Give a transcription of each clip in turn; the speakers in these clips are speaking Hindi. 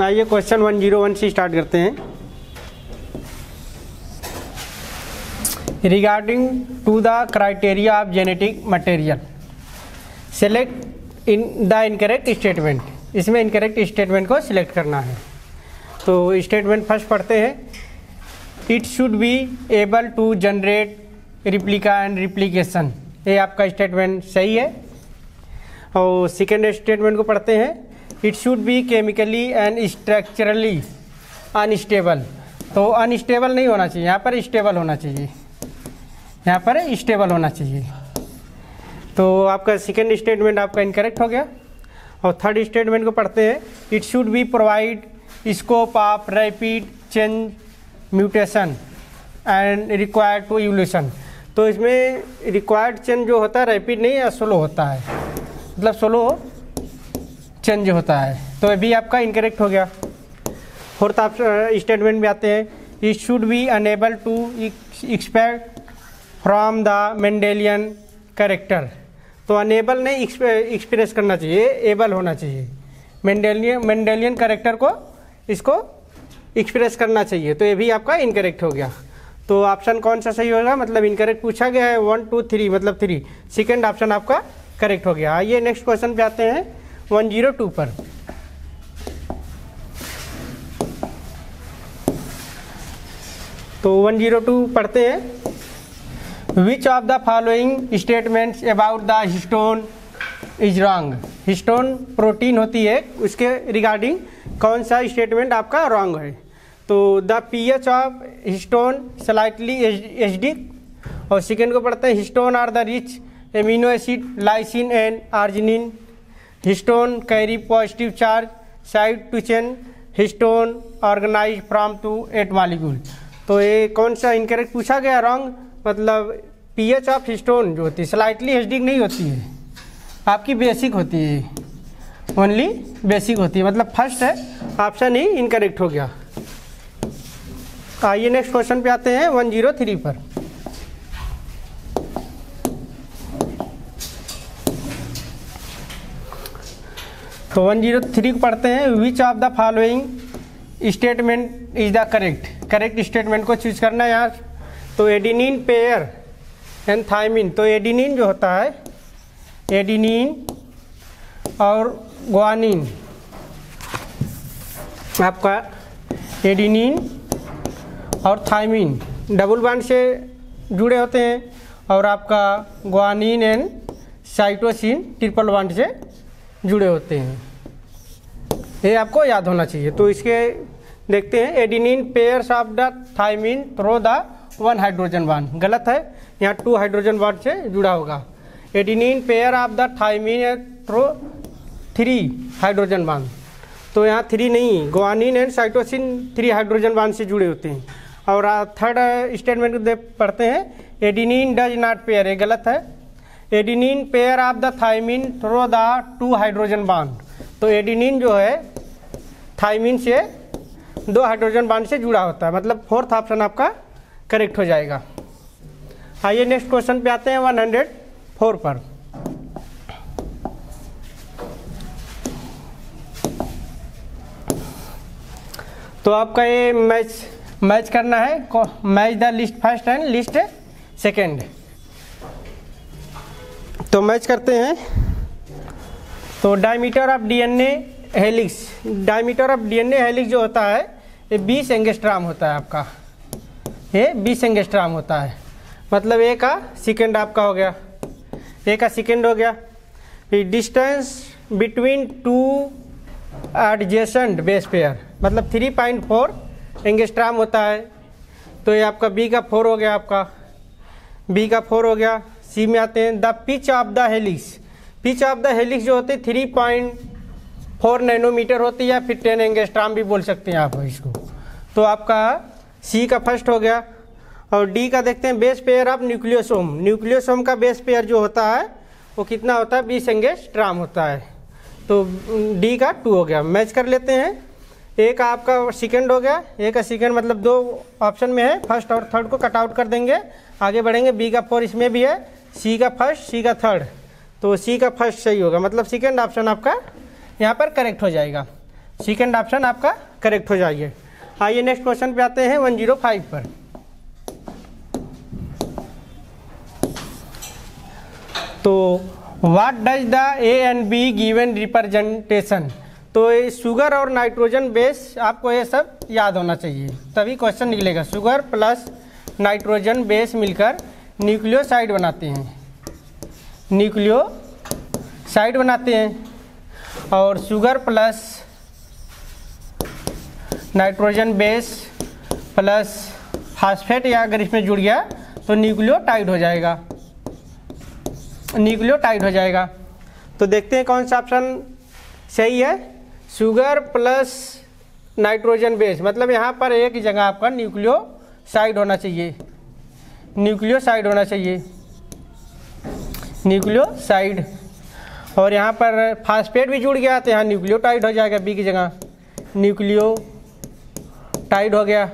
आइए क्वेश्चन 101 से स्टार्ट करते हैं। Regarding to the criteria of genetic material select in the incorrect statement. इसमें इनकरेक्ट स्टेटमेंट को सिलेक्ट करना है। तो स्टेटमेंट फर्स्ट पढ़ते हैं। It should be able to generate replica and replication. ये आपका स्टेटमेंट सही है। और सेकेंड स्टेटमेंट को पढ़ते हैं। It should B chemically and structurally unstable. तो अनस्टेबल नहीं होना चाहिए, यहाँ पर स्टेबल होना चाहिए, यहाँ पर स्टेबल होना चाहिए। तो आपका सेकेंड स्टेटमेंट आपका इनकरेक्ट हो गया। और थर्ड स्टेटमेंट को पढ़ते हैं। It should be provide scope of rapid change mutation and required to evolution. तो इसमें रिक्वायर्ड चेंज जो होता है रैपिड नहीं है, स्लो होता है, मतलब स्लो चेंज होता है। तो अभी आपका इनकरेक्ट हो गया। फोर्थ आप स्टेटमेंट में आते हैं। It should be unable to expect from the Mendelian character. तो अनेबल नहीं एक्सप्रेस करना चाहिए, एबल होना चाहिए। मेंडेलियन कैरेक्टर को इसको एक्सप्रेस करना चाहिए। तो ये भी आपका इनकरेक्ट हो गया। तो ऑप्शन कौन सा सही होगा, मतलब इनकरेक्ट पूछा गया है 1 2 3, मतलब 3। सेकेंड ऑप्शन आपका करेक्ट हो गया। आइए नेक्स्ट क्वेश्चन पे आते हैं 102 पर। तो 102 पढ़ते हैं। Which of the following statements about the histone is wrong. Histone protein होती है, उसके रिगार्डिंग कौन सा स्टेटमेंट आपका रॉन्ग है। तो the pH of histone slightly acidic. और सेकेंड को पढ़ते हैं। Histone are the rich amino acid lysine and arginine. Histone carry positive charge side to chain. Histone organize from two 8 molecule. तो ये कौन सा इनकरेक्ट पूछा गया, रॉन्ग। मतलब पीएच ऑफ हिस्टोन जो होती है स्लाइटली एसिडिक नहीं होती है, आपकी बेसिक होती है, ओनली बेसिक होती है, मतलब फर्स्ट है ऑप्शन ही इनकरेक्ट हो गया। आइए नेक्स्ट क्वेश्चन पे आते हैं 103 पर। तो 103 को पढ़ते हैं। Which of the following statement is the correct statement को चूज करना है यार। तो एडिनिन पेयर एंड थायमिन। तो एडिनिन जो होता है, एडिनिन और ग्वानिन, आपका एडिनिन और थायमिन डबल बॉन्ड से जुड़े होते हैं। और आपका guanine and cytosine triple bond से जुड़े होते हैं। ये आपको याद होना चाहिए। तो इसके देखते हैं। Adenine pairs of the thymine through the 1 hydrogen bond. गलत है, यहाँ 2 हाइड्रोजन बॉन्ड से जुड़ा होगा। Adenine pair of the thymine through 3 hydrogen bond. तो यहाँ 3 नहीं, guanine and cytosine 3 hydrogen bond से जुड़े होते हैं। और थर्ड स्टेटमेंट पढ़ते हैं। Adenine does not pair. ये गलत है। Adenine pair of the thymine through the 2 hydrogen bond. तो एडिनिन जो है थायमिन से 2 हाइड्रोजन बॉन्ड से जुड़ा होता है, मतलब फोर्थ ऑप्शन आपका करेक्ट हो जाएगा। आइए नेक्स्ट क्वेश्चन पे आते हैं 104 पर। तो आपका ये मैच करना है। Match the list first and list second. तो मैच करते हैं। तो diameter of DNA helix. Diameter of DNA helix जो होता है ये 20 एंगस्ट्राम होता है आपका। ये 20 एंगस्ट्राम होता है, मतलब ए का सेकेंड आपका हो गया, ए का सेकेंड हो गया। फिर distance between 2 adjacent base pair, मतलब 3.4 एंगस्ट्राम होता है। तो ये आपका बी का 4 हो गया, आपका बी का 4 हो गया। सी में आते हैं। The pitch of the helix. Pitch of the helix जो होती है 3.4 नैनोमीटर होती है, या फिर 10 एंगस्ट्राम भी बोल सकते हैं आप इसको। तो आपका सी का फर्स्ट हो गया। और डी का देखते हैं। Base pair of nucleosome. Nucleosome का बेस पेयर जो होता है वो कितना होता है, 20 एंगस्ट्राम होता है। तो डी का 2 हो गया। मैच कर लेते हैं। ए का आपका सेकेंड हो गया। ए का सेकेंड मतलब 2 ऑप्शन में है, फर्स्ट और थर्ड को कट आउट कर देंगे, आगे बढ़ेंगे। बी का 4 इसमें भी है, सी का फर्स्ट, सी का थर्ड। तो सी का फर्स्ट सही होगा, मतलब सेकेंड ऑप्शन आपका यहाँ पर करेक्ट हो जाएगा। सेकेंड ऑप्शन आपका करेक्ट हो जाएगा। आइए नेक्स्ट क्वेश्चन पे आते हैं 105 पर। तो what does the A and be given representation. तो ये शुगर और नाइट्रोजन बेस, आपको ये सब याद होना चाहिए तभी क्वेश्चन निकलेगा। शुगर प्लस नाइट्रोजन बेस मिलकर न्यूक्लियोसाइड बनाते हैं, न्यूक्लियोसाइड बनाते हैं। और sugar plus nitrogen base plus phosphate या अगर इसमें जुड़ गया तो न्यूक्लियोटाइड हो जाएगा, न्यूक्लियोटाइड हो जाएगा। तो देखते हैं कौन सा ऑप्शन सही है। शुगर प्लस नाइट्रोजन बेस, मतलब यहाँ पर एक ही जगह आपका न्यूक्लियोसाइड होना चाहिए, न्यूक्लियोसाइड होना चाहिए, न्यूक्लियोसाइड। और यहाँ पर फास्फेट भी जुड़ गया तो यहाँ न्यूक्लियोटाइड हो जाएगा, बी की जगह न्यूक्लियोटाइड हो गया।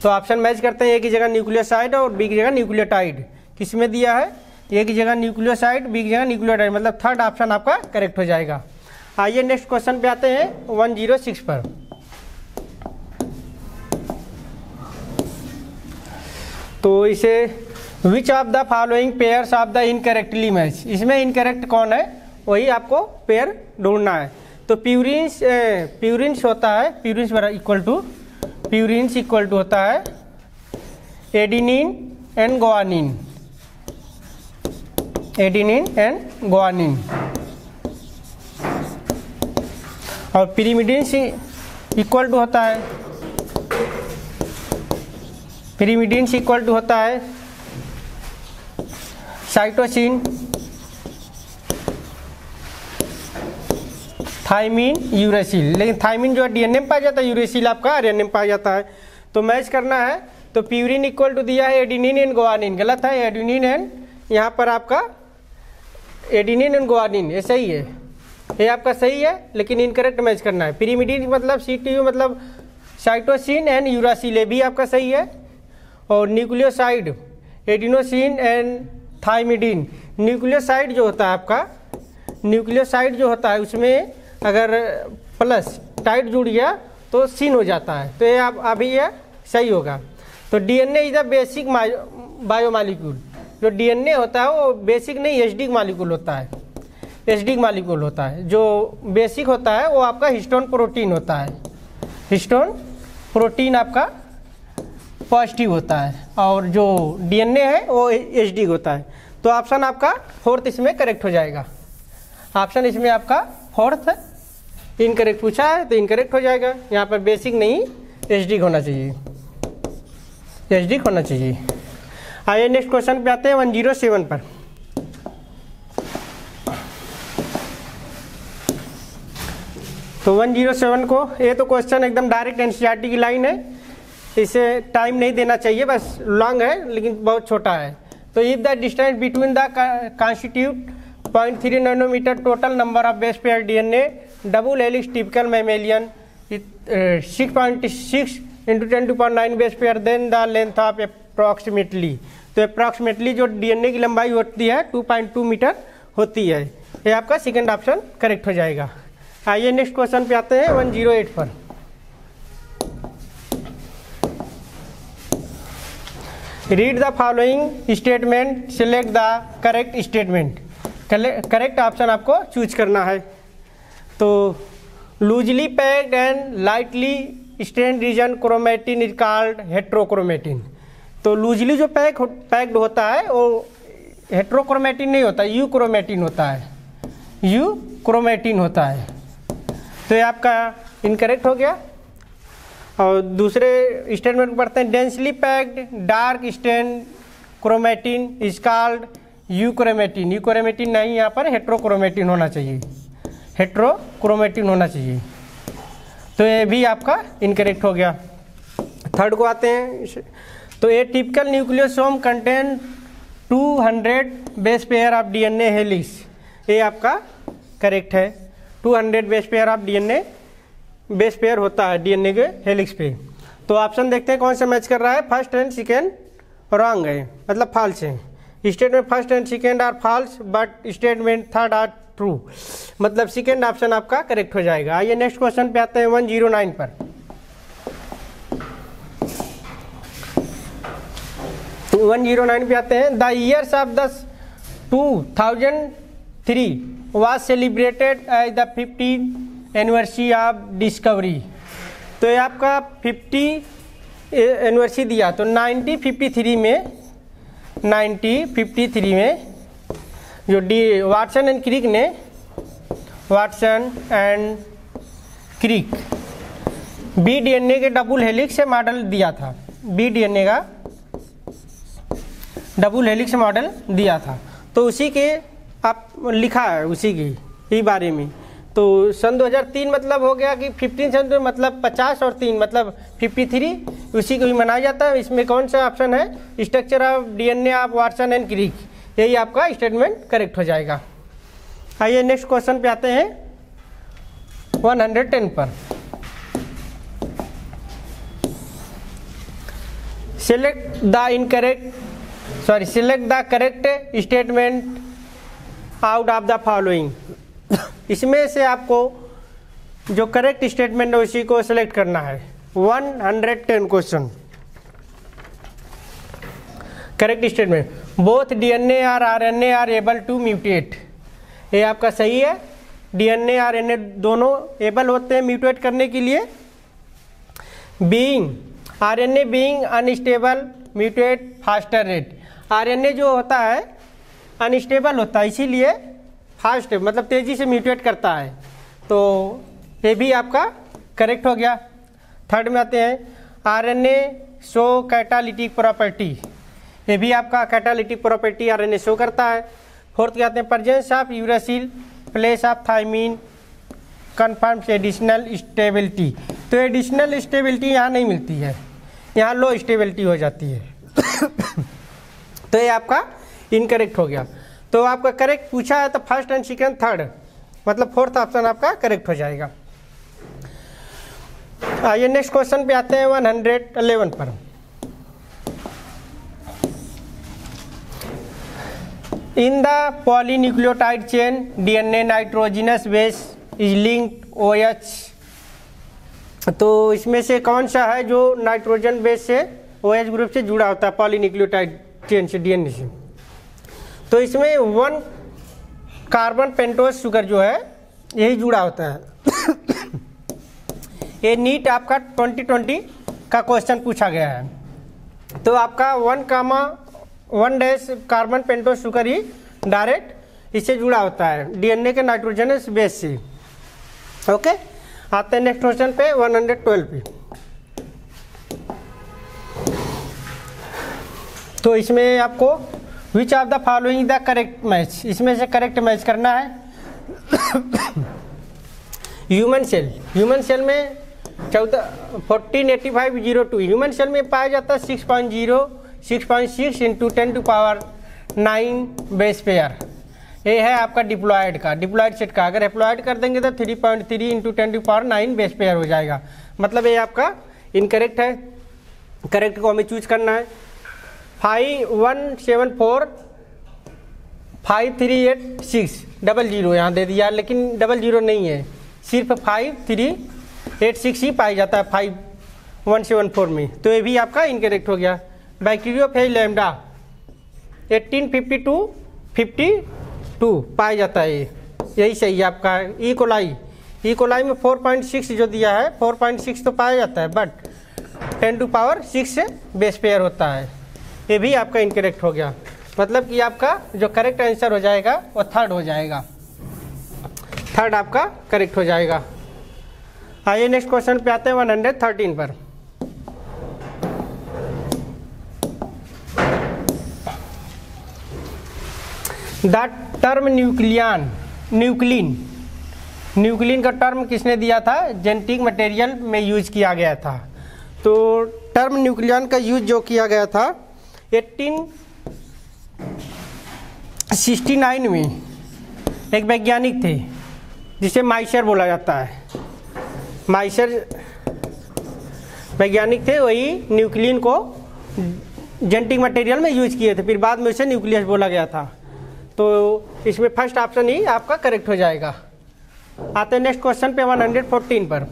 तो ऑप्शन मैच करते हैं, एक की जगह न्यूक्लियोसाइड और बी की जगह न्यूक्लियोटाइड। किस में दिया है, ए की जगह न्यूक्लियोसाइड, बी की जगह न्यूक्लियोटाइड, मतलब थर्ड ऑप्शन आपका करेक्ट हो जाएगा। आइए नेक्स्ट क्वेश्चन पे आते हैं 106 पर। तो इसे विच of the following pairs of the incorrectly match, इसमें इनकरेक्ट कौन है वही आपको पेयर ढूंढना है। तो प्यूरिन्स होता है, प्यूरिन्स इक्वल टू होता है adenine and guanine, adenine and guanine. और पिरिमिडिन्स इक्वल टू होता है, पिरिमिडिन्स इक्वल टू होता है साइटोसिन, थाइमिन, यूरेसिल। लेकिन थाइमिन जो है डीएनए में पाया जाता है, यूरेसिल आपका आरएनए में पाया जाता है। तो मैच करना है। तो प्यूरिन इक्वल टू दिया है एडिनिन एंड गुआनिन, गलत है, एडिनिन एंड यहाँ पर आपका एडिनिन एंड गुआनिन, ये सही है, ये आपका सही है, लेकिन इनकरेक्ट मैच करना है। पिरिमिडिन मतलब सीटीयू मतलब साइटोसिन एंड यूरासिल, ये भी आपका सही है। और न्यूक्लियोसाइड एडिनोसिन एंड थाइमिडिन, न्यूक्लियोसाइड जो होता है आपका, न्यूक्लियोसाइड जो होता है उसमें अगर प्लस टाइड जुड़ गया तो सिन हो जाता है, तो ये आप अभी ये सही होगा। तो DNA is the basic biomolecule, जो डीएनए होता है वो बेसिक नहीं एसिडिक मॉलिक्यूल होता है, एसिडिक मॉलिक्यूल होता है। जो बेसिक होता है वो आपका हिस्टोन प्रोटीन होता है, हिस्टोन प्रोटीन आपका पॉजिटिव होता है, और जो डीएनए है वो एसिडिक होता है। तो ऑप्शन आपका फोर्थ इसमें करेक्ट हो जाएगा, ऑप्शन इसमें आपका फोर्थ इनकरेक्ट पूछा है तो इनकरेक्ट हो जाएगा। यहाँ पर बेसिक नहीं एसिडिक होना चाहिए, एसिडिक होना चाहिए। आइए नेक्स्ट क्वेश्चन पे आते हैं 107 पर। तो 107 को, ये तो क्वेश्चन एकदम डायरेक्ट एनसीईआरटी की लाइन है, इसे टाइम नहीं देना चाहिए, बस लॉन्ग है लेकिन बहुत छोटा है। तो if the distance between the constitute 0.3 nanometer total number of base pair DNA double helix typical mammalian 6.6 × 10⁹ base pair then the length of approximately. तो अप्रॉक्सीमेटली जो डीएनए की लंबाई होती है 2.2 मीटर होती है, ये आपका सेकंड ऑप्शन करेक्ट हो जाएगा। आइए नेक्स्ट क्वेश्चन पे आते हैं 108 पर। Read the following statement, select the correct statement, correct option आपको चूज करना है। तो loosely packed and lightly stained region chromatin is called heterochromatin. तो लूजली जो पैक्ड होता है वो हेट्रोक्रोमेटिन नहीं होता, यू क्रोमेटिन होता है, यू क्रोमेटिन होता है। तो ये आपका इनकरेक्ट हो गया। और दूसरे स्टेटमेंट पढ़ते हैं, densely packed dark stain chromatin is called euchromatin. Euchromatin नहीं, यहाँ पर हेट्रोक्रोमेटिन होना चाहिए, हेट्रोक्रोमेटिन होना चाहिए। तो ये भी आपका इनकरेक्ट हो गया। थर्ड को आते हैं। तो ए typical nucleosome contain 200 base pair of DNA helix, ये आपका करेक्ट है। 200 base pair of DNA base pair होता है डीएनए के हेलिक्स पे। तो ऑप्शन देखते हैं कौन सा मैच कर रहा है। फर्स्ट एंड सेकेंड रॉन्ग है, मतलब फॉल्स है। Statement first and second are false but statement third are true, मतलब सेकेंड ऑप्शन आपका करेक्ट हो जाएगा। आइए नेक्स्ट क्वेश्चन पे आते हैं 109 पर। 109 पे आते हैं। The years of the 2003 was celebrated as the 50th anniversary of discovery। तो ये आपका 50 एनिवर्सरी दिया, तो 1953 में जो वाटसन एंड क्रिक ने BDNA के डबल हेलिक्स से मॉडल दिया था, BDNA का डबल हेलिक्स मॉडल दिया था, तो उसी के आप लिखा है उसी के बारे में। तो सन 2003 मतलब हो गया कि 15 सन तो मतलब 50 और 3 मतलब 53, उसी को भी मनाया जाता है। इसमें कौन सा ऑप्शन है, structure of DNA of Watson and Crick, यही आपका स्टेटमेंट करेक्ट हो जाएगा। आइए नेक्स्ट क्वेश्चन पे आते हैं 110 पर। Select the correct statement out of the following. इसमें से आपको जो करेक्ट स्टेटमेंट है उसी को सिलेक्ट करना है। 110 question. Correct statement, both DNA और RNA are able to mutate. ये आपका सही है, DNA और RNA दोनों एबल होते हैं म्यूटेट करने के लिए। RNA being unstable mutate faster rate. RNA जो होता है अनस्टेबल होता है, इसीलिए फास्ट मतलब तेज़ी से म्यूटेट करता है, तो ये भी आपका करेक्ट हो गया। थर्ड में आते हैं RNA शो कैटालिटिक प्रॉपर्टी, ये भी आपका कैटालिटिक प्रॉपर्टी RNA शो करता है। फोर्थ के आते हैं presence of uracil place of thymine confirms additional stability. तो एडिशनल स्टेबिलिटी यहाँ नहीं मिलती है, यहाँ लो स्टेबिलिटी हो जाती है तो ये आपका इनकरेक्ट हो गया। तो आपका करेक्ट पूछा है तो फर्स्ट एंड सेकंड थर्ड मतलब फोर्थ ऑप्शन आपका करेक्ट हो जाएगा। आइए नेक्स्ट क्वेश्चन पे आते हैं 111 पर। In the polynucleotide chain DNA nitrogenous base is linked OH। तो इसमें से कौन सा है जो नाइट्रोजन बेस से OH ग्रुप से जुड़ा होता है पॉलीन्यूक्लियोटाइड चेन से DNA से। तो इसमें 1 कार्बन पेंटोज शुगर जो है यही जुड़ा होता है ये नीट आपका 2020 का क्वेश्चन पूछा गया है। तो आपका 1 कार्बन पेंटोज शुगर ही डायरेक्ट इससे जुड़ा होता है DNA के नाइट्रोजनस बेस से। ओके, आते हैं नेक्स्ट क्वेश्चन पे 112 पे। तो इसमें आपको विच of the following the correct match, इसमें से करेक्ट मैच करना है। ह्यूमन सेल में 148502 ह्यूमन सेल में पाया जाता है 6.6 इंटू 10⁹ बेस पेयर। ये है आपका डिप्लॉयड सेट का। अगर एप्लॉयड कर देंगे तो 3.3 इंटू 10⁹ बेस पेयर हो जाएगा, मतलब ये आपका इनकरेक्ट है। करेक्ट को हमें चूज करना है। 517453860 यहाँ दे दिया, लेकिन 00 नहीं है, सिर्फ 5386 ही पाया जाता है 5174 में, तो ये भी आपका इनकरेक्ट हो गया। बैक्टीरियोफेज लैम्डा 1852 पाया जाता है, यही सही है आपका। इकोलाई में 4.6 जो दिया है 4.6 तो पाया जाता है, बट 10⁶ से बेस पेयर होता है, ये भी आपका इनकरेक्ट हो गया। मतलब कि आपका जो करेक्ट आंसर हो जाएगा वो थर्ड हो जाएगा, थर्ड आपका करेक्ट हो जाएगा। आइए नेक्स्ट क्वेश्चन पे आते हैं 113 पर। द टर्म न्यूक्लिन का टर्म किसने दिया था? जेनेटिक मटेरियल में यूज किया गया था। तो टर्म न्यूक्लियन का यूज जो किया गया था 1869 में एक वैज्ञानिक थे जिसे माइशर बोला जाता है। माइशर वैज्ञानिक थे, वही न्यूक्लियन को जेनेटिक मटेरियल में यूज किए थे, फिर बाद में उसे न्यूक्लियस बोला गया था। तो इसमें फर्स्ट ऑप्शन ही आपका करेक्ट हो जाएगा। आते हैं नेक्स्ट क्वेश्चन पे 114 पर।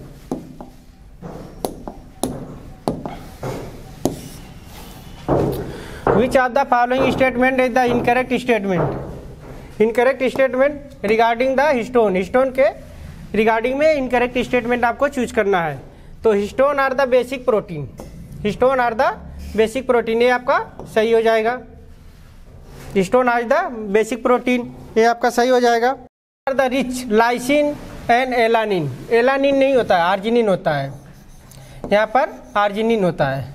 Which of the following statement is the incorrect statement. Incorrect statement regarding the histone, histone के रिगार्डिंग में इनकरेक्ट स्टेटमेंट आपको चूज करना है। तो histone are the basic protein, histone are the basic protein, ये आपका सही हो जाएगा। Histone are the basic protein, ये आपका सही हो जाएगा। Are the rich lysine and alanine, alanine नहीं होता है, आर्जिनिन होता है, यहाँ पर आर्जिनिन होता है,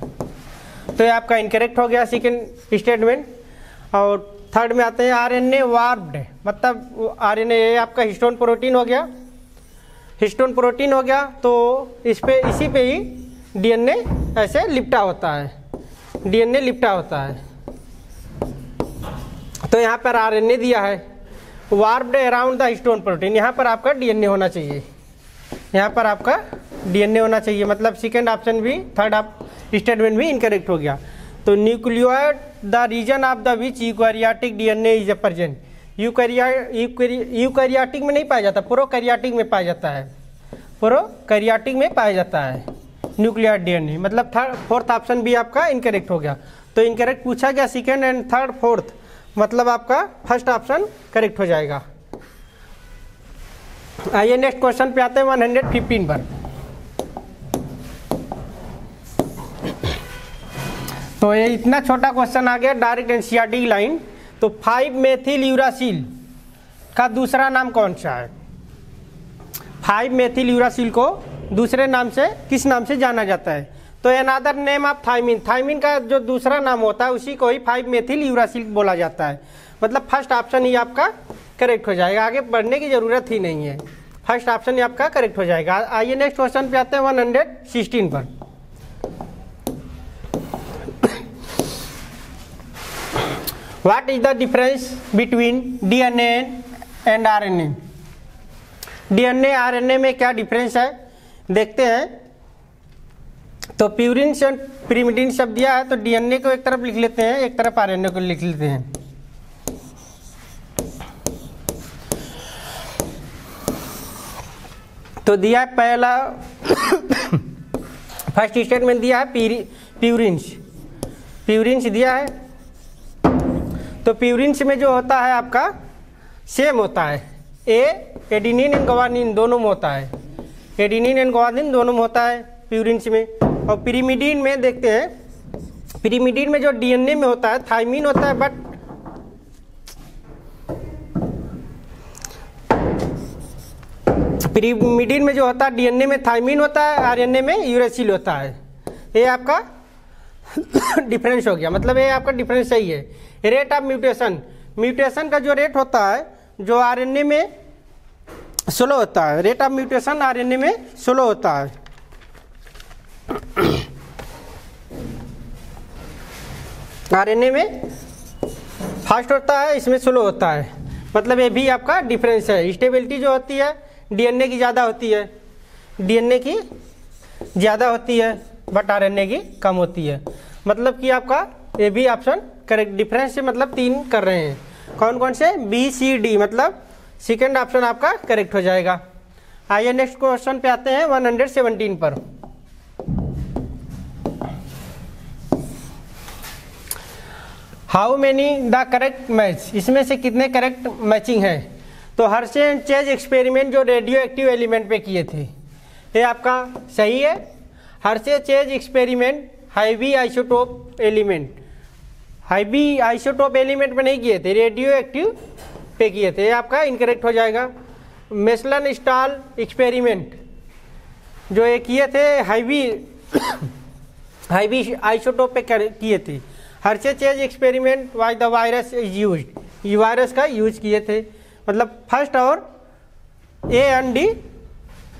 तो ये आपका इनकरेक्ट हो गया सेकेंड स्टेटमेंट। और थर्ड में आते हैं आरएनए वार्प्ड, मतलब आरएनए ये आपका हिस्टोन प्रोटीन हो गया, हिस्टोन प्रोटीन हो गया, तो इसी पे ही डीएनए ऐसे लिपटा होता है, डीएनए लिपटा होता है। तो यहाँ पर आरएनए दिया है warped around the histone protein, यहाँ पर आपका डीएनए होना चाहिए, यहाँ पर आपका डीएनए होना चाहिए, मतलब सेकेंड ऑप्शन भी थर्ड स्टेटमेंट भी इनकरेक्ट हो गया। तो nucleoid the region of the which eukaryotic DNA is present, eukaryotic में नहीं पाया जाता, प्रोकैरियोटिक में पाया जाता है, प्रोकैरियोटिक में पाया जाता है न्यूक्लियोइड डीएनए, मतलब थर्ड फोर्थ ऑप्शन भी आपका इनकरेक्ट हो गया। तो इनकरेक्ट पूछा गया सेकेंड एंड थर्ड फोर्थ, मतलब आपका फर्स्ट ऑप्शन करेक्ट हो जाएगा। आइए नेक्स्ट क्वेश्चन पे आते हैं 115 पर। तो ये इतना छोटा क्वेश्चन आ गया डायरेक्ट एनसीईआरटी लाइन। तो 5 मेथिल यूरासिल का दूसरा नाम कौन सा है? 5 मेथिल यूरासिल को दूसरे नाम से किस नाम से जाना जाता है? तो another name of thymine, thymine का जो दूसरा नाम होता है उसी को ही 5 मेथिल यूरासिल बोला जाता है, मतलब फर्स्ट ऑप्शन ही आपका करेक्ट हो जाएगा, आगे बढ़ने की जरूरत ही नहीं है, फर्स्ट ऑप्शन ही आपका करेक्ट हो जाएगा। आइए नेक्स्ट क्वेश्चन पे आते हैं 116 पर। What is the difference between DNA and RNA? DNA RNA में क्या डिफरेंस है देखते हैं। तो प्यूरिन से पिरिमिडिन शब्द दिया है, तो डीएनए को एक तरफ लिख लेते हैं, एक तरफ आरएनए को लिख लेते हैं। तो दिया है पहला फर्स्ट स्टेटमेंट दिया है प्यूरिन्स, प्यूरिन्स दिया है। तो प्यूरिन्स में जो होता है आपका सेम होता है, एडेनिन एंड ग्वानिन दोनों में होता है, एडेनिन एंड ग्वानिन दोनों में होता है प्यूरिन्स में। और पिरिमिडीन में देखते हैं, पिरिमिडीन में जो डीएनए में होता है थायमिन होता है, बट पिरिमिडीन में जो होता है डीएनए में थायमिन होता है, आरएनए में यूरेसिल होता है। ये आपका डिफरेंस हो गया, मतलब ये आपका डिफरेंस सही है। रेट ऑफ म्यूटेशन, म्यूटेशन का जो रेट होता है जो आरएनए में स्लो होता है, रेट ऑफ म्यूटेशन आरएनए में स्लो होता है, आरएनए में फास्ट होता है, इसमें स्लो होता है, मतलब ये भी आपका डिफरेंस है। स्टेबिलिटी जो होती है डीएनए की ज़्यादा होती है, डीएनए की ज़्यादा होती है बट आरएनए की कम होती है, मतलब कि आपका ये भी ऑप्शन करेक्ट। डिफरेंस से मतलब 3 कर रहे हैं, कौन कौन से? बी सी डी, मतलब सेकेंड ऑप्शन आपका करेक्ट हो जाएगा। आइए नेक्स्ट क्वेश्चन पे आते हैं 117 पर। How many the correct match, इसमें से कितने करेक्ट मैचिंग है? तो हर्शे एंड चेज एक्सपेरिमेंट जो रेडियो एक्टिव एलिमेंट पे किए थे ये आपका सही है। Hershey chase experiment heavy isotope element, heavy isotope element पे नहीं किए थे, रेडियो एक्टिव पे किए थे, ये आपका इनकरेक्ट हो जाएगा। मेसलन स्टाल एक्सपेरिमेंट जो ये किए थे हाईवी आइसोटोप पे किए थे। Hershey chase experiment why the virus is used, ये वायरस का यूज किए थे, मतलब फर्स्ट और ए एंड डी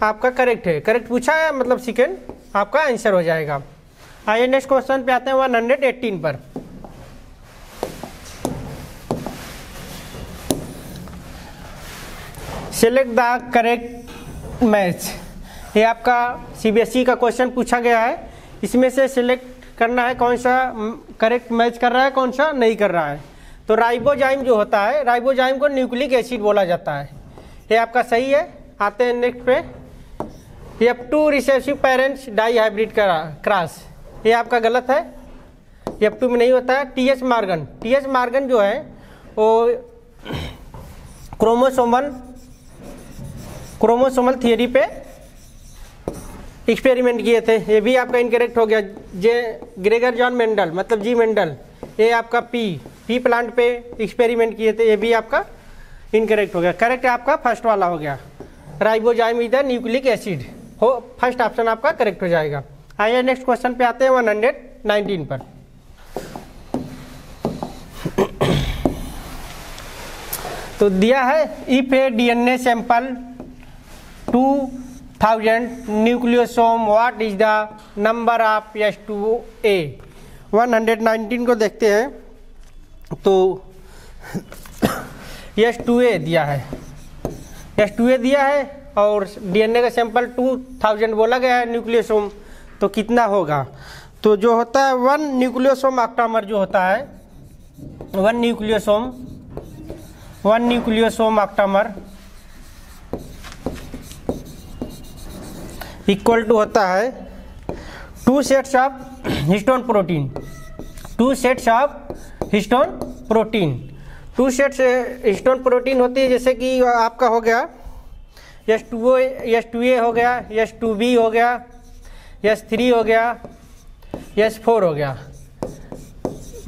आपका करेक्ट है, करेक्ट पूछा है, मतलब सेकेंड आपका आंसर हो जाएगा। आइए नेक्स्ट क्वेश्चन पे आते हैं 118 पर। सिलेक्ट द करेक्ट मैच, ये आपका सीबीएसई का क्वेश्चन पूछा गया है, इसमें से सिलेक्ट करना है कौन सा करेक्ट मैच कर रहा है, कौन सा नहीं कर रहा है। तो राइबोजाइम जो होता है, राइबोजाइम को न्यूक्लिक एसिड बोला जाता है। ये आपका सही है। आते हैं नेक्स्ट पे, F2 recessive parents dihybrid cross, ये आपका गलत है, F2 में नहीं होता है। टी एच मार्गन जो है वो क्रोमोसोमल थियरी पे एक्सपेरिमेंट किए थे, ये भी आपका इनकरेक्ट हो गया। ग्रेगर जॉन मेंडल मतलब जी मेंडल, ये आपका पी प्लांट पे एक्सपेरिमेंट किए थे, ये भी आपका इनकरेक्ट हो गया। करेक्ट आपका फर्स्ट वाला हो गया, ribozyme is the nucleic acid, हो फर्स्ट ऑप्शन आपका करेक्ट हो जाएगा। आइए नेक्स्ट क्वेश्चन पे आते हैं 119 पर। तो दिया है if A DNA sample 2000 nucleosome what is the number of H2A। 119 को देखते हैं। तो H2A दिया है, H2A दिया है और डीएनए का सैंपल 2000 बोला गया है न्यूक्लियोसोम, तो कितना होगा? तो जो होता है 1 न्यूक्लियोसोम ऑक्टामर जो होता है, 1 न्यूक्लियोसोम ऑक्टामर इक्वल टू होता है 2 sets of histone protein, 2 sets of histone protein. 2 sets histone protein होती है, जैसे कि आपका हो गया H2A हो गया, H2B हो गया, H3 हो गया, H4 हो गया,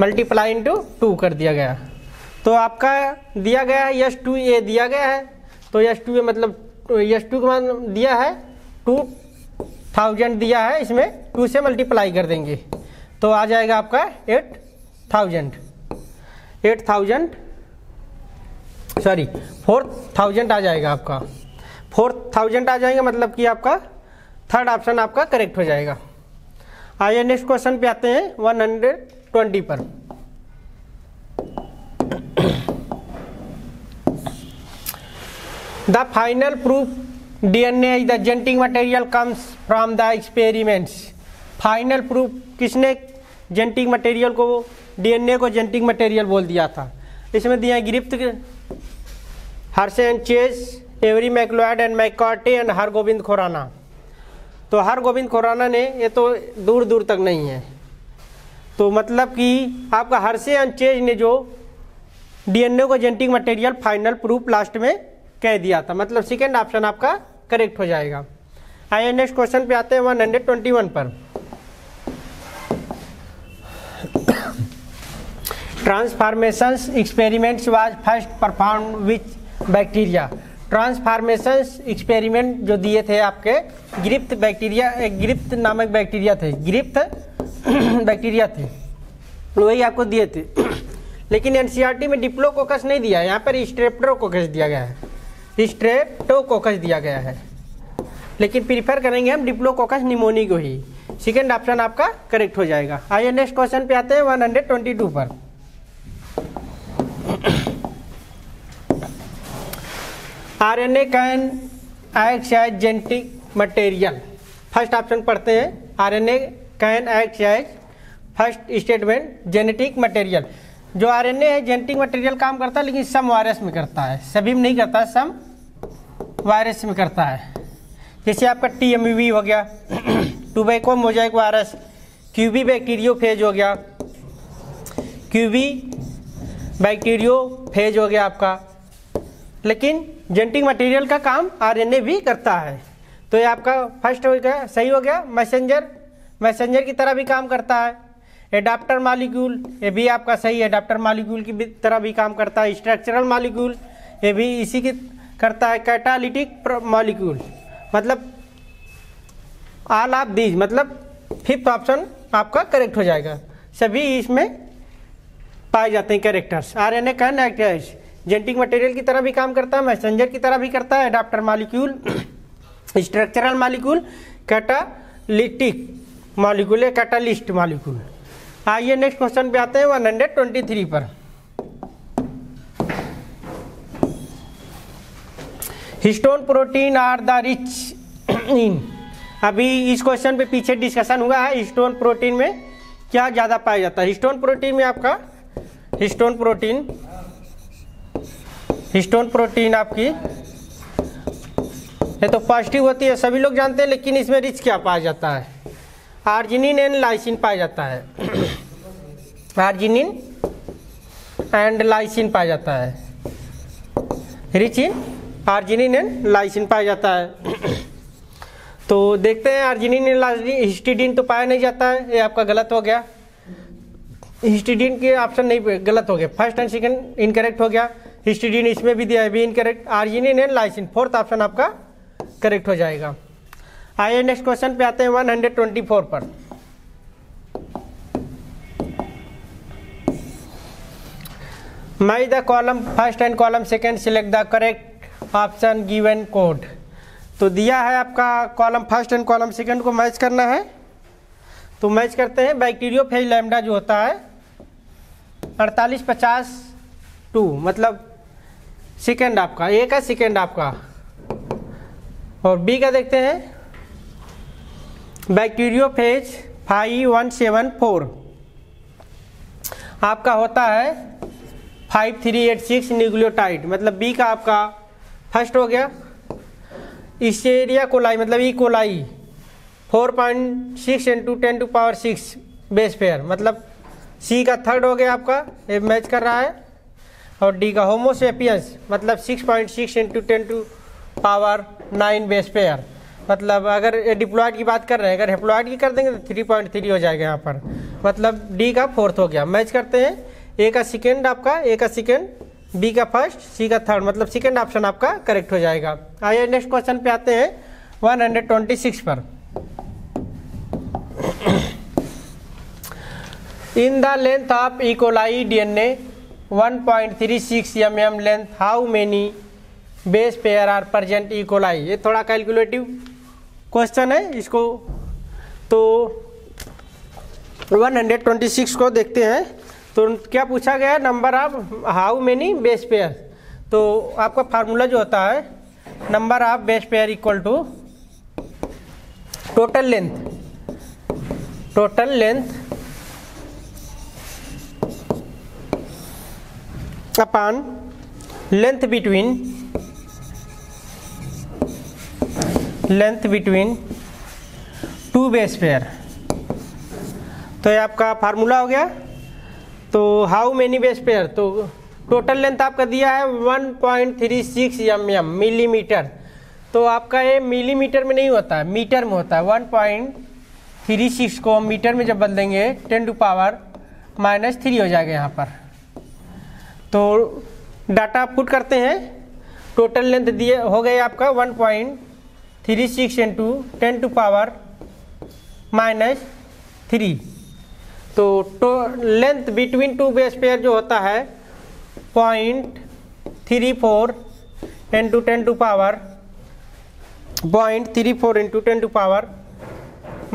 मल्टीप्लाई इंटू 2 कर दिया गया। तो आपका दिया गया है H2A दिया गया है, तो H2A मतलब H2 का मान दिया है 2000 दिया है, इसमें 2 से मल्टीप्लाई कर देंगे तो आ जाएगा आपका 4000 आ जाएगा आपका, 4000 आ जाएगा, मतलब कि आपका थर्ड ऑप्शन आपका करेक्ट हो जाएगा। आइए नेक्स्ट क्वेश्चन पे आते हैं 120 पर। The final proof DNA is the genetic material comes from the experiments. Final proof किसने जेनेटिक मटेरियल को, डीएनए को जेनेटिक मटेरियल बोल दिया था? इसमें दिया है Griffith, Hershey and Chase, Avery MacLeod and McCarty and Hargobind Khorana. तो हरगोविंद खुराना ने, ये तो दूर दूर तक नहीं है, तो मतलब कि आपका हर्शे एंड चेज ने जो डीएनए को genetic material final proof last में कह दिया था, मतलब सेकेंड ऑप्शन आपका करेक्ट हो जाएगा। आइए नेक्स्ट क्वेश्चन पे आते हैं 121 पर। Transformations experiments was first performed which bacteria. Transformations experiment जो दिए थे आपके गिरिफ्त बैक्टीरिया, गिरिफ्त नामक बैक्टीरिया थे, गिरिफ्त बैक्टीरिया थे, वही आपको दिए थे। लेकिन एनसीईआरटी में डिप्लोकोकस नहीं दिया है, यहाँ पर स्ट्रेप्टोकोकस दिया गया है, स्ट्रेप्टोकोकस दिया गया है, लेकिन प्रीफर करेंगे हम डिप्लोकोकस निमोनी को ही। सेकेंड ऑप्शन आपका करेक्ट हो जाएगा। आइए नेक्स्ट क्वेश्चन पे आते हैं 122 पर। RNA can act as genetic material. First option पढ़ते हैं, RNA can act as, first statement genetic material. जो आरएनए है जेनेटिक मटेरियल काम करता है, लेकिन सम वायरस में करता है, सभी में नहीं करता है, सम वायरस में करता है। जैसे आपका TMV हो गया, tobacco Mosaic virus, QB bacteriophage हो गया, QB बैक्टीरियोफेज हो गया आपका। लेकिन जेनेटिक मटेरियल का काम आरएनए भी करता है, तो ये आपका फर्स्ट हो गया, सही हो गया। मैसेंजर की तरह भी काम करता है। एडाप्टर मॉलिक्यूल, ये भी आपका सही है, एडाप्टर मॉलिक्यूल की तरह भी काम करता है। स्ट्रक्चरल मॉलिक्यूल, ये भी इसी की करता है। कैटालिटिक मॉलिक्यूल, मतलब ऑल ऑफ दीज, मतलब फिफ्थ ऑप्शन आपका करेक्ट हो जाएगा। सभी इसमें पाए जाते हैं characters. RNA can act as genetic material की तरह भी काम करता है, मैसेंजर की तरह भी करता है, adapter molecule, structural molecule, catalytic molecule, catalyst molecule. आइए नेक्स्ट क्वेश्चन पे आते हैं 123 पर। Histone protein are the rich in. अभी इस क्वेश्चन पे पीछे डिस्कशन हुआ है, हिस्टोन प्रोटीन में क्या ज़्यादा पाया जाता है। हिस्टोन प्रोटीन में आपका हिस्टोन प्रोटीन आपकी ये तो पॉजिटिव होती है, सभी लोग जानते हैं, लेकिन इसमें रिच क्या पाया जाता है? आर्जिनिन एंड लाइसिन पाया जाता है। आर्जिनिन एंड लाइसिन पाया जाता है, rich in arginine and lysine पाया जाता है। तो देखते हैं आर्जिनिन एंड लाइसिन, हिस्टिडीन तो पाया नहीं जाता है, ये आपका गलत हो गया। हिस्टिडीन के ऑप्शन नहीं, गलत हो गया, फर्स्ट एंड सेकंड इनकरेक्ट हो गया। हिस्टिडीन इसमें भी दिया है, भी incorrect. Arginine and lysine fourth option आपका करेक्ट हो जाएगा। आइए नेक्स्ट क्वेश्चन पे आते हैं 124 पर। Match the column first and column second, select the correct option given code. तो दिया है आपका column first and column second को मैच करना है, तो मैच करते हैं। बैक्टीरियोफेज लैम्डा जो होता है 4852, मतलब सेकंड आपका, ए का सेकंड आपका, और बी का देखते हैं बैक्टीरियोफेज 5174 आपका होता है 5386 न्यूक्लियोटाइड, मतलब बी का आपका फर्स्ट हो गया। इस्चेरिया कोलाई मतलब ई कोलाई 4.6 × 10⁻6 बेस पेयर, मतलब सी का थर्ड हो गया आपका, ये मैच कर रहा है। और डी का होमोसेपियंस मतलब 6.6 × 10⁻9 बेस पेयर, मतलब अगर डिप्लॉयड की बात कर रहे हैं, अगर हेप्लॉयड की कर देंगे तो 3.3 हो जाएगा यहाँ पर, मतलब डी का फोर्थ हो गया। मैच करते हैं, ए का सेकेंड आपका, ए का सेकेंड, बी का फर्स्ट, सी का थर्ड, मतलब सेकेंड ऑप्शन आपका करेक्ट हो जाएगा। आइए नेक्स्ट क्वेश्चन पे आते हैं 126 पर। In the length of E coli DNA 1.36 mm length, how many base pair are present E coli. ये थोड़ा कैलकुलेटिव क्वेश्चन है, इसको तो 126 को देखते हैं। तो क्या पूछा गया, number of how many base pair. तो आपका फार्मूला जो होता है, number of base pair equal to total length upon length between two base pair. तो ये आपका फार्मूला हो गया। तो हाउ मेनी बेस पेयर, तो टोटल लेंथ आपका दिया है 1.36 mm मिलीमीटर। तो आपका ये मिलीमीटर में नहीं होता है, मीटर में होता है। 1.36 को हम मीटर में जब बदलेंगे 10⁻³ हो जाएगा यहाँ पर। तो डाटा पुट करते हैं, टोटल लेंथ दिए हो गए आपका 1.36 × 10⁻³ तो length between two base pair जो होता है 0.34 ×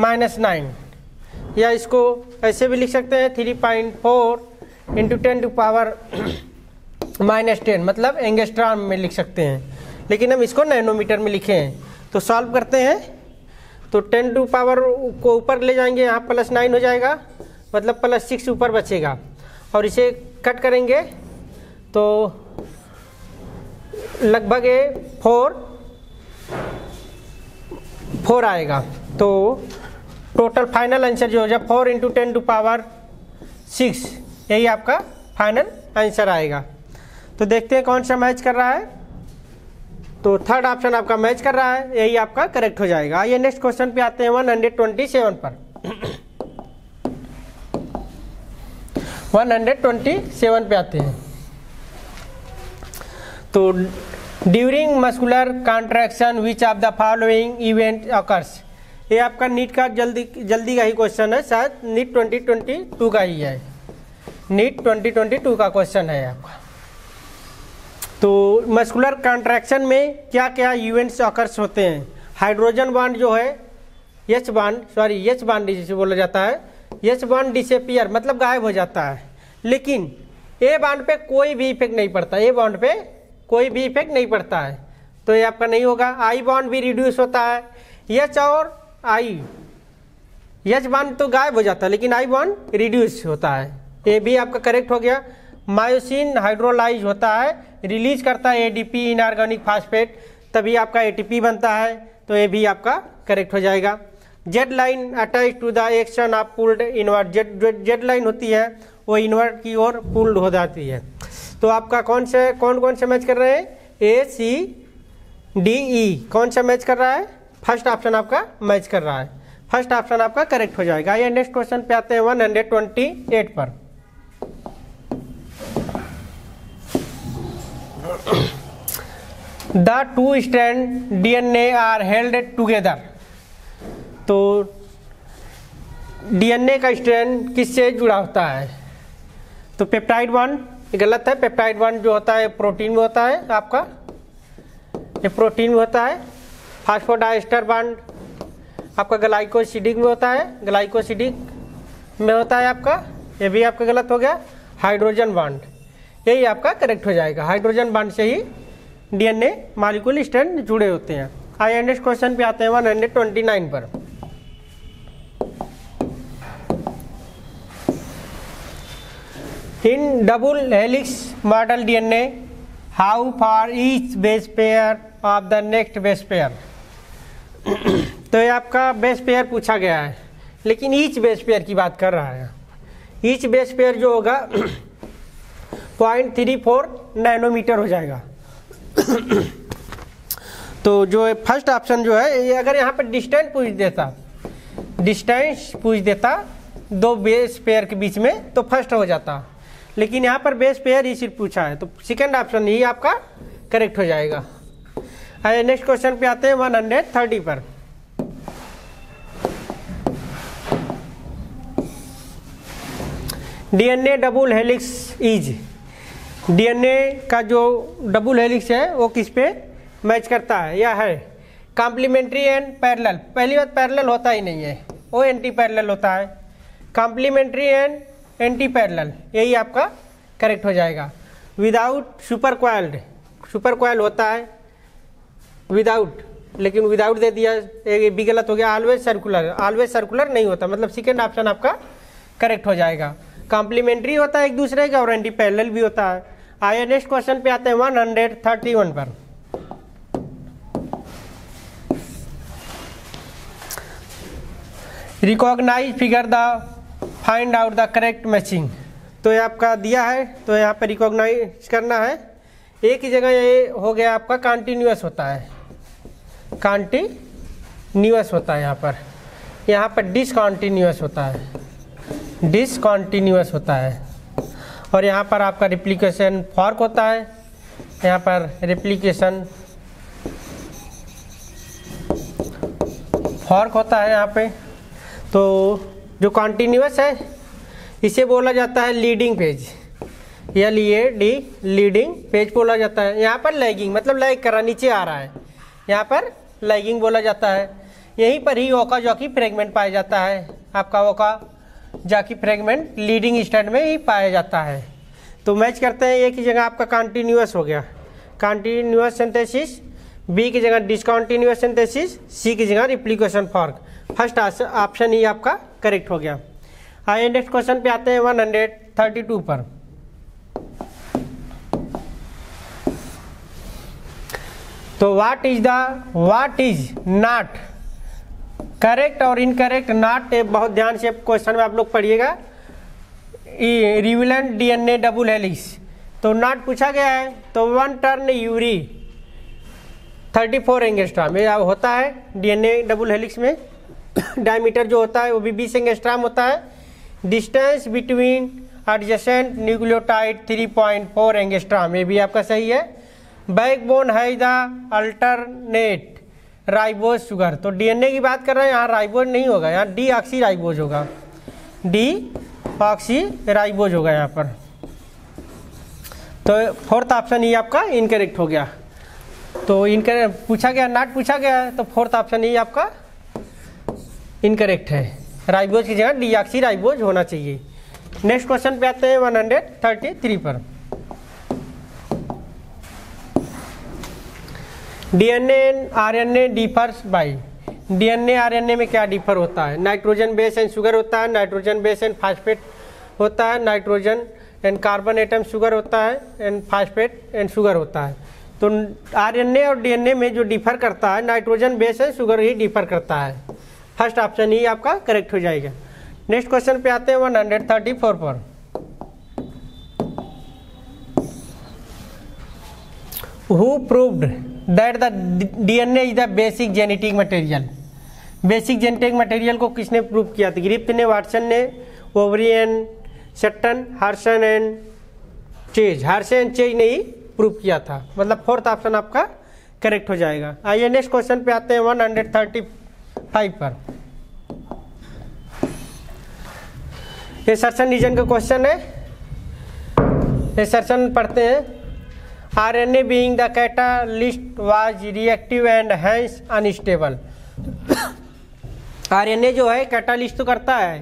10⁻⁹ या इसको ऐसे भी लिख सकते हैं 3.4 × 10⁻⁻10, मतलब एंगस्ट्रॉम में लिख सकते हैं, लेकिन हम इसको नैनोमीटर में लिखे हैं। तो सॉल्व करते हैं, तो 10⁻ को ऊपर ले जाएंगे, यहाँ +9 हो जाएगा, मतलब +6 ऊपर बचेगा, और इसे कट करेंगे तो लगभग 4 आएगा। तो टोटल फाइनल आंसर जो हो जाए 4 × 10⁻6, यही आपका फाइनल आंसर आएगा। तो देखते हैं कौन सा मैच कर रहा है। तो थर्ड ऑप्शन आपका मैच कर रहा है, यही आपका करेक्ट हो जाएगा। आइए नेक्स्ट क्वेश्चन पे आते हैं 127 पर। 127 पे आते हैं। तो during muscular contraction which of the following event occurs. ये आपका नीट का जल्दी का ही क्वेश्चन है, शायद नीट 2022 का ही है, नीट 2022 का क्वेश्चन है आपका। तो मस्कुलर कॉन्ट्रैक्शन में क्या क्या इवेंट्स अकर्स होते हैं। हाइड्रोजन बॉन्ड जो है एच बॉन्ड जिसे बोला जाता है, एच बॉन्ड डिसअपीयर मतलब गायब हो जाता है, लेकिन ए बॉन्ड पे कोई भी इफेक्ट नहीं पड़ता, ए बॉन्ड पे कोई भी इफेक्ट नहीं पड़ता है, तो ये आपका नहीं होगा। आई बॉन्ड भी रिड्यूस होता है, एच और आई, एच बॉन्ड तो गायब हो जाता है लेकिन आई बॉन्ड रिड्यूस होता है, ये भी आपका करेक्ट हो गया। मायोसिन हाइड्रोलाइज होता है, रिलीज करता है एडीपी इनऑर्गेनिक फास्फेट, तभी आपका एटीपी बनता है, तो ये भी आपका करेक्ट हो जाएगा। Z line attach to the action of pulled invert, Z line होती है वो इनवर्ट की ओर पुल्ड हो जाती है। तो आपका कौन से मैच कर रहे हैं, ए सी डी ई, कौन सा मैच कर रहा है, फर्स्ट ऑप्शन आपका मैच कर रहा है, फर्स्ट ऑप्शन आपका करेक्ट हो जाएगा। ये नेक्स्ट क्वेश्चन पे आते हैं 128 पर। The two strand DNA are held together, तो डीएनए का स्ट्रैंड किससे जुड़ा होता है, तो पेप्टाइड बॉन्ड, गलत है, पेप्टाइड बॉन्ड जो होता है प्रोटीन में होता है आपका, ये प्रोटीन में होता है। फास्फोडाइस्टर बॉन्ड आपका ग्लाइकोसिडिक में होता है, ग्लाइकोसिडिक में होता है आपका, ये भी आपका गलत हो गया। हाइड्रोजन बॉन्ड, यही आपका करेक्ट हो जाएगा, हाइड्रोजन बॉन्ड से ही डीएनए मॉलिक्यूल स्ट्रैंड जुड़े होते हैं। आइए नेक्स्ट क्वेश्चन पे आते हैं 129 पर। In double helix model DNA how far each base pair of the next base pair, तो ये आपका बेस पेयर पूछा गया है, लेकिन ईच बेस पेयर की बात कर रहा है। ईच बेस पेयर जो होगा 0.34 नैनोमीटर हो जाएगा। तो जो फर्स्ट ऑप्शन जो है, ये अगर यहाँ पर डिस्टेंस पूछ देता दो बेस पेयर के बीच में तो फर्स्ट हो जाता, लेकिन यहाँ पर बेस पेयर ही सिर्फ पूछा है, तो सेकंड ऑप्शन ही आपका करेक्ट हो जाएगा। आइए नेक्स्ट क्वेश्चन पे आते हैं 130 पर। DNA double helix is, DNA का जो डबल हेलिक्स है वो किस पे मैच करता है, यह है कॉम्प्लीमेंट्री एंड पैरेलल। पहली बात पैरेलल होता ही नहीं है, वो एंटी पैरेलल होता है। कॉम्प्लीमेंट्री एंड एंटी पैरेलल, यही आपका करेक्ट हो जाएगा। विदाउट सुपर क्वाइल्ड होता है विदाउट, लेकिन विदाउट दे दिया, ये भी गलत हो गया। ऑलवेज सर्कुलर नहीं होता, मतलब सेकेंड ऑप्शन आपका करेक्ट हो जाएगा। कॉम्प्लीमेंट्री होता है एक दूसरे का और एंटी पैरेलल भी होता है। आइए नेक्स्ट क्वेश्चन पे आते हैं 131 पर। Recognise figure the find out the correct matching, तो ये आपका दिया है, तो यहाँ पर रिकॉग्नाइज करना है। एक ही जगह ये हो गया आपका कॉन्टिन्यूअस होता है, कॉन्टिन्यूअस होता है यहाँ पर डिसकॉन्टिन्यूअस होता है, और यहाँ पर आपका रिप्लिकेशन फॉर्क होता है, यहाँ पर रिप्लिकेशन फॉर्क होता है यहाँ पे। तो जो कॉन्टिन्यूअस है इसे बोला जाता है leading page, LEAD leading page बोला जाता है। यहाँ पर लैगिंग मतलब लैग कर रहा, नीचे आ रहा है, यहाँ पर लैगिंग बोला जाता है। यहीं पर ही ओका जॉकी फ्रेगमेंट पाया जाता है, आपका ओका जॉकी फ्रेगमेंट लीडिंग स्टैंड में ही पाया जाता है। तो मैच करते हैं, एक ही जगह आपका कॉन्टिन्यूअस हो गया, कॉन्टिन्यूअस सिंथेसिस, बी की जगह डिसकॉन्टिन्यूअस सिंथेसिस, सी की जगह रिप्लिकेशन फॉर्क, फर्स्ट ऑप्शन ही आपका करेक्ट हो गया। आइए नेक्स्ट क्वेश्चन पे आते हैं 132 पर। तो व्हाट इज नॉट करेक्ट और इनकरेक्ट, नॉट बहुत ध्यान से क्वेश्चन में आप लोग पढ़िएगा। रिवेलेंट डीएनए डबल हेलिक्स, तो नॉट पूछा गया है, तो 1 टर्न यूरी 34 एंगस्ट्रॉम ये होता है डीएनए डबल हेलिक्स में। डायमीटर जो होता है वो भी 20 एंगस्ट्रॉम होता है। Distance between adjacent nucleotide 3.4 angstrom, ये भी आपका सही है। बैकबोन है द अल्टरनेट राइबोज शुगर, तो डीएनए की बात कर रहे हैं, यहाँ राइबोज नहीं होगा, यहाँ डीऑक्सी राइबोज होगा, डीऑक्सी राइबोज होगा यहाँ पर। तो फोर्थ ऑप्शन ही आपका इनकरेक्ट हो गया। तो इनकरेक्ट पूछा गया, नॉट पूछा गया है, तो फोर्थ ऑप्शन ही आपका इनकरेक्ट है, राइबोज की जगह डीऑक्सी राइबोज होना चाहिए। नेक्स्ट क्वेश्चन पे आते हैं 133 पर। DNA and RNA differs by, DNA RNA में क्या डिफर होता है? नाइट्रोजन बेस एंड शुगर होता है, नाइट्रोजन बेस एंड फास्फेट होता है, nitrogen and carbon atom sugar होता है एंड फास्फेट एंड शुगर होता है। तो आरएनए और डीएनए में जो डिफर करता है नाइट्रोजन बेस है, शुगर ही डिफर करता है। फर्स्ट ऑप्शन ही आपका करेक्ट हो जाएगा। नेक्स्ट क्वेश्चन पे आते हैं 134 पर। Who proved that the DNA is the basic genetic material? Basic genetic material को किसने प्रूव किया था? ग्रिफ्थ ने, वाटसन ने, ओवरियन, Sutton, Hershey and Chase. Hershey and Chase ने ही प्रूव किया था, मतलब फोर्थ ऑप्शन आपका करेक्ट हो जाएगा। आइए नेक्स्ट क्वेश्चन पे आते हैं 135 पर। ये सर्सन रीजन का क्वेश्चन है। ये सर्सन पढ़ते हैं। RNA being the catalyst was reactive and hence unstable। RNA जो है कैटालिस्ट तो करता है,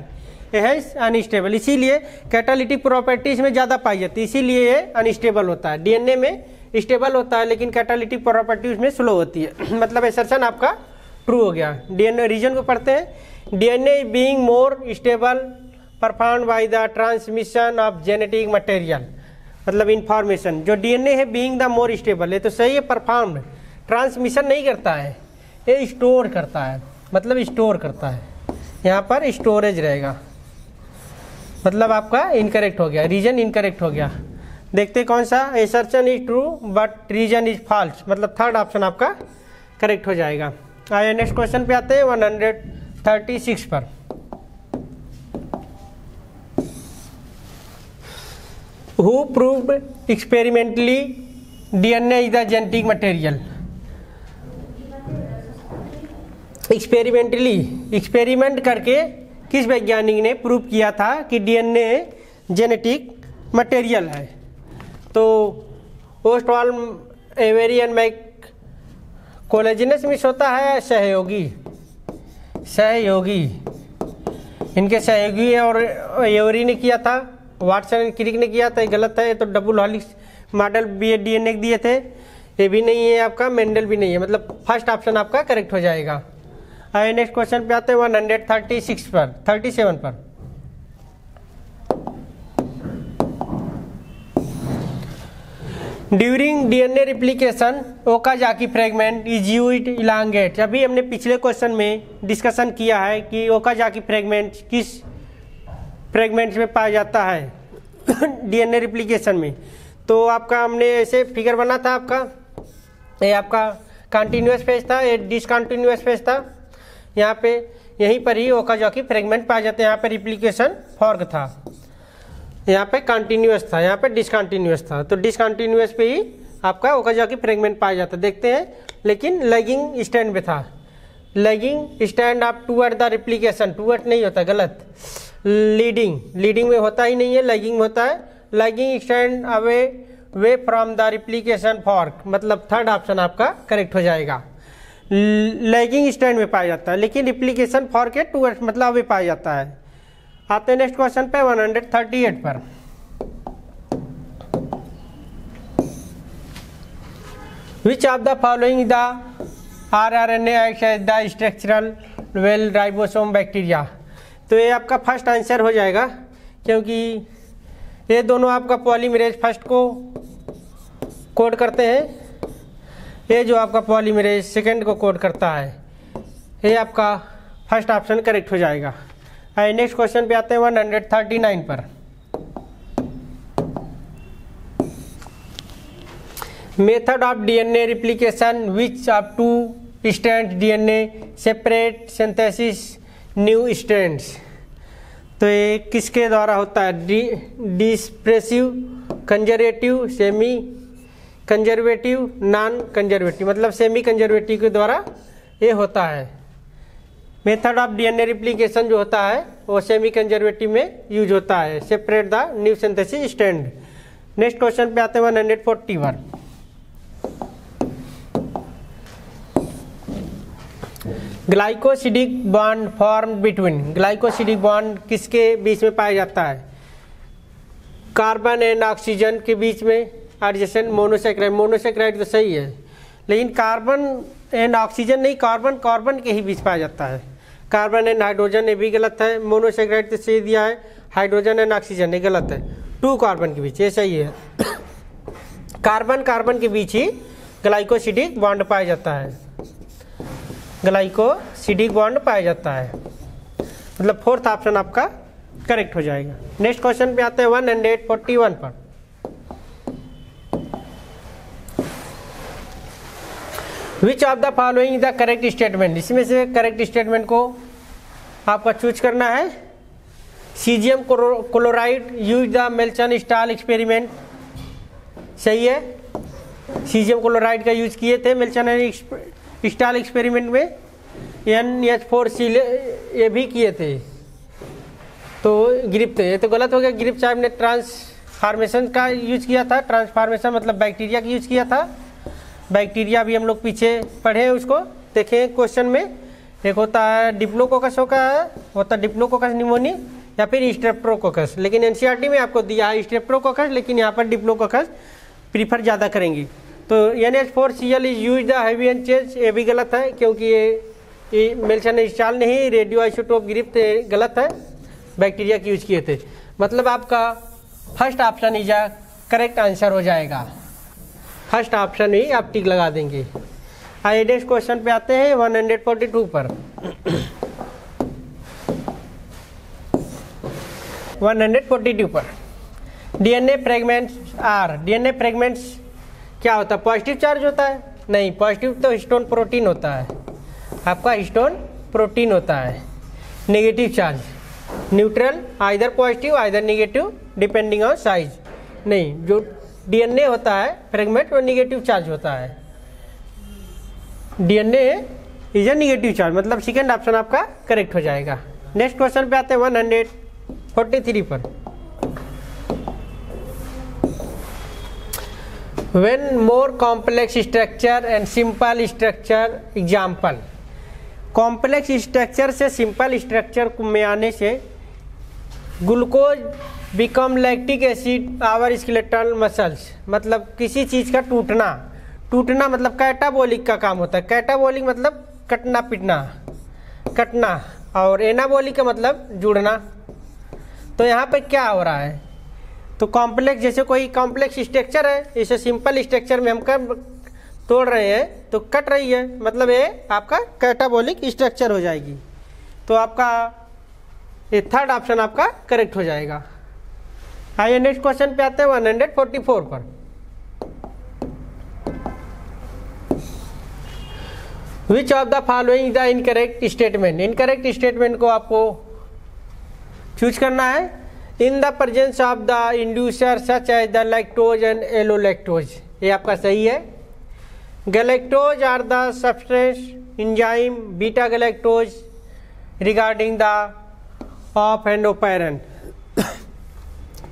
हेंस अनस्टेबल, इसीलिए कैटालिटिक प्रॉपर्टीज में ज़्यादा पाई जाती है, इसीलिए ये अनस्टेबल होता है। डीएनए में स्टेबल होता है लेकिन कैटालिटिक प्रॉपर्टीज में स्लो होती है। मतलब असर्शन आपका ट्रू हो गया। डीएनए रीजन को पढ़ते हैं। DNA being more stable performed by the transmission of genetic material, मतलब इंफॉर्मेशन। जो डीएनए है बीइंग द मोर स्टेबल है तो सही है, परफॉर्म्ड, ट्रांसमिशन नहीं करता है, ये स्टोर करता है, मतलब स्टोर करता है। यहाँ पर स्टोरेज रहेगा, मतलब आपका इनकरेक्ट हो गया, रीजन इनकरेक्ट हो गया। देखते कौन सा। Assertion is true but reason is false, मतलब थर्ड ऑप्शन आपका करेक्ट हो जाएगा। आइए नेक्स्ट क्वेश्चन पे आते हैं 136 पर। Who proved experimentally DNA is the genetic material? Experiment करके किस वैज्ञानिक ने प्रूव किया था कि डीएनए जेनेटिक मटेरियल है? तो Ostwald, Avery and Mac कोलेजिनस miss होता है सहयोगी, इनके सहयोगी और एवरी ने किया था, वाटसन क्रिक ने किया था, गलत है। तो double helix model B DNA दिए थे, ये भी नहीं है आपका, मेंडल भी नहीं है, मतलब फर्स्ट ऑप्शन आपका करेक्ट हो जाएगा। आइए नेक्स्ट क्वेश्चन पे आते हैं 137 पर। During DNA replication Okazaki fragment is used elongate. अभी हमने पिछले क्वेश्चन में डिस्कशन किया है कि ओकाजाकी फ्रेगमेंट किस फ्रेगमेंट्स में पाया जाता है डीएनए रिप्लिकेशन में। तो आपका हमने ऐसे फिगर बना था, आपका ये आपका कंटिन्यूअस फेज था, ये डिसकंटिन्यूअस फेज था। यहाँ पे यहीं पर ही ओकाजाकी फ्रेगमेंट पाए जाते हैं। यहाँ पे रिप्लिकेशन फॉर्क था, यहाँ पे कंटिन्यूअस था, यहाँ पे डिसकंटिन्यूअस था। तो डिसकंटिन्यूअस पे ही आपका ओकाजाकी फ्रेगमेंट पाया जाता है। देखते हैं, लेकिन लैगिंग स्टैंड पे था। लैगिंग स्टैंड आप टूवर्ड द रिप्लिकेशन, टूवर्ड नहीं होता, गलत। लीडिंग में होता ही नहीं है, लैगिंग होता है। Lagging stand away way from the replication fork, मतलब थर्ड ऑप्शन आपका करेक्ट हो जाएगा। लैगिंग स्टैंड में पाया जाता है लेकिन रिप्लिकेशन फॉर्क के टूवर्ड्स, मतलब अवे पाया जाता है। आते हैं नेक्स्ट क्वेश्चन पे 138 पर। Which of the following the rRNA acts as the structural well ribosome bacteria. तो ये आपका फर्स्ट आंसर हो जाएगा, क्योंकि ये दोनों आपका पॉलीमरेज फर्स्ट को कोड करते हैं, ये जो आपका पॉलीमरेज सेकंड को कोड करता है। ये आपका फर्स्ट ऑप्शन करेक्ट हो जाएगा। आइए नेक्स्ट क्वेश्चन पे आते हैं 139 पर। Method of DNA replication which of to strand DNA separate synthesis new strands. तो ये किसके द्वारा होता है? डिस्प्रेसिव, conservative, semi conservative, non conservative, मतलब सेमी कंजर्वेटिव के द्वारा ये होता है। मेथड ऑफ डीएनए रिप्लिकेशन जो होता है वो सेमी कंजर्वेटिव में यूज होता है, separate the new synthesis strand. Next question पे आते हैं 141। Glycosidic bond form between. Glycosidic bond किसके बीच में पाया जाता है? कार्बन एंड ऑक्सीजन के बीच में, एडजेसेंट मोनोसेक्राइड। मोनोसेक्राइड तो सही है, लेकिन कार्बन एंड ऑक्सीजन नहीं, कार्बन कार्बन के ही बीच पाया जाता है। कार्बन एंड हाइड्रोजन ये भी गलत है। मोनोसेक्राइड तो सही दिया है, हाइड्रोजन एंड ऑक्सीजन ये गलत है। 2 कार्बन के बीच, ये सही है। कार्बन कार्बन के बीच ही ग्लाइकोसिडिक बॉन्ड पाया जाता है, ग्लाइकोसिडिक बॉन्ड पाया जाता है, मतलब 4th ऑप्शन आपका करेक्ट हो जाएगा। नेक्स्ट क्वेश्चन पे आते हैं 141 पर। Which of the following the correct statement, इसमें से करेक्ट स्टेटमेंट को आपका चूज करना है। Caesium chloride use the Meselson Stahl experiment, सही है। सीजियम क्लोराइड का यूज किए थे मेल्सन स्टाल एक्सपेरिमेंट में। NH4 ये भी किए थे, तो ग्रिप्त थे, ये तो गलत हो गया। ग्रिप्त साहब ने ट्रांसफॉर्मेशन का यूज किया था, ट्रांसफॉर्मेशन मतलब बैक्टीरिया का यूज किया था। बैक्टीरिया भी हम लोग पीछे पढ़े उसको, देखें क्वेश्चन में। एक होता है डिप्लोकोकस होता है डिप्लोकोकस निमोनी या फिर स्ट्रेप्टोकोकस, लेकिन एनसीईआरटी में आपको दिया है स्ट्रेप्टोकोकस, लेकिन यहाँ पर डिप्लोकोकस प्रीफर ज़्यादा करेंगे। तो NH4Cl is use the heavy एनचेज, ये भी गलत है क्योंकि ये मेल्सन स्टाल नहीं, रेडियो आइसोटोप ग्रिप्त गलत है, बैक्टीरिया के यूज किए थे। मतलब आपका first option is correct answer हो जाएगा, फर्स्ट ऑप्शन ही आप टिक लगा देंगे। आइए नेक्स्ट क्वेश्चन पे आते हैं 142 पर। 142 पर DNA fragments are, DNA fragments क्या होता है? पॉजिटिव चार्ज होता है? नहीं, पॉजिटिव तो हिस्टोन प्रोटीन होता है, आपका हिस्टोन प्रोटीन होता है। Negative charge neutral, either positive either negative depending on size. नहीं, जो डीएनए होता है फ्रेगमेंट वो नेगेटिव चार्ज होता है, DNA is a negative charge, मतलब सेकेंड ऑप्शन आपका करेक्ट हो जाएगा। नेक्स्ट क्वेश्चन पे आते हैं 143 पर। When more complex structure and simple structure example, complex structure से सिंपल स्ट्रक्चर में आने से glucose become lactic acid our skeletal muscles, मतलब किसी चीज़ का टूटना, टूटना मतलब कैटाबोलिक का काम होता है। कैटाबोलिक मतलब कटना पिटना, कटना, और एनाबोलिक का मतलब जुड़ना। तो यहाँ पे क्या हो रहा है? तो कॉम्प्लेक्स, जैसे कोई कॉम्प्लेक्स स्ट्रक्चर है, इसे सिंपल स्ट्रक्चर में हम तोड़ रहे हैं तो कट रही है, मतलब ये आपका कैटाबोलिक स्ट्रक्चर हो जाएगी। तो आपका ये थर्ड ऑप्शन आपका करेक्ट हो जाएगा। आइए नेक्स्ट क्वेश्चन पे आते हैं 144 पर। Which of the following the incorrect statement, incorrect statement को आपको चूज करना है। In the presence of the inducer such as the lactose and allolactose, ये आपका सही है। Galactose are the substance enzyme beta galactose regarding the of and operon.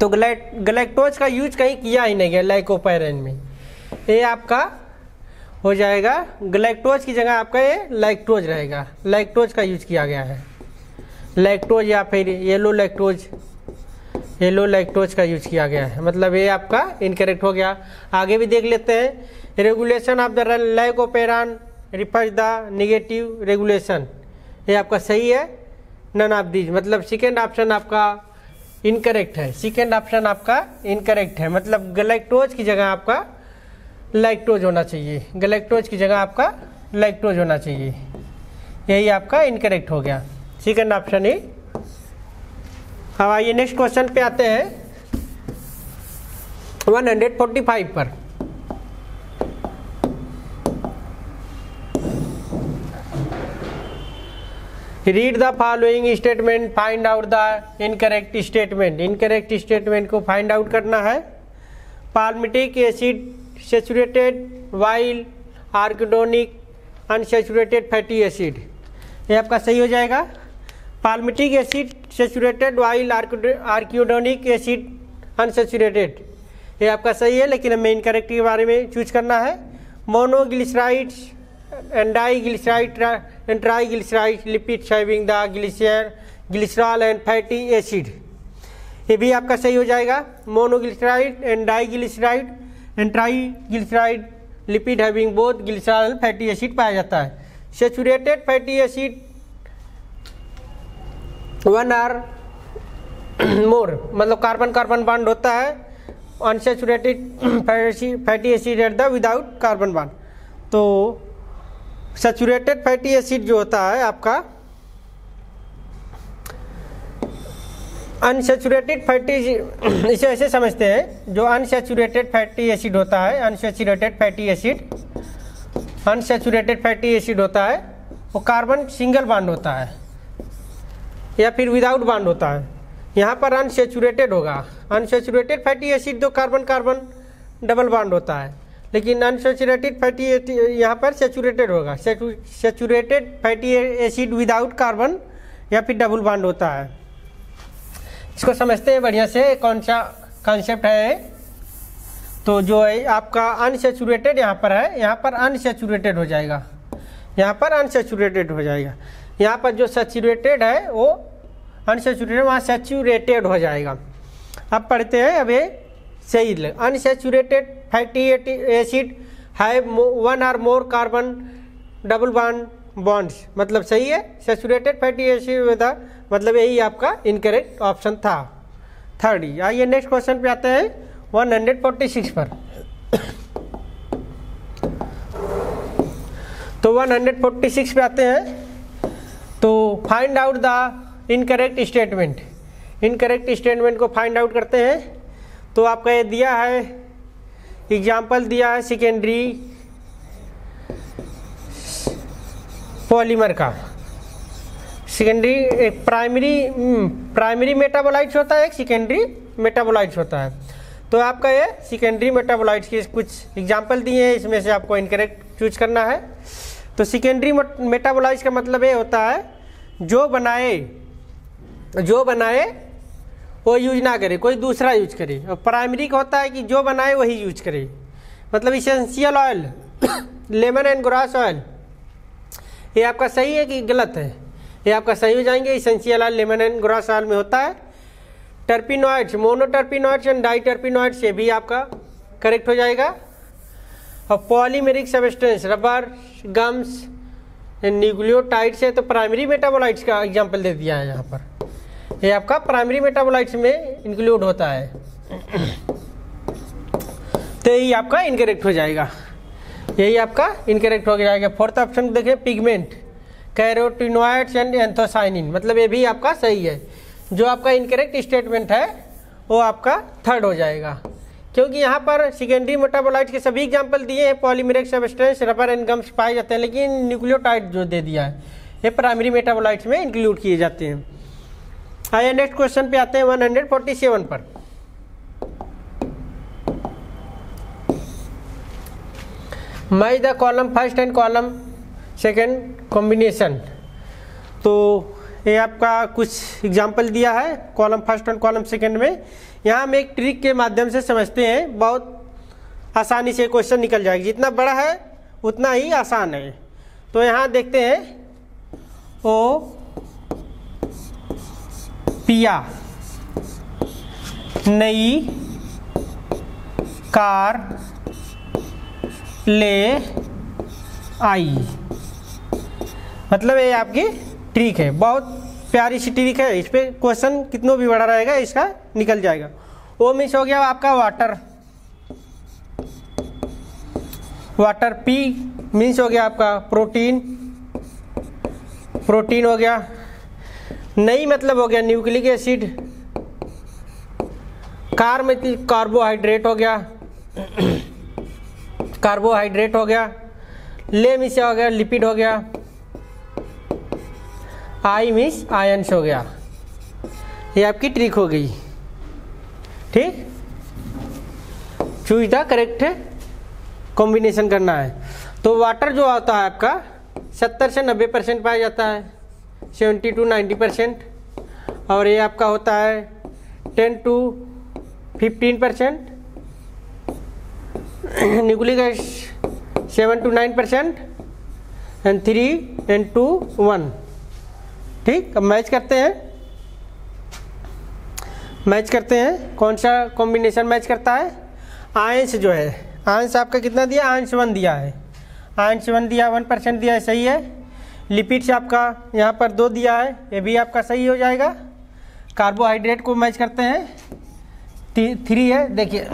तो गैलेक्टोज का यूज कहीं किया ही नहीं गया लाइकोपेरेन में, ये आपका हो जाएगा गैलेक्टोज की जगह आपका ये लैक्टोज रहेगा, लैक्टोज का यूज किया गया है, लैक्टोज या फिर येलो लैक्टोज का यूज किया गया है, मतलब ये आपका इनकरेक्ट हो गया। आगे भी देख लेते हैं। Regulation of the lac operon refers the negative regulation, ये आपका सही है। नन ऑफ दीज, मतलब सेकेंड ऑप्शन आपका इनकरेक्ट है, सेकेंड ऑप्शन आपका इनकरेक्ट है, मतलब गैलेक्टोज की जगह आपका लैक्टोज होना चाहिए, गैलेक्टोज की जगह आपका लैक्टोज होना चाहिए, यही आपका इनकरेक्ट हो गया, सेकेंड ऑप्शन ही। अब आइए नेक्स्ट क्वेश्चन पे आते हैं 145 पर। Read the following statement, find out the incorrect statement, incorrect statement को फाइंड आउट करना है। Palmitic acid saturated while arachidonic unsaturated fatty acid, ये आपका सही हो जाएगा। Palmitic acid saturated while arachidonic acid unsaturated, ये आपका सही है, लेकिन हमें इनकरेक्ट के बारे में चूज करना है। Monoglycerides and diglyceride and triglyceride lipids having the glycerol and fatty acid, ये भी आपका सही हो जाएगा। Monoglyceride and diglyceride and triglyceride lipid having both glycerol and fatty acid पाया जाता है। Saturated fatty acid 1 are more मतलब कार्बन कार्बन बॉन्ड होता है unsaturated fatty acid at the without carbon bond. तो सैचुरेटेड फैटी एसिड जो होता है आपका अनसैचुरेटेड फैटी, इसे ऐसे समझते हैं, जो अनसैचुरेटेड फैटी एसिड होता है, अनसैचुरेटेड फैटी एसिड होता है वो कार्बन सिंगल बॉन्ड होता है या फिर विदाउट बॉन्ड होता है। यहाँ पर अनसैचुरेटेड होगा। अनसैचुरेटेड फैटी एसिड तो कार्बन कार्बन डबल बॉन्ड होता है, लेकिन अनसैचुरेटेड फैटी यहाँ पर सैचुरेटेड होगा। Saturated fatty acid without carbon या फिर डबल बॉन्ड होता है। इसको समझते हैं बढ़िया से, कौन सा कॉन्सेप्ट है। तो जो है आपका अनसैचुरेटेड यहाँ पर है, यहाँ पर अनसैचुरेटेड हो जाएगा, यहाँ पर अनसैचुरेटेड हो जाएगा। यहाँ पर जो सैचुरेटेड है वो अनसैचुरेटेड, वहाँ सैचुरेटेड हो जाएगा। अब पढ़ते हैं अब ये सही। Unsaturated fatty acid have one और मोर कार्बन डबल बॉन्ड्स, मतलब सही है। सैचुरेटेड फैटी एसिड मतलब यही आपका इनकरेक्ट ऑप्शन था, थर्ड ही। आइए नेक्स्ट क्वेश्चन पे आते हैं 146 पर। तो 146 पे आते हैं। तो find out the incorrect statement. Incorrect statement को फाइंड आउट करते हैं। तो आपका ये दिया है, एग्जाम्पल दिया है सेकेंडरी पॉलीमर का। सेकेंडरी एक प्राइमरी मेटाबोलाइट्स होता है, एक सेकेंडरी मेटाबोलाइट्स होता है। तो आपका ये सेकेंडरी मेटाबोलाइट्स के कुछ एग्जाम्पल दिए हैं, इसमें से आपको इनकरेक्ट चूज करना है। तो सेकेंडरी मेटाबोलाइट्स का मतलब ये होता है जो बनाए वो यूज ना करे, कोई दूसरा यूज करे। और प्राइमरी का होता है कि जो बनाए वही यूज करे। मतलब essential oil, lemon and grass oil, ये आपका सही है कि गलत है? ये आपका सही हो जाएंगे। Essential oil lemon and grass oil में होता है। टर्पिनॉइड्स, मोनोटर्पिनॉइड्स एंड डाइटर्पिनॉइड्स, ये भी आपका करेक्ट हो जाएगा। और polymeric substance, rubber, gums, nucleotides है, तो प्राइमरी मेटाबोलाइट्स का एग्जांपल दे दिया है यहाँ पर। ये आपका प्राइमरी मेटाबोलाइट्स में इंक्लूड होता है, तो यही आपका इनकरेक्ट हो जाएगा। यही आपका इनकरेक्ट हो जाएगा। फोर्थ ऑप्शन देखें, पिगमेंट, कैरोटिनॉइड्स एंड एंथोसाइनिन, मतलब ये भी आपका सही है। जो आपका इनकरेक्ट स्टेटमेंट है वो आपका थर्ड हो जाएगा, क्योंकि यहाँ पर सेकेंडरी मेटाबोलाइट्स के सभी एग्जांपल दिए हैं। Polymeric substance, rubber and gums पाए जाते हैं, लेकिन न्यूक्लियोटाइड जो दे दिया है ये प्राइमरी मेटाबोलाइट्स में इंक्लूड किए जाते हैं। आइए नेक्स्ट क्वेश्चन पे आते हैं 147 पर। Match the column first and column second combination. तो ये आपका कुछ एग्जाम्पल दिया है कॉलम फर्स्ट और कॉलम सेकेंड में। यहाँ हम एक ट्रिक के माध्यम से समझते हैं, बहुत आसानी से क्वेश्चन निकल जाएगा। जितना बड़ा है उतना ही आसान है। तो यहाँ देखते हैं, ओ पिया नई कार ले आई, मतलब ये आपकी ट्रिक है, बहुत प्यारी सी ट्रिक है। इस पर क्वेश्चन कितना भी बड़ा रहेगा इसका निकल जाएगा। वो मीन्स हो गया आपका वाटर, वाटर। पी मीन्स हो गया आपका प्रोटीन, प्रोटीन हो गया। नई मतलब हो गया न्यूक्लिक एसिड। कार में कार्बोहाइड्रेट हो गया, कार्बोहाइड्रेट हो गया। ले मीन्स हो गया लिपिड हो गया। आई मीन्स आयंस हो गया। ये आपकी ट्रिक हो गई, ठीक। चूज द करेक्ट कॉम्बिनेशन करना है। तो वाटर जो होता है आपका 70 से 90% पाया जाता है, 70 to 90%। और ये आपका होता है 10 to 15%। Nucleic acid 7 to 9% and 3 and 2 1। ठीक, अब मैच करते हैं कौन सा कॉम्बिनेशन मैच करता है। आयंस जो है, आयंस आपका कितना दिया, आयंस 1 दिया है, आयंस 1 दिया, 1% दिया है, सही है। लिपिड्स आपका यहाँ पर 2 दिया है, ये भी आपका सही हो जाएगा। कार्बोहाइड्रेट को मैच करते हैं, 3 है। देखिए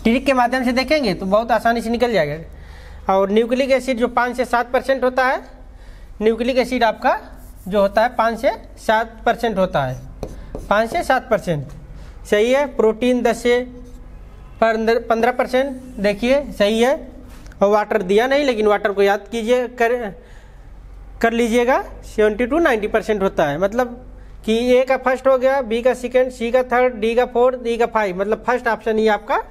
ट्रिक के माध्यम से देखेंगे तो बहुत आसानी से निकल जाएगा। और न्यूक्लिक एसिड जो 5 से 7% होता है, न्यूक्लिक एसिड आपका जो होता है 5 से 7% होता है, 5 से 7%, सही है। प्रोटीन 10 से 15%, देखिए सही है। और वाटर दिया नहीं, लेकिन वाटर को याद कीजिए, कर लीजिएगा, 70 to 90% होता है। मतलब कि ए का फर्स्ट हो गया, बी का सेकंड, सी का थर्ड, डी का फोर्थ, डी का 5, मतलब फर्स्ट ऑप्शन ही आपका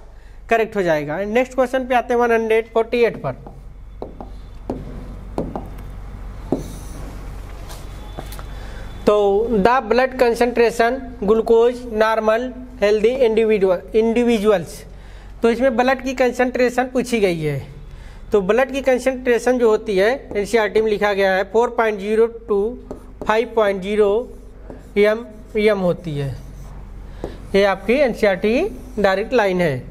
करेक्ट हो जाएगा। नेक्स्ट क्वेश्चन पे आते हैं 148 पर। तो the blood concentration glucose normal healthy individuals, तो इसमें ब्लड की कंसंट्रेशन पूछी गई है। तो ब्लड की कंसंट्रेशन जो होती है एनसीईआरटी में लिखा गया है 4.0 to 5.0 एम होती है। ये आपकी एनसीईआरटी की डायरेक्ट लाइन है,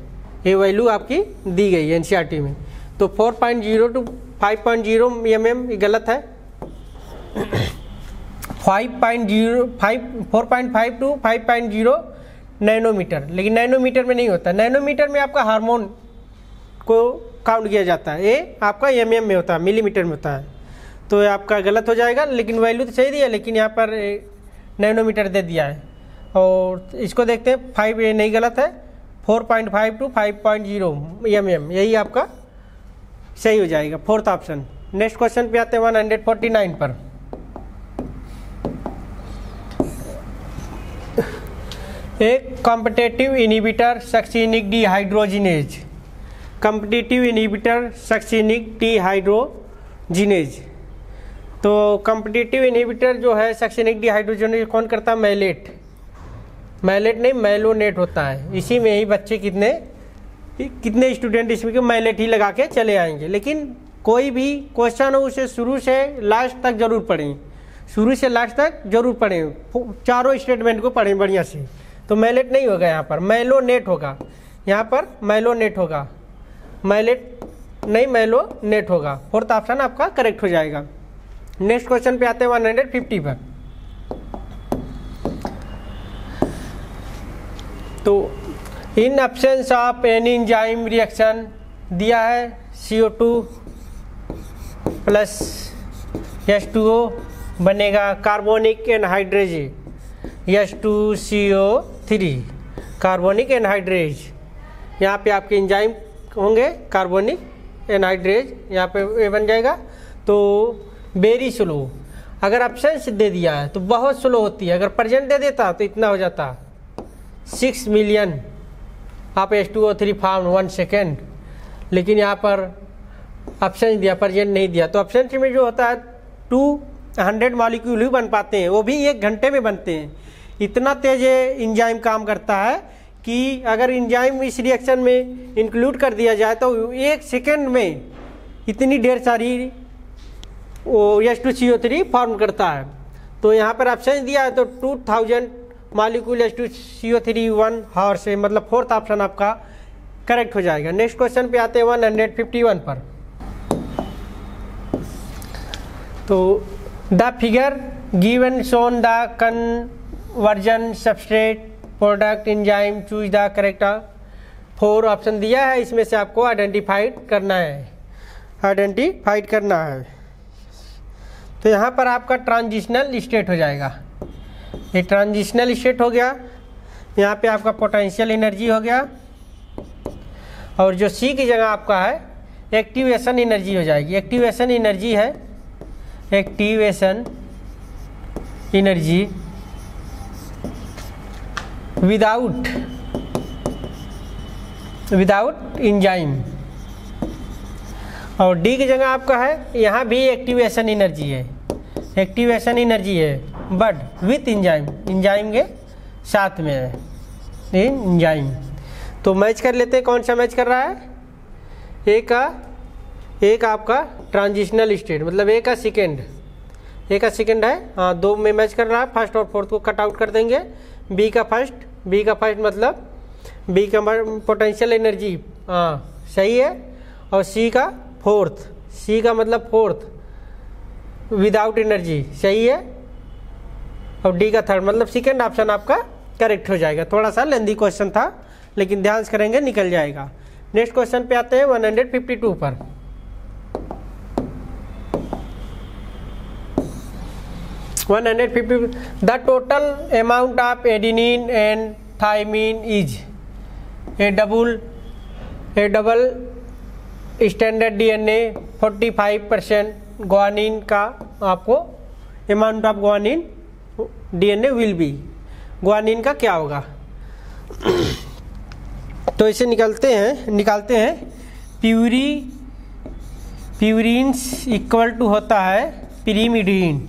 ये वैल्यू आपकी दी गई है एनसीईआरटी में। तो 4.0 to 5.0 एम ये गलत है। 4.5 to 5.0 नैनोमीटर, लेकिन नैनोमीटर में नहीं होता। नैनोमीटर में आपका हार्मोन को काउंट किया जाता है, ये आपका एमएम में होता है, मिलीमीटर में होता है। तो ये आपका गलत हो जाएगा, लेकिन वैल्यू तो सही दी है, लेकिन यहाँ पर नैनोमीटर दे दिया है। और इसको देखते हैं 5, ये नहीं गलत है, 4.5 to 5.0 एमएम, यही आपका सही हो जाएगा, फोर्थ ऑप्शन। नेक्स्ट क्वेश्चन पे आते हैं 149 पर। एक competitive inhibitor succinic dehydrogenase, competitive inhibitor succinic dehydrogenase. तो कॉम्पिटिटिव इनहिबिटर जो है सक्सिनिक डिहाइड्रोजिनेज कौन करता है? मैलेट, मैलेट नहीं मैलोनेट होता है। इसी में ही बच्चे कितने स्टूडेंट इसमें के मैलेट ही लगा के चले आएंगे। लेकिन कोई भी क्वेश्चन हो उसे शुरू से लास्ट तक जरूर पढ़ें, शुरू से लास्ट तक जरूर पढ़ें, चारों स्टेटमेंट को पढ़ें बढ़िया से। तो मैलेट नहीं होगा यहाँ पर, मैलोनेट होगा, यहाँ पर मैलोनेट होगा, मैलेट नहीं मैलोनेट होगा। फोर्थ ऑप्शन आपका करेक्ट हो जाएगा। नेक्स्ट क्वेश्चन पे आते हैं 150 पर। तो in absence of any enzyme reaction दिया है CO2 प्लस H2O बनेगा carbonic anhydrase, H2CO3 carbonic anhydrase. यहाँ पे आपके एंजाइम होंगे कार्बोनिक एनहाइड्रेज, यहाँ पे ये बन जाएगा। तो वेरी स्लो, अगर एब्सेंस दे दिया है तो बहुत स्लो होती है, अगर प्रेजेंट दे देता तो इतना हो जाता 6 मिलियन आप H2O3 फॉर्म 1 सेकेंड। लेकिन यहाँ पर एब्सेंस दिया, प्रेजेंट नहीं दिया। तो एब्सेंस में जो होता है 200 मॉलिक्यूल ही बन पाते हैं, वो भी 1 घंटे में बनते हैं। इतना तेज एंजाइम काम करता है कि अगर एंजाइम इस रिएक्शन में इंक्लूड कर दिया जाए तो 1 सेकेंड में इतनी ढेर सारी वो H2CO3 फॉर्म करता है। तो यहाँ पर एब्सेंस दिया है तो 2000 मॉलिक्यूल H2CO3 1 हावर से, मतलब फोर्थ ऑप्शन आपका करेक्ट हो जाएगा। नेक्स्ट क्वेश्चन पे आते हैं 151 पर। तो the figure given shown the conversion substrate product enzyme choose the correct 4 option दिया है, इसमें से आपको आइडेंटिफाइड करना है, आइडेंटिफाइड करना है। तो यहाँ पर आपका ट्रांजिशनल स्टेट हो जाएगा, ये ट्रांजिशनल स्टेट हो गया। यहाँ पे आपका पोटेंशियल एनर्जी हो गया, और जो सी की जगह आपका है एक्टिवेशन एनर्जी हो जाएगी। एक्टिवेशन एनर्जी है, एक्टिवेशन एनर्जी विदाउट एंजाइम। और डी की जगह आपका है, यहाँ भी एक्टिवेशन एनर्जी है, एक्टिवेशन एनर्जी है बट विथ एंजाइम, एंजाइम के साथ में है एंजाइम। तो मैच कर लेते हैं, कौन सा मैच कर रहा है? एक आपका ट्रांजिशनल स्टेट, मतलब एक का सेकेंड है, हाँ 2 में मैच कर रहा है। फर्स्ट और फोर्थ को कट आउट कर देंगे। बी का फर्स्ट मतलब बी का पोटेंशियल एनर्जी हाँ सही है, और सी का फोर्थ, सी का मतलब फोर्थ विदाउट एनर्जी सही है, और डी का थर्ड, मतलब सेकेंड ऑप्शन आपका करेक्ट हो जाएगा। थोड़ा सा लेंदी क्वेश्चन था लेकिन ध्यान से करेंगे निकल जाएगा। नेक्स्ट क्वेश्चन पे आते हैं 152 पर। The total amount of adenine and thymine is a double standard DNA 45%। Guanine का आपको amount of guanine DNA will be, guanine का क्या होगा? तो इसे निकालते हैं प्यूरिन्स इक्वल टू होता है पिरीमिडीन,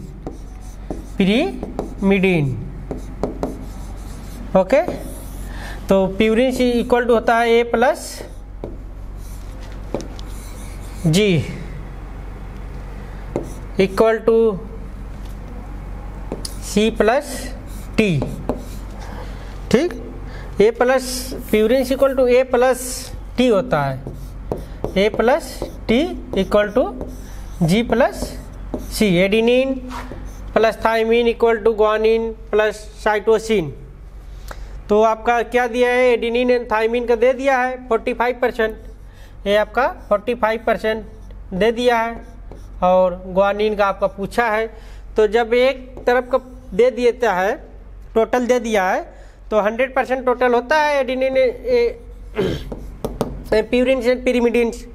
ओके। तो प्यूरिन्स इक्वल टू होता है A plus G equal to C plus T, ठीक। A plus purines equal to A plus T होता है, A plus T equal to G plus C. Adenine plus thymine equal to guanine plus cytosine. तो आपका क्या दिया है? एडिनिन एंड थाइमीन का दे दिया है 45%, ये आपका 45% दे दिया है, और ग्वानिन का आपका पूछा है। तो जब एक तरफ का दे देता है, टोटल दे दिया है, तो 100% टोटल होता है एडिनिन प्यूरिन्स एंड पिरीमिडिन्स।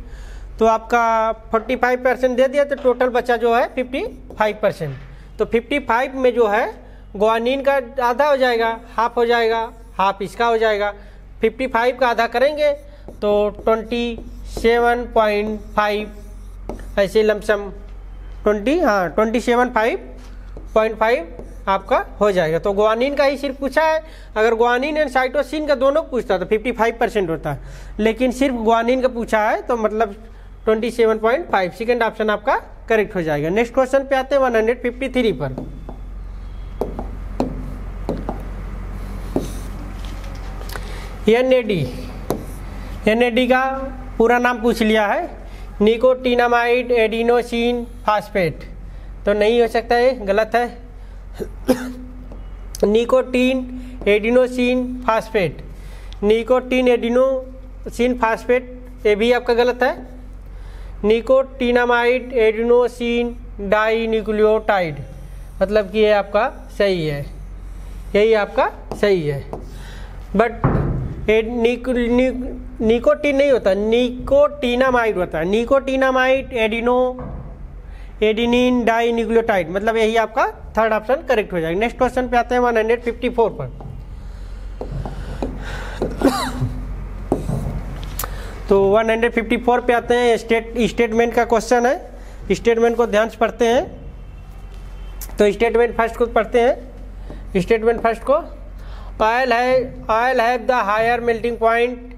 तो आपका 45% दे दिया, तो टोटल बचा जो है 55%। तो 55 में जो है ग्वानिन का आधा हो जाएगा, हाफ हो जाएगा, हाफ इसका हो जाएगा। 55 का आधा करेंगे तो 27.5 ऐसे लमसम 27.5 आपका हो जाएगा। तो ग्वानिन का ही सिर्फ पूछा है। अगर ग्वानिन एंड साइटोसिन का दोनों पूछता तो 55% होता है, लेकिन सिर्फ ग्वानिन का पूछा है तो मतलब 27.5, सेकेंड ऑप्शन आपका करेक्ट हो जाएगा। नेक्स्ट क्वेश्चन पे आते हैं 153 पर। एनएडी का पूरा नाम पूछ लिया है, निकोटिनामाइड एडिनोसिन फास्फेट। तो नहीं हो सकता, है गलत है। Nicotine adenosine phosphate, nicotine adenosine phosphate, ये भी आपका गलत है। निकोटिनामाइड एडिनोसिन डाइन्यूक्लियोटाइड, मतलब कि ये आपका सही है, यही आपका सही है। बट निकोटीन नहीं होता, निकोटिनामाइड होता है। निकोटिनामाइड एडिनिन डाइन्यूक्लियोटाइड, मतलब यही आपका थर्ड ऑप्शन करेक्ट हो जाएगा। नेक्स्ट क्वेश्चन पे आते हैं 154 पर। तो 154 पे आते हैं, स्टेटमेंट का क्वेश्चन है। स्टेटमेंट को ध्यान से पढ़ते हैं। तो स्टेटमेंट फर्स्ट को पढ़ते हैं। स्टेटमेंट फर्स्ट को, oil have the higher melting point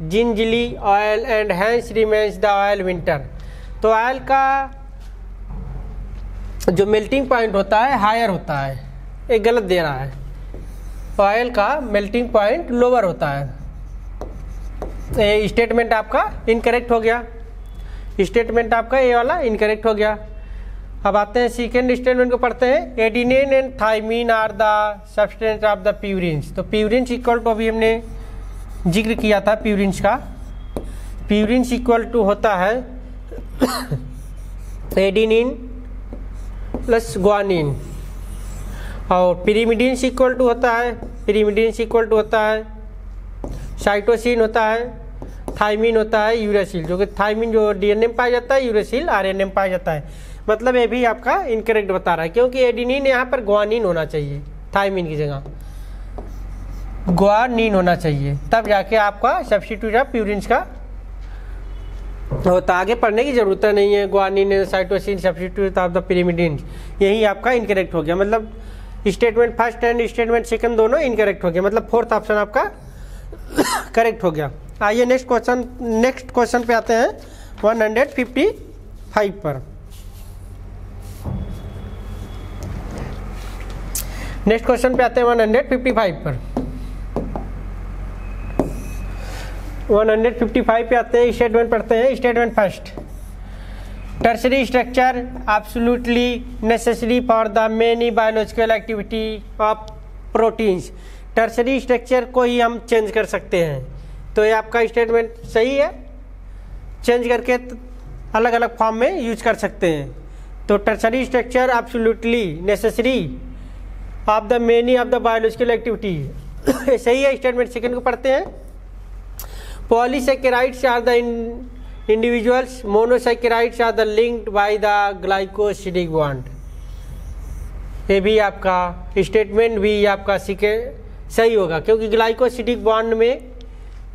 gingelly oil and hence remains the oil winter. तो ऑयल का जो मेल्टिंग पॉइंट होता है हायर होता है, एक गलत दे रहा है। ऑयल का मेल्टिंग पॉइंट लोअर होता है। स्टेटमेंट आपका इनकरेक्ट हो गया, स्टेटमेंट आपका ये वाला इनकरेक्ट हो गया। अब आते हैं सेकेंड स्टेटमेंट को पढ़ते हैं। Adenine and thymine are the substance of the purines. तो प्यूरिन्स इक्वल टू, अभी हमने जिक्र किया था प्यूरिन्स का, प्यूरिन्स इक्वल टू होता है एडिनिन प्लस ग्वानिन, और पिरीमिडिन्स इक्वल टू होता है, पिरीमिडिन्स इक्वल टू होता है साइटोसिन होता है, थाइमीन होता है यूरेसिल, जो कि थाइमीन जो डीएनए में पाया जाता है, यूरेसिल आरएनए में पाया जाता है। मतलब ये भी आपका इनकरेक्ट बता रहा है, क्योंकि एडिनिन यहाँ पर ग्वानिन होना चाहिए, थाइमीन की जगह ग्वानिन होना चाहिए, तब जाके आपका सब्स्टिट्यूट ऑफ प्यूरिन्स का होता। आगे पढ़ने की जरूरत नहीं है। Guanine cytosine substitute of the pyrimidines, यही आपका इनकरेक्ट हो गया। मतलब statement first and statement second दोनों इनकरेक्ट हो गया, मतलब फोर्थ ऑप्शन आपका करेक्ट हो गया। आइए नेक्स्ट क्वेश्चन पे आते हैं 155 पर। नेक्स्ट क्वेश्चन पे आते हैं 155 पर। 155 पे आते हैं, स्टेटमेंट पढ़ते हैं। Statement first, tertiary structure absolutely necessary for the many biological activity of proteins. Tertiary structure को ही हम चेंज कर सकते हैं, तो ये आपका स्टेटमेंट सही है। चेंज करके अलग अलग फॉर्म में यूज कर सकते हैं। तो tertiary structure absolutely necessary of the many of the biological activity, सही है। स्टेटमेंट सेकंड को पढ़ते हैं। Polysaccharides are the individuals, monosaccharides are the linked by the glycosidic bond. ये भी आपका स्टेटमेंट भी आपका सही होगा, क्योंकि ग्लाइकोसिडिक बॉन्ड में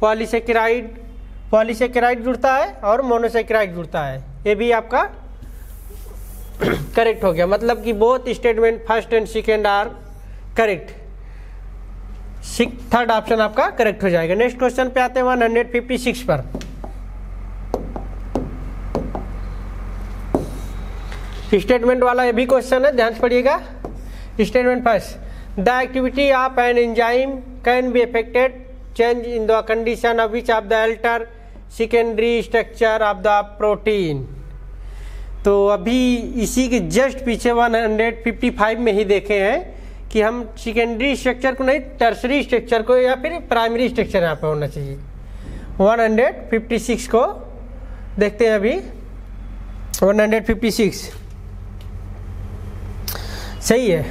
पॉलीसेकेराइड जुड़ता है और मोनोसेकेराइड जुड़ता है। ये भी आपका करेक्ट हो गया, मतलब कि both statement first and second are correct. Third option आपका करेक्ट हो जाएगा। नेक्स्ट क्वेश्चन पे आते हैं 156 पर। स्टेटमेंट वाला ये भी क्वेश्चन है, ध्यान से पढ़िएगा। Statement first, the activity of an enzyme can be affected change in the condition of which of the alter secondary structure of the protein. तो अभी इसी के जस्ट पीछे 155 में ही देखे हैं कि हम सेकेंडरी स्ट्रक्चर को नहीं, टर्शरी स्ट्रक्चर को या फिर प्राइमरी स्ट्रक्चर यहाँ पे होना चाहिए। 156 को देखते हैं अभी। 156 सही है।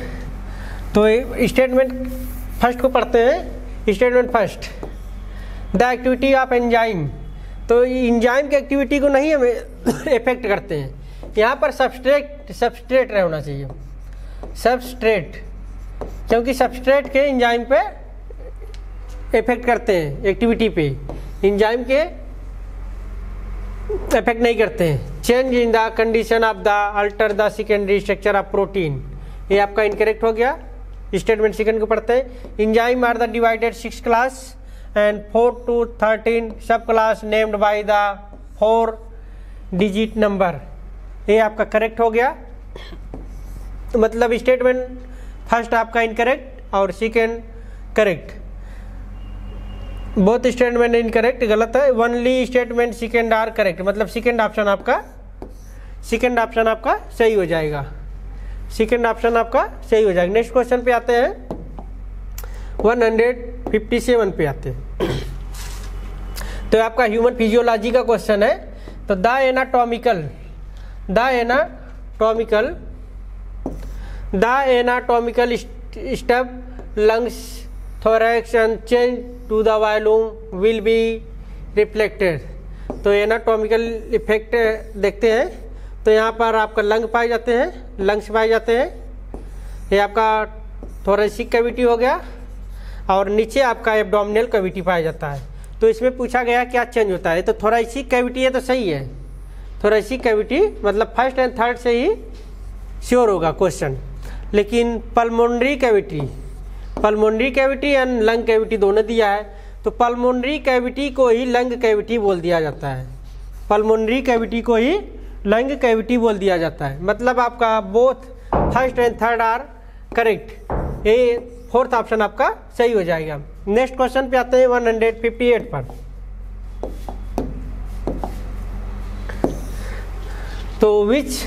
तो स्टेटमेंट फर्स्ट को पढ़ते हैं। Statement first, the activity of enzyme, तो एंजाइम की एक्टिविटी को नहीं हमें इफेक्ट करते हैं। यहाँ पर सबस्ट्रेट होना चाहिए, सबस्ट्रेट, क्योंकि सबस्ट्रेट के एंजाइम पे इफेक्ट करते हैं, एक्टिविटी पे एंजाइम के इफेक्ट नहीं करते हैं। Change in the condition of the alter the secondary structure of protein, ये आपका इनकरेक्ट हो गया। स्टेटमेंट सेकंड को पढ़ते हैं। Enzyme are the divided 6 class and 4 to 13 sub class named by the 4 digit number, ये आपका करेक्ट हो गया। मतलब स्टेटमेंट फर्स्ट आपका इनकरेक्ट और second correct, both statement incorrect, गलत है। Only statement second are correct, मतलब सेकंड ऑप्शन आपका सही हो जाएगा। सेकंड ऑप्शन आपका सही हो जाएगा। नेक्स्ट क्वेश्चन पे आते हैं 157 पे आते हैं। तो आपका ह्यूमन फिजियोलॉजी का क्वेश्चन है। तो the anatomical step lungs thorax and change to the volume will be reflected. तो एनाटॉमिकल इफेक्ट देखते हैं। तो यहाँ पर आपका लंग्स पाए जाते हैं। ये आपका थोरेसिक कैविटी हो गया और नीचे आपका एब्डोमिनल कैविटी पाया जाता है। तो इसमें पूछा गया क्या चेंज होता है। तो थोरेसिक कैविटी है तो सही है, थोरेसिक कैविटी मतलब फर्स्ट एंड थर्ड से ही श्योर होगा क्वेश्चन। लेकिन pulmonary cavity and lung cavity दोनों दिया है, तो पल्मोनरी कैविटी को ही लंग कैविटी बोल दिया जाता है। मतलब आपका both first and third are correct, ये फोर्थ ऑप्शन आपका सही हो जाएगा। नेक्स्ट क्वेश्चन पे आते हैं 158 पर। तो विच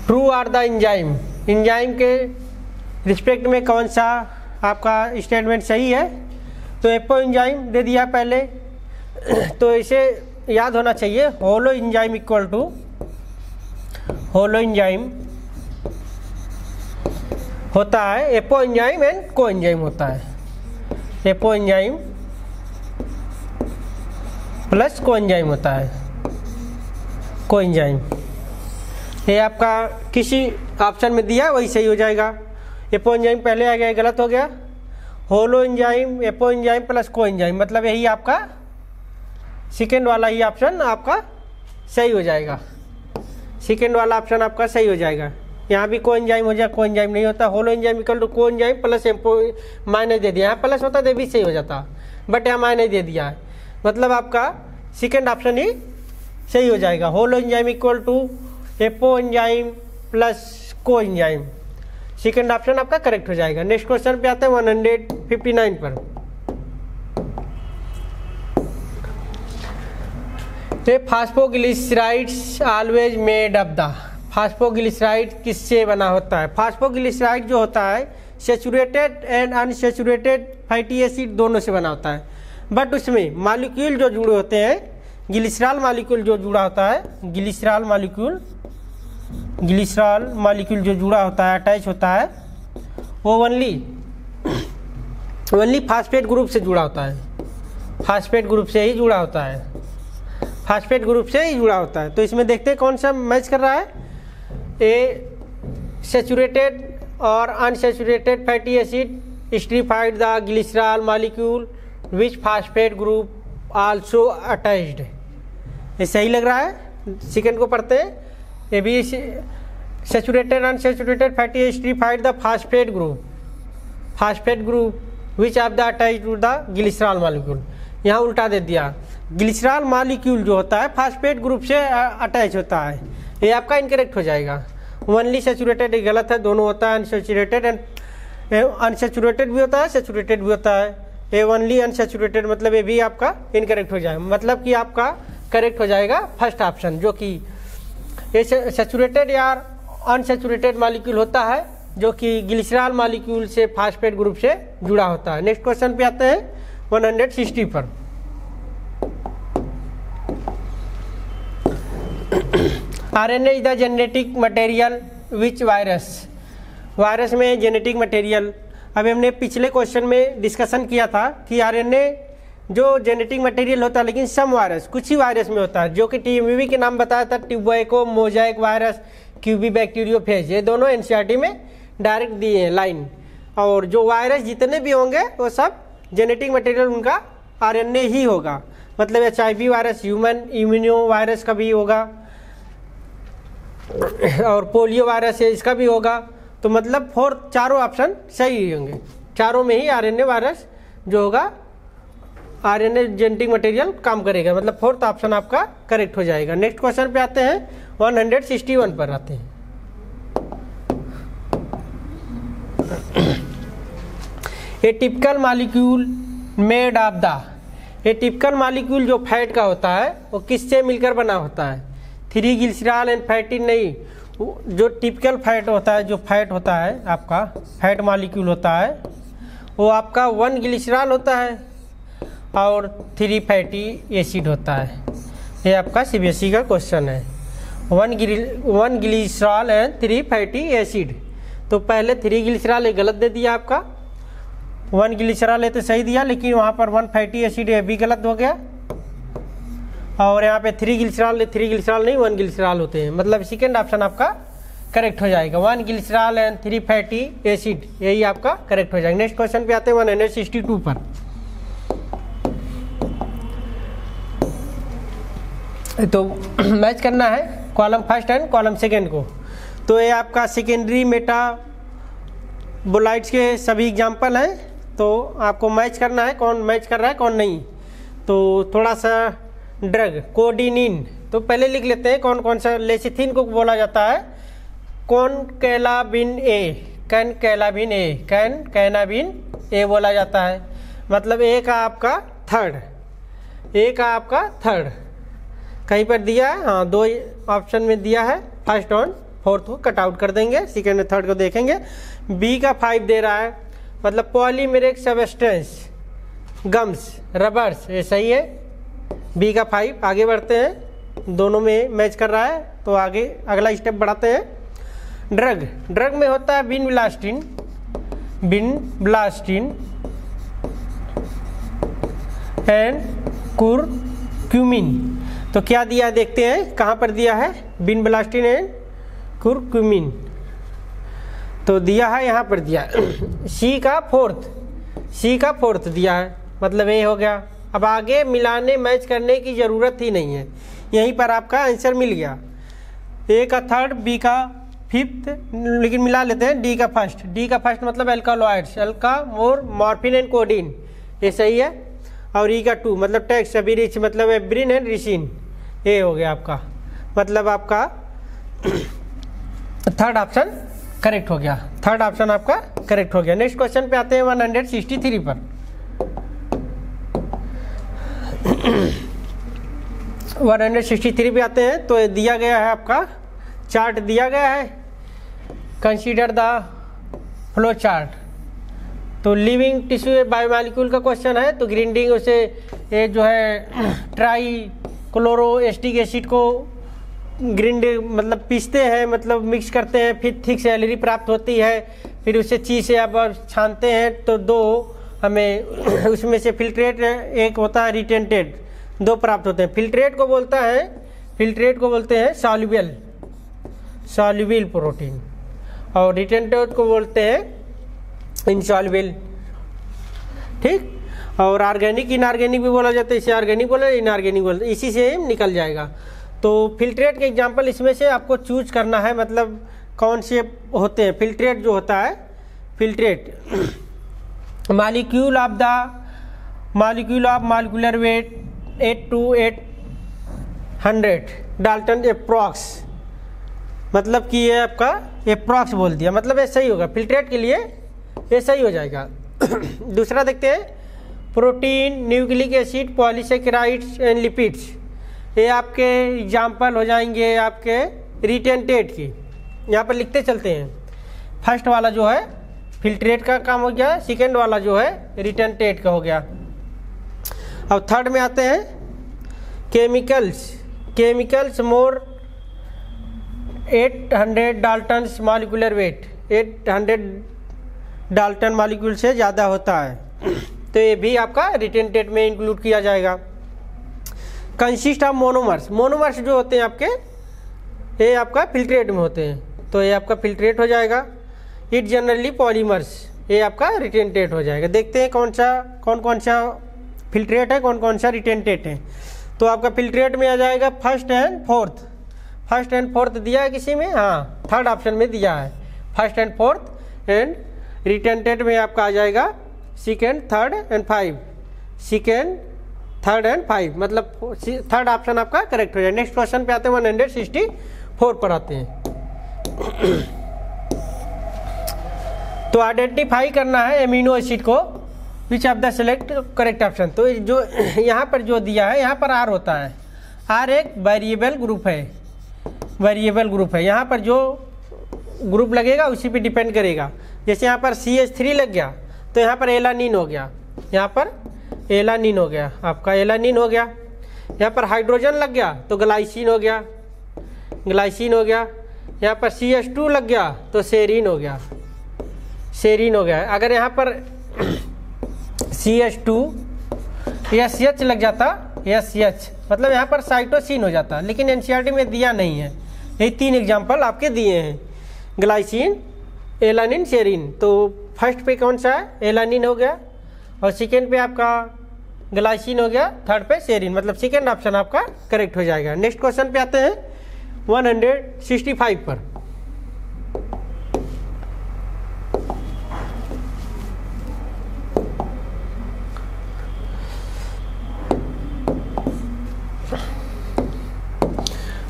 ट्रू आर द एंजाइम के रिस्पेक्ट में कौन सा आपका स्टेटमेंट सही है। तो एपो एंजाइम दे दिया पहले, तो इसे याद होना चाहिए। Holoenzyme equal to holoenzyme होता है apoenzyme and coenzyme होता है। Apoenzyme plus coenzyme होता है, को एंजाइम। ये आपका किसी ऑप्शन में दिया वही सही हो जाएगा। एपो एंजाइम पहले आ गया, गलत हो गया। Holo enzyme, apo enzyme plus को एंजाइम, मतलब यही आपका सेकेंड वाला ही ऑप्शन आपका सही हो जाएगा। सेकेंड वाला ऑप्शन आपका सही हो जाएगा। यहाँ भी को एंजाइम हो जाए, को एंजाइम नहीं होता। होलो एंजाइम इक्वल टू को एंजाइम प्लस एपो, माइनस दे दिया। यहाँ प्लस होता तो भी सही हो जाता, बट यहाँ माइनस दे दिया है, मतलब आपका सेकेंड ऑप्शन ही सही हो जाएगा। Holoenzyme equal to apoenzyme plus coenzyme, second option आपका करेक्ट हो जाएगा। नेक्स्ट क्वेश्चन पे आते हैं 159 पर। तो फास्फोग्लिसराइड्स ऑलवेज मेड ऑफ द, फास्फोग्लिसराइड किससे बना होता है? फास्फोग्लिसराइड जो होता है saturated and unsaturated fatty acid दोनों से बना होता है, बट उसमें मॉलिक्यूल जो जुड़े होते हैं, ग्लिसरॉल मॉलिक्यूल जो जुड़ा होता है, ग्लिसरॉल मॉलिक्यूल जो जुड़ा होता है, अटैच होता है, वो ओनली फास्फेट ग्रुप से जुड़ा होता है, फास्फेट ग्रुप से ही जुड़ा होता है, फास्फेट ग्रुप से ही जुड़ा होता है। तो इसमें देखते हैं कौन सा मैच कर रहा है, ए सेचुरेटेड और unsaturated fatty acid esterified the glycerol molecule which phosphate group also attached. ये सही लग रहा है? सेकेंड को पढ़ते हैं, ये भी saturated unsaturated fatty acid esterified the phosphate group which of the attach to the glycerol molecule. यहाँ उल्टा दे दिया, ग्लिसरॉल मॉलिक्यूल जो होता है फास्फेट ग्रुप से अटैच होता है, ये आपका इनकरेक्ट हो जाएगा। ओनली सेचुरेटेड गलत है, दोनों होता है, अनसेचुरेटेड एंड अनसेचुरेटेड भी होता है, सेचुरेटेड भी होता है। ये ओनली अनसेचुरेटेड मतलब ये भी आपका इनकरेक्ट हो जाएगा, मतलब कि आपका करेक्ट हो जाएगा फर्स्ट ऑप्शन, जो कि ये सेचुरेटेड या अनसेचुरेटेड मॉलिक्यूल होता है जो कि ग्लिसरॉल मॉलिक्यूल से फास्फेट ग्रुप से जुड़ा होता है। नेक्स्ट क्वेश्चन पे आते हैं 160 पर। RNA is the genetic material which virus में जेनेटिक मटेरियल। अभी हमने पिछले क्वेश्चन में डिस्कशन किया था कि RNA जो जेनेटिक मटेरियल होता है, लेकिन सम वायरस, कुछ ही वायरस में होता है, जो कि TMV के नाम बताया था, ट्यूबैको, मोजाइक वायरस, क्यूबी बैक्टीरियोफेज, ये दोनों NCERT में डायरेक्ट दिए हैं लाइन। और जो वायरस जितने भी होंगे वो सब जेनेटिक मटेरियल उनका RNA ही होगा, मतलब HIV virus, human immuno virus का भी होगा, और पोलियो वायरस है इसका भी होगा। तो मतलब चारों ऑप्शन सही होंगे, चारों में ही RNA वायरस जो होगा, RNA जेनेटिक मटेरियल काम करेगा, मतलब फोर्थ ऑप्शन आपका करेक्ट हो जाएगा। नेक्स्ट क्वेश्चन पे आते हैं, 161 पर आते हैं। ए typical molecule made of the, ये टिपिकल मॉलिक्यूल जो फैट का होता है वो किससे मिलकर बना होता है? 3 ग्लिसरॉल एंड फैटी नहीं, जो टिपिकल फैट होता है, जो फैट होता है आपका, फैट मॉलिक्यूल होता है वो आपका 1 ग्लिसरॉल होता है और 3 फैटी एसिड होता है। ये आपका CBSE का क्वेश्चन है, 1 ग्लिसरॉल एंड 3 फैटी एसिड। तो पहले 3 ग्लिसरॉल गलत दे दिया आपका, 1 ग्लिसरॉल तो सही दिया, लेकिन वहाँ पर 1 फैटी एसिड भी गलत हो गया, और यहाँ पे 3 ग्लिसरॉल नहीं 1 ग्लिसरॉल होते हैं, मतलब सेकेंड ऑप्शन आपका करेक्ट हो जाएगा, 1 ग्लिसरॉल एंड 3 फैटी एसिड, यही आपका करेक्ट हो जाएगा। नेक्स्ट क्वेश्चन पे आते हैं 162 पर। तो मैच करना है column first and column second को। तो ये आपका सेकेंडरी मेटाबोलाइट्स के सभी एग्जाम्पल हैं, तो आपको मैच करना है कौन मैच कर रहा है कौन नहीं। तो थोड़ा सा ड्रग कोडिनिन, तो पहले लिख लेते हैं कौन कौन सा। लेसिथिन को बोला जाता है कॉनकैनाबिन ए बोला जाता है, मतलब ए का आपका थर्ड कहीं पर दिया है, हाँ 2 ऑप्शन में दिया है, फर्स्ट और फोर्थ को कट आउट कर देंगे, सेकेंड और थर्ड को देखेंगे। बी का 5 दे रहा है, मतलब पॉलीमेरिक सब्सटेंस, गम्स, रबर्स, ये सही है। बी का 5, आगे बढ़ते हैं, दोनों में मैच कर रहा है, तो आगे अगला स्टेप बढ़ाते हैं। ड्रग में होता है बिनब्लास्टिन एंड कुरक्यूमिन। तो क्या दिया देखते हैं, कहाँ पर दिया है, बिनब्लास्टिन एंड कुरक्यूमिन, तो दिया है यहाँ पर दिया सी का फोर्थ दिया है, मतलब ये हो गया। अब आगे मिलाने मैच करने की ज़रूरत ही नहीं है, यहीं पर आपका आंसर मिल गया। ए का थर्ड, बी का 5th, लेकिन मिला लेते हैं डी का फर्स्ट मतलब एल्कालॉइड्स, मॉर्फिन एंड कोडीन, ये सही है। और ई का 2 मतलब टेक्स अबिरिच, मतलब एब्रिन एंड रिसिन, ये हो गया आपका, मतलब आपका थर्ड ऑप्शन करेक्ट हो गया, थर्ड ऑप्शन आपका करेक्ट हो गया। नेक्स्ट क्वेश्चन पे आते हैं 163 पर। 163 पे आते हैं। तो दिया गया है आपका चार्ट दिया गया है, कंसीडर द फ्लो चार्ट। तो लिविंग टिश्यू बायोमॉलिक्यूल का क्वेश्चन है, तो ग्राइंडिंग उसे ये जो है ट्राई क्लोरो एस्टिक एसिड को ग्रिंड मतलब पीसते हैं, मतलब मिक्स करते हैं, फिर थिक सैलरी प्राप्त होती है, फिर उसे चीज से आप छानते हैं तो दो हमें उसमें से फिल्ट्रेट एक होता है रिटेंटेड, दो प्राप्त होते हैं। फिल्ट्रेट को बोलते हैं सॉल्युबल प्रोटीन और रिटेंटेड को बोलते हैं इनसॉल्युबल, ठीक। और ऑर्गेनिक इनऑर्गेनिक भी बोला जाता है, इसे ऑर्गेनिक बोला इनऑर्गेनिक बोलते, इसी से निकल जाएगा। तो फिल्ट्रेट के एग्जांपल इसमें से आपको चूज करना है, मतलब कौन से होते हैं। फिल्ट्रेट जो होता है, filtrate molecule of molecular weight 8 to 800 Dalton approx, मतलब कि ये आपका एप्रॉक्स बोल दिया, मतलब ऐसा ही होगा फिल्ट्रेट के लिए, ऐसा ही हो जाएगा। दूसरा देखते हैं, protein, nucleic acid, polysaccharides and lipids, ये आपके एग्जाम्पल हो जाएंगे आपके रिटेंटेट की। यहाँ पर लिखते चलते हैं, फर्स्ट वाला जो है फिल्ट्रेट का काम हो गया, सेकेंड वाला जो है रिटेंटेट का हो गया। अब थर्ड में आते हैं केमिकल्स मोर 800 Dalton molecular weight, 800 Dalton molecule से ज़्यादा होता है, तो ये भी आपका रिटेंटेट में इंक्लूड किया जाएगा। कंसिस्ट ऑफ मोनोमर्स जो होते हैं आपके, ये आपका फिल्ट्रेट में होते हैं, तो ये आपका फिल्ट्रेट हो जाएगा। इट जनरली पॉलीमर्स, ये आपका रिटेंटेट हो जाएगा। देखते हैं कौन कौन सा फिल्ट्रेट है, कौन कौन सा रिटेंटेट है। तो आपका फिल्ट्रेट में आ जाएगा फर्स्ट एंड फोर्थ दिया है किसी में, हाँ थर्ड ऑप्शन में दिया है फर्स्ट एंड फोर्थ, एंड रिटेंटेट में आपका आ जाएगा सेकेंड, थर्ड एंड फाइव, मतलब थर्ड ऑप्शन आपका करेक्ट हो जाए। नेक्स्ट क्वेश्चन पे आते हैं 164 पर आते हैं। तो आइडेंटिफाई करना है एमिनो एसिड को, विच of the select correct option. तो जो यहाँ पर जो दिया है, यहाँ पर आर होता है, आर एक वेरिएबल ग्रुप है, यहाँ पर जो ग्रुप लगेगा उसी पे डिपेंड करेगा। जैसे यहाँ पर CH3 लग गया तो यहाँ पर एलानिन हो गया, यहाँ पर एलानिन हो गया, आपका एलानिन हो गया। यहाँ पर हाइड्रोजन लग गया तो ग्लाइसिन हो गया। यहाँ पर CH2 लग गया तो सेरीन हो गया। अगर यहाँ पर CH2 SH लग जाता, SH मतलब यहाँ पर साइटोसिन हो जाता, लेकिन NCERT में दिया नहीं है। यही 3 एग्जाम्पल आपके दिए हैं, ग्लाइसिन, एलानिन, सेरीन। तो फर्स्ट पे कौन सा है, एलानिन हो गया, और सेकेंड पे आपका ग्लाइसिन हो गया, थर्ड पे सेरीन, मतलब सेकेंड ऑप्शन आपका करेक्ट हो जाएगा। नेक्स्ट क्वेश्चन पे आते हैं 165 पर।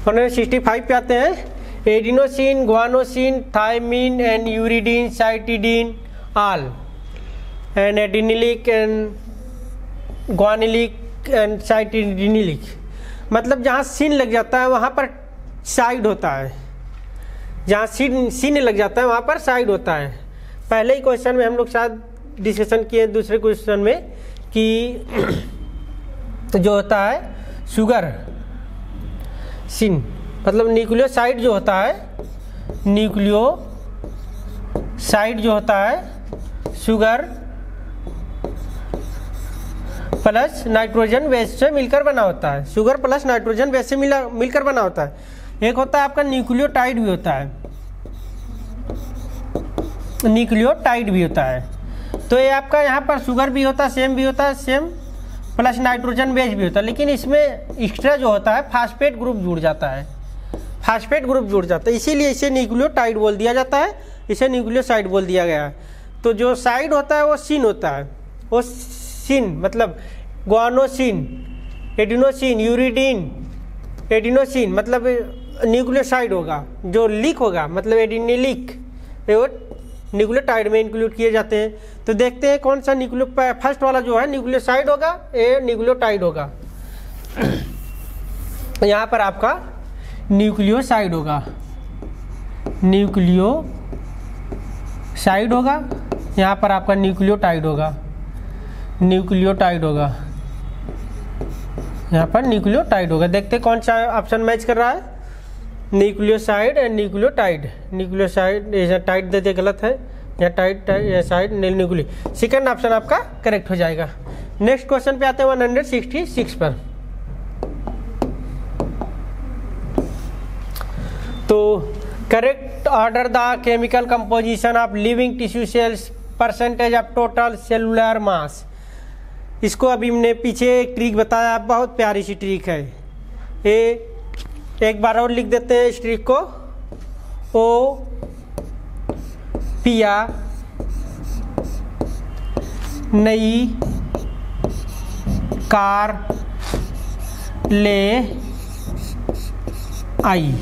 और 65 पे आते हैं, adenosine, guanosine, thymine and uridine, cytidine all and adenylic and guanylic and cytidylic, मतलब जहाँ सिन लग जाता है वहाँ पर साइड होता है, जहाँ सिन लग जाता है वहाँ पर साइड होता है। पहले ही क्वेश्चन में हम लोग शायद डिस्कशन किए, दूसरे क्वेश्चन में, कि जो होता है शुगर सिन, मतलब न्यूक्लियोसाइड जो होता है शुगर प्लस नाइट्रोजन बेस से मिलकर बना होता है। शुगर प्लस नाइट्रोजन बेस से मिलकर बना होता है। एक होता है आपका न्यूक्लियोटाइड भी होता है, तो ये आपका यहाँ पर शुगर भी होता है, सेम प्लस नाइट्रोजन बेस भी होता है, लेकिन इसमें एक्स्ट्रा जो होता है फास्फेट ग्रुप जुड़ जाता है, इसीलिए इसे न्यूक्लियोटाइड बोल दिया जाता है, इसे न्यूक्लियोसाइड बोल दिया गया है। तो जो साइड होता है वो सिन होता है, वो सिन मतलब ग्वानोसिन, एडिनोसिन, यूरिडीन, एडिनोसिन मतलब न्यूक्लियोसाइड होगा, जो लीक होगा मतलब एडिनिलिक, वो न्यूक्लियोटाइड में इंक्लूड किए जाते हैं। तो देखते हैं कौन सा फर्स्ट वाला जो है न्यूक्लियोसाइड होगा, ये न्यूक्लियोटाइड होगा। यहाँ पर आपका न्यूक्लियोसाइड होगा, न्यूक्लियोसाइड होगा, यहाँ पर आपका न्यूक्लियोटाइड होगा, न्यूक्लियोटाइड होगा, यहाँ पर न्यूक्लियोटाइड होगा। देखते हैं कौन सा ऑप्शन मैच कर रहा है, न्यूक्लियोसाइड एंड न्यूक्लियोटाइड। न्यूक्लियोसाइड ये टाइड दे दे, गलत है, या टाइड या साइड न्यूक्लियो। सेकंड ऑप्शन आपका करेक्ट हो जाएगा। नेक्स्ट क्वेश्चन पे आते हैं 166 पर। तो correct order the chemical composition of living tissue cells percentage of total cellular mass. इसको अभी हमने पीछे एक ट्रिक बताया, बहुत प्यारी सी ट्रिक है ये। एक बार और लिख देते हैं इस ट्रिक को। ओ पिया नई कार ले आई।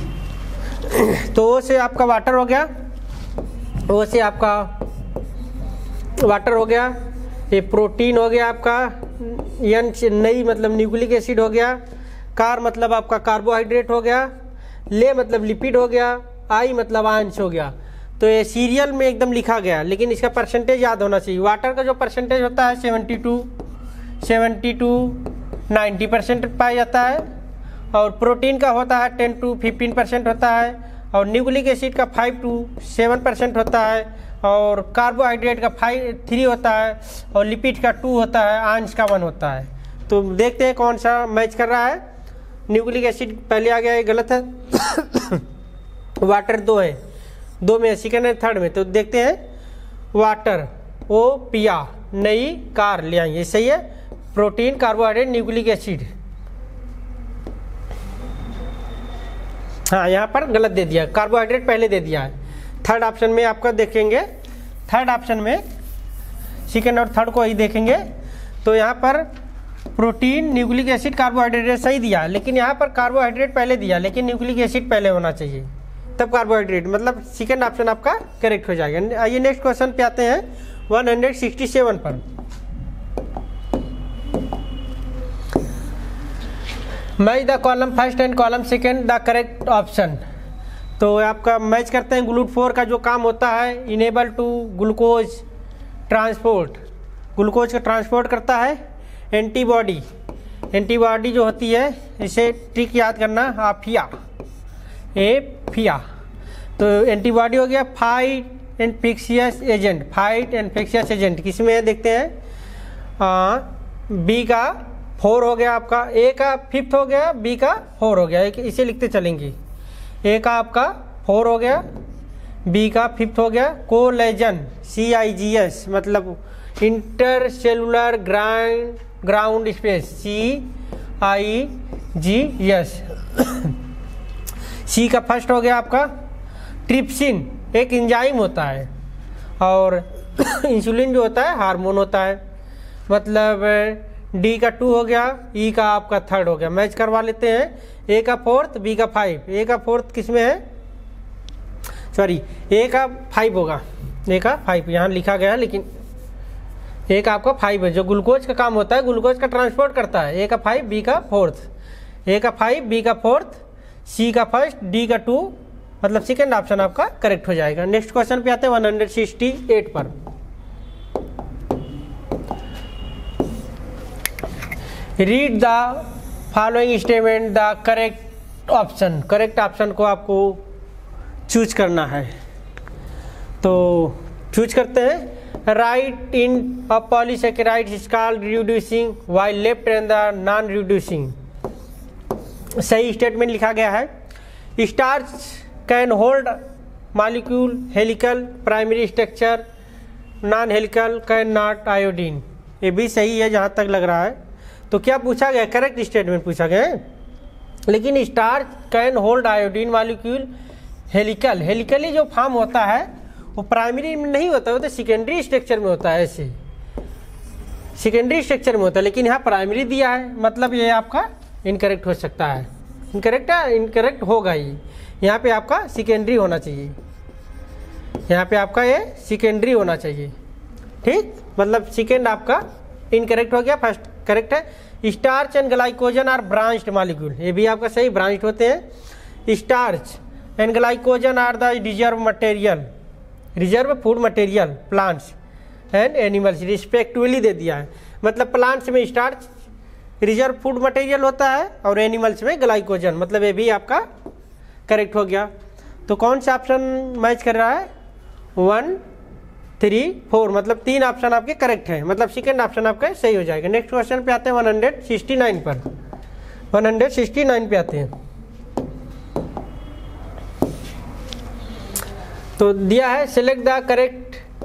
तो ओ से आपका वाटर हो गया, ओ से आपका वाटर हो गया, ये प्रोटीन हो गया आपका, एन नई मतलब न्यूक्लिक एसिड हो गया, कार मतलब आपका कार्बोहाइड्रेट हो गया, ले मतलब लिपिड हो गया, आई मतलब आयंस हो गया। तो ये सीरियल में एकदम लिखा गया, लेकिन इसका परसेंटेज याद होना चाहिए। वाटर का जो परसेंटेज होता है 70-90% पाया जाता है, और प्रोटीन का होता है 10-15% होता है, और न्यूक्लिक एसिड का 5-7% होता है, और कार्बोहाइड्रेट का 3 होता है, और लिपिड का 2 होता है, आयंस का 1 होता है। तो देखते हैं कौन सा मैच कर रहा है। न्यूक्लिक एसिड पहले आ गया, ये गलत है। वाटर 2 है, 2 में सेकंड है, थर्ड में। तो देखते हैं वाटर, ओ पिया नई कार ले आई, ये सही है। प्रोटीन, कार्बोहाइड्रेट, न्यूक्लिक एसिड, हाँ यहाँ पर गलत दे दिया, कार्बोहाइड्रेट पहले दे दिया है। थर्ड ऑप्शन में आपका देखेंगे, थर्ड ऑप्शन में सेकंड और थर्ड को ही देखेंगे, तो यहाँ पर प्रोटीन, न्यूक्लिक एसिड, कार्बोहाइड्रेट सही दिया, लेकिन यहाँ पर कार्बोहाइड्रेट पहले दिया, लेकिन न्यूक्लिक एसिड पहले होना चाहिए, तब कार्बोहाइड्रेट, मतलब सेकंड ऑप्शन आपका करेक्ट हो जाएगा। आइए नेक्स्ट क्वेश्चन पे आते हैं 167 पर। Match the column first and column second the correct option. तो आपका मैच करते हैं। GLUT4 का जो काम होता है, enable to glucose transport, glucose का ट्रांसपोर्ट करता है। एंटीबॉडी, एंटीबॉडी जो होती है, इसे ट्रिक याद करना, आफिया, एफिया। तो एंटीबॉडी हो गया fight infectious agent, fight infectious agent किस में है देखते हैं। बी का 4 हो गया आपका, ए का 5th हो गया, बी का 4 हो गया, इसे लिखते चलेंगे। ए का आपका 4 हो गया, बी का 5th हो गया। कोलेजन, CIGS मतलब इंटरसेलुलर ग्राउंड स्पेस, CIGS। सी का फर्स्ट हो गया आपका ट्रिप्सिन, एक एंजाइम होता है, और इंसुलिन जो होता है हार्मोन होता है, मतलब डी का 2 हो गया, ई का आपका 3rd हो गया। मैच करवा लेते हैं। ए का 4th, बी का 5। ए का 4th किस में है, सॉरी ए का 5 होगा, ए का 5 यहाँ लिखा गया, लेकिन ए का आपका 5 है, जो ग्लूकोज का काम होता है, ग्लूकोज का ट्रांसपोर्ट करता है। ए का 5, बी का 4th, ए का 5, बी का 4th, सी का 1st, डी का 2, मतलब सेकेंड ऑप्शन आपका करेक्ट हो जाएगा। नेक्स्ट क्वेश्चन पे आते हैं 168 पर। Read the following statement the correct option. Correct option को आपको चूज करना है, तो चूज करते हैं। Right in a polysaccharide is called reducing while left in the non reducing. सही स्टेटमेंट लिखा गया है। Starch can hold molecule helical primary structure, non helical can not iodine. ये भी सही है जहाँ तक लग रहा है। तो क्या पूछा गया, करेक्ट स्टेटमेंट पूछा गया है, लेकिन starch can hold iodine molecule helical, helically जो फॉर्म होता है वो प्राइमरी में नहीं होता, वो तो सेकेंडरी स्ट्रक्चर में होता है, ऐसे सेकेंडरी स्ट्रक्चर में होता है, लेकिन यहाँ प्राइमरी दिया है, मतलब ये आपका इनकरेक्ट हो सकता है। इनकरेक्ट है, इनकरेक्ट होगा ही। यहाँ पे आपका सेकेंडरी होना चाहिए, यहाँ पे आपका ये सेकेंडरी होना चाहिए, ठीक, मतलब सेकेंड आपका इनकरेक्ट हो गया, फर्स्ट करेक्ट है। Starch and glycogen are branched molecule, ये भी आपका सही, ब्रांच्ड होते हैं। Starch and glycogen are the reserve material, reserve food material plants and animals respectively दे दिया है, मतलब प्लांट्स में स्टार्च रिजर्व फूड मटेरियल होता है और एनिमल्स में ग्लाइकोजन, मतलब ये भी आपका करेक्ट हो गया। तो कौन सा ऑप्शन मैच कर रहा है? 1, 3, 4, मतलब 3 ऑप्शन आपके करेक्ट हैं, मतलब सेकेंड ऑप्शन आपका सही हो जाएगा। नेक्स्ट क्वेश्चन पे आते हैं 169 पर, 169 पे आते हैं। तो दिया है select the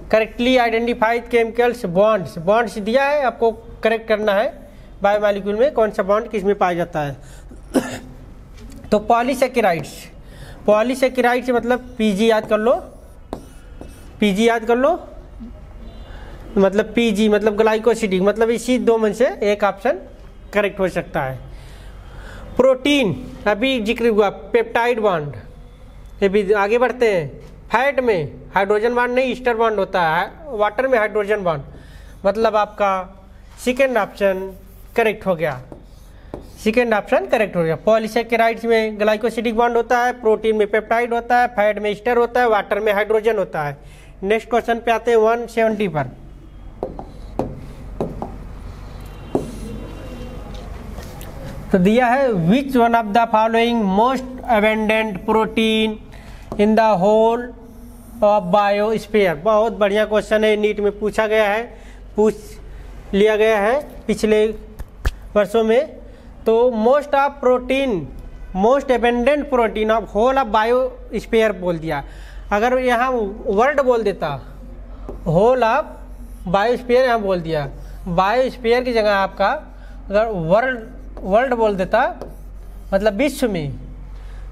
correctly identified chemicals bonds, bonds दिया है, आपको करेक्ट करना है बायोमॉलिक्यूल में कौन सा बॉन्ड किस में पाया जाता है। तो पॉलीसेकेराइड्स, पॉलीसेकेराइड्स मतलब पीजी याद कर लो, पीजी याद कर लो, मतलब पीजी मतलब ग्लाइकोसिडिक, मतलब इसी दो में से एक ऑप्शन करेक्ट हो सकता है। प्रोटीन अभी जिक्र हुआ, पेप्टाइड बॉन्ड, ये भी आगे बढ़ते हैं। फैट में हाइड्रोजन बॉन्ड नहीं, ईस्टर बॉन्ड होता है, वाटर में हाइड्रोजन बॉन्ड, मतलब आपका सेकेंड ऑप्शन करेक्ट हो गया, सेकेंड ऑप्शन करेक्ट हो गया। पॉलीसेकेराइड्स में ग्लाइकोसिडिक बॉन्ड होता है, प्रोटीन में पेप्टाइड होता है, फैट में ईस्टर होता है, वाटर में हाइड्रोजन होता है। नेक्स्ट क्वेश्चन पे आते हैं 170 पर। तो दिया है which one of the following most abundant protein in the whole of biosphere. बहुत बढ़िया क्वेश्चन है, नीट में पूछा गया है, पूछ लिया गया है पिछले वर्षों में। तो most of protein, most abundant protein of whole of biosphere बोल दिया, अगर यहाँ वर्ल्ड बोल देता, होल ऑफ बायोस्फीयर यहाँ बोल दिया, बायोस्फीयर की जगह आपका अगर वर्ल्ड बोल देता, मतलब विश्व में,